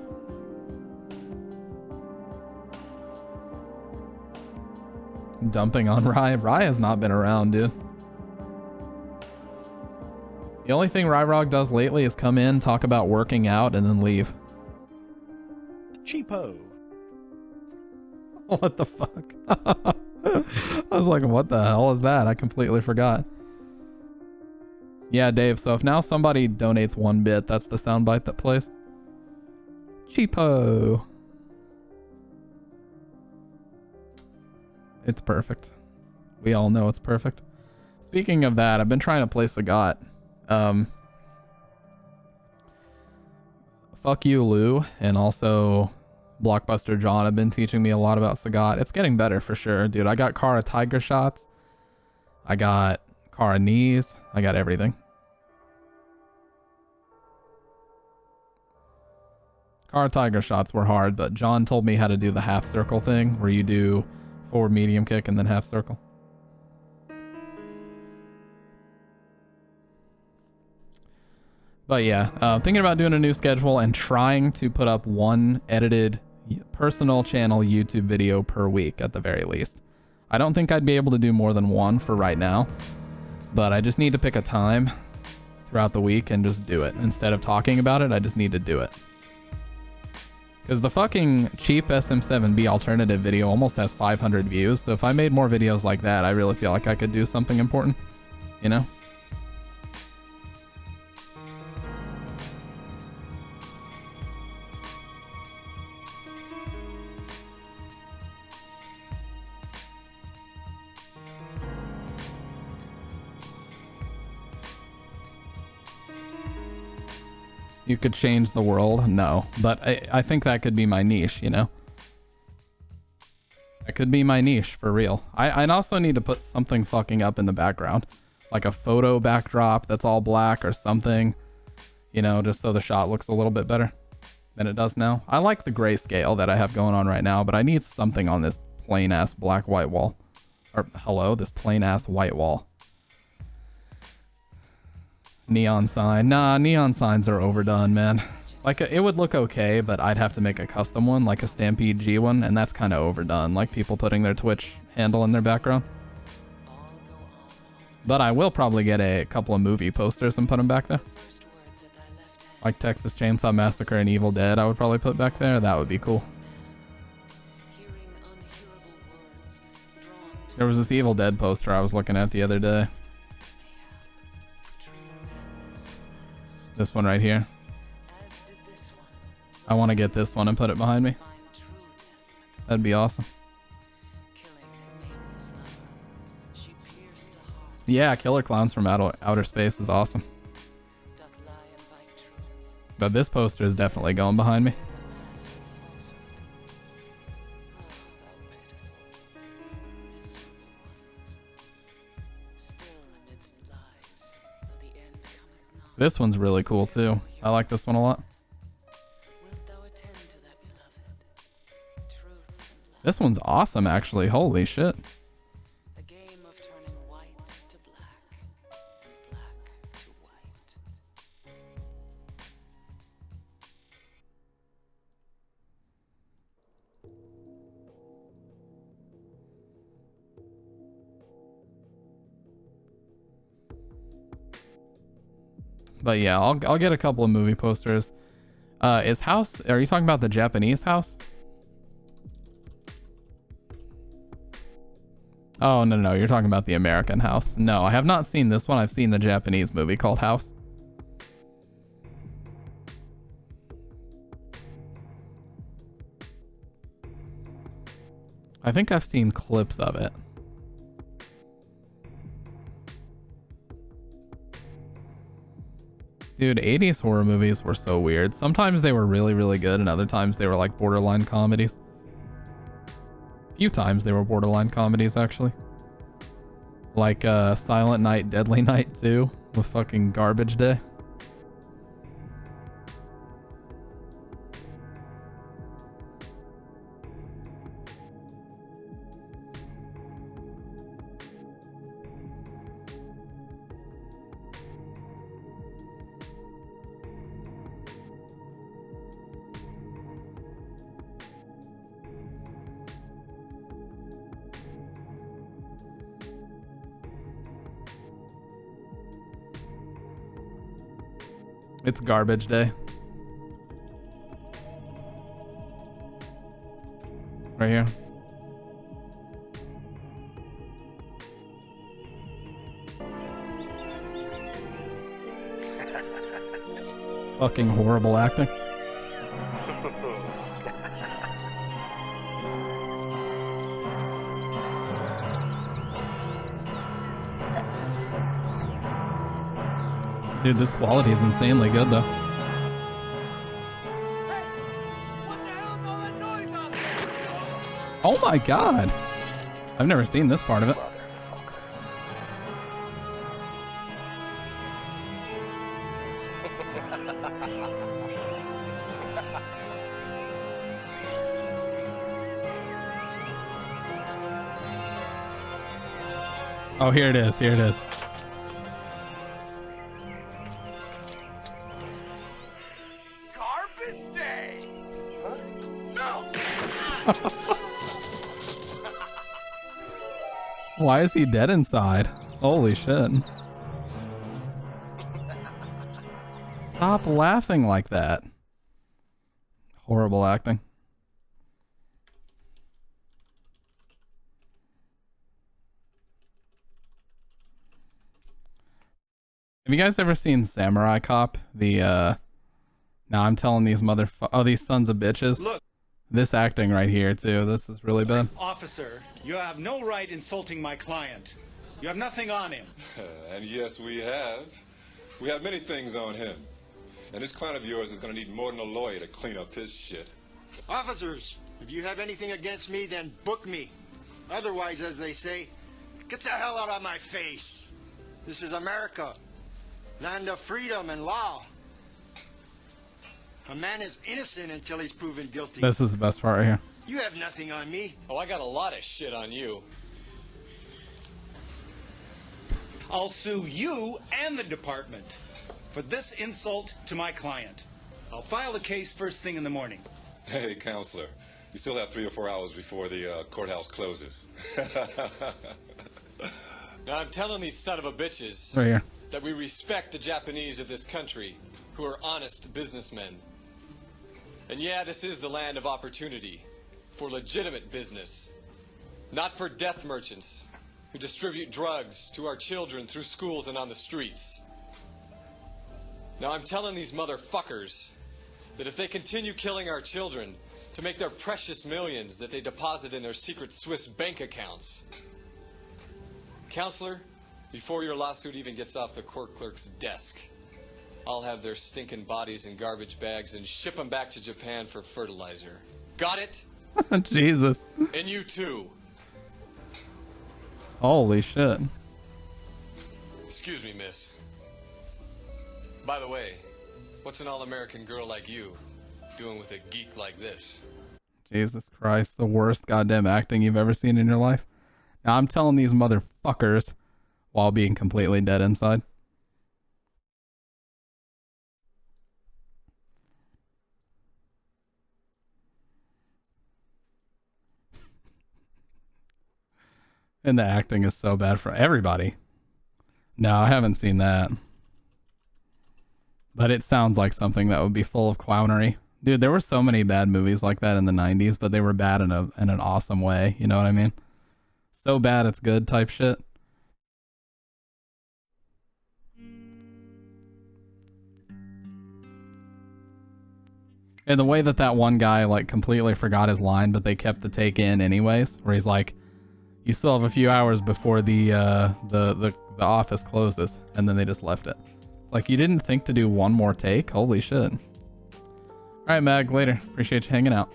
S6: Dumping on Rye. Rye has not been around, dude. The only thing Ryrog does lately is come in, talk about working out, and then leave.
S4: Cheapo.
S6: What the fuck? I was like, what the hell is that? I completely forgot. Yeah, Dave, so if now somebody donates 1 bit, that's the soundbite that plays. Cheapo. It's perfect. We all know it's perfect. Speaking of that, I've been trying to play Sagat. Fuck you, Lou, and also Blockbuster John have been teaching me a lot about Sagat. It's getting better for sure, dude. I got Kara Tiger shots. I got Kara knees. I got everything. Kara Tiger shots were hard, but John told me how to do the half circle thing where you do forward medium kick and then half circle. But yeah, thinking about doing a new schedule and trying to put up 1 edited personal channel YouTube video per week at the very least. I don't think I'd be able to do more than 1 for right now, but I just need to pick a time throughout the week and just do it. Instead of talking about it, I just need to do it. Because the fucking cheap SM7B alternative video almost has 500 views, so if I made more videos like that, I really feel like I could do something important, you know? You could change the world? No. But I think that could be my niche, you know? That could be my niche, for real. I'd also need to put something fucking up in the background. Like a photo backdrop that's all black or something. You know, just so the shot looks a little bit better than it does now. I like the grayscale that I have going on right now, but I need something on this plain-ass black-white wall. Or, hello, this plain-ass white wall. Neon sign. Nah, neon signs are overdone, man. Like, it would look okay, but I'd have to make a custom one, like a Stampede G one, and that's kind of overdone. Like people putting their Twitch handle in their background. But I will probably get a couple of movie posters and put them back there. Like Texas Chainsaw Massacre and Evil Dead, I would probably put back there. That would be cool. There was this Evil Dead poster I was looking at the other day. This one right here. I want to get this one and put it behind me. That'd be awesome. Yeah, Killer Clowns from Outer Space is awesome. But this poster is definitely going behind me. This one's really cool too. I like this one a lot. This one's awesome actually. Holy shit. But yeah, I'll get a couple of movie posters. Is House... Are you talking about the Japanese House? Oh, no, no, you're talking about the American House. No, I have not seen this one. I've seen the Japanese movie called House. I think I've seen clips of it. Dude, 80s horror movies were so weird. Sometimes they were really, really good, and other times they were like borderline comedies. A few times they were borderline comedies, actually. Like Silent Night, Deadly Night 2 with fucking Garbage Day. It's Garbage Day. Right here. Fucking horrible acting. Dude, this quality is insanely good, though. Oh my god! I've never seen this part of it. Oh, here it is, here it is. Why is he dead inside? Holy shit. Stop laughing like that. Horrible acting. Have you guys ever seen Samurai Cop? The, now I'm telling these these sons of bitches.
S11: Look.
S6: This acting right here, too. This is really bad.
S11: Officer, you have no right insulting my client. You have nothing on him.
S12: And yes, we have. We have many things on him. And this client of yours is going to need more than a lawyer to clean up his shit.
S13: Officers, if you have anything against me, then book me. Otherwise, as they say, get the hell out of my face. This is America, land of freedom and law. A man is innocent until he's proven guilty.
S6: This is the best part right here.
S13: You have nothing on me.
S14: Oh, I got a lot of shit on you.
S11: I'll sue you and the department for this insult to my client. I'll file the case first thing in the morning.
S12: Hey, counselor, you still have 3 or 4 hours before the courthouse closes.
S14: Now, I'm telling these son of a bitches
S6: right here
S14: that we respect the Japanese of this country who are honest businessmen. And yeah, this is the land of opportunity for legitimate business, not for death merchants who distribute drugs to our children through schools and on the streets. Now I'm telling these motherfuckers that if they continue killing our children to make their precious millions that they deposit in their secret Swiss bank accounts, counselor, before your lawsuit even gets off the court clerk's desk, I'll have their stinking bodies in garbage bags and ship them back to Japan for fertilizer. Got it?
S6: Jesus.
S14: And you too.
S6: Holy shit.
S14: Excuse me, miss. By the way, what's an all-American girl like you doing with a geek like this?
S6: Jesus Christ, the worst goddamn acting you've ever seen in your life. Now I'm telling these motherfuckers while being completely dead inside. And the acting is so bad for everybody. No, I haven't seen that. But it sounds like something that would be full of clownery. Dude, there were so many bad movies like that in the 90s, but they were bad in an awesome way. You know what I mean? so bad it's good type shit. And the way that that one guy like completely forgot his line, but they kept the take in anyways, where he's like, "You still have a few hours before the office closes," and then they just left it. It's like, you didn't think to do one more take? Holy shit! All right, Mag. Later. Appreciate you hanging out.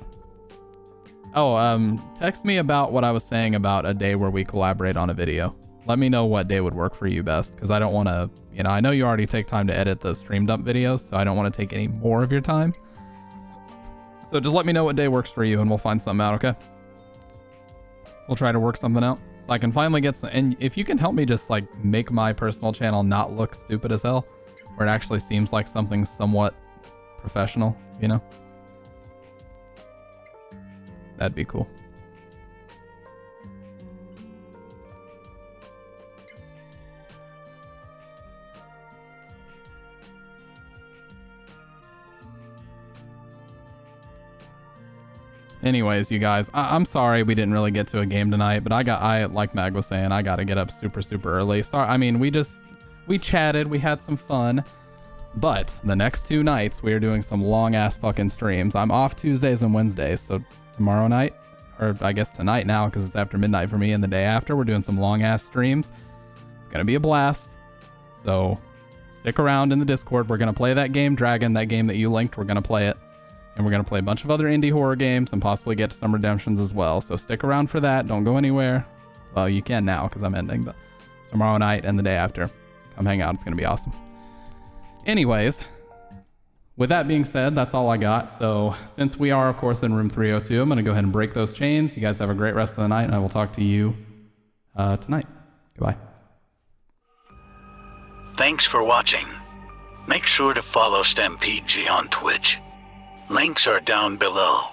S6: Oh, text me about what I was saying about a day where we collaborate on a video. Let me know what day would work for you best, because I don't want to, you know, I know you already take time to edit the stream dump videos, so I don't want to take any more of your time. So just let me know what day works for you and we'll find something out, okay? We'll try to work something out. So I can finally get some, and if you can help me just like make my personal channel not look stupid as hell, where it actually seems like something somewhat professional, you know? That'd be cool. Anyways, you guys, I'm sorry we didn't really get to a game tonight, but like Mag was saying, I gotta get up super, super early. Sorry, I mean, we chatted, we had some fun, but the next 2 nights, we are doing some long-ass fucking streams. I'm off Tuesdays and Wednesdays, so tomorrow night, or I guess tonight now, because it's after midnight for me, and the day after, we're doing some long-ass streams. It's gonna be a blast, so stick around in the Discord. We're gonna play that game, Dragon, that game that you linked, we're gonna play it. And we're going to play a bunch of other indie horror games and possibly get to some redemptions as well. So stick around for that. Don't go anywhere. Well, you can now because I'm ending, but tomorrow night and the day after, come hang out. It's going to be awesome. Anyways, with that being said, that's all I got. So since we are, of course, in room 302, I'm going to go ahead and break those chains. You guys have a great rest of the night, and I will talk to you tonight. Goodbye.
S15: Thanks for watching. Make sure to follow Stampede G on Twitch. Links are down below.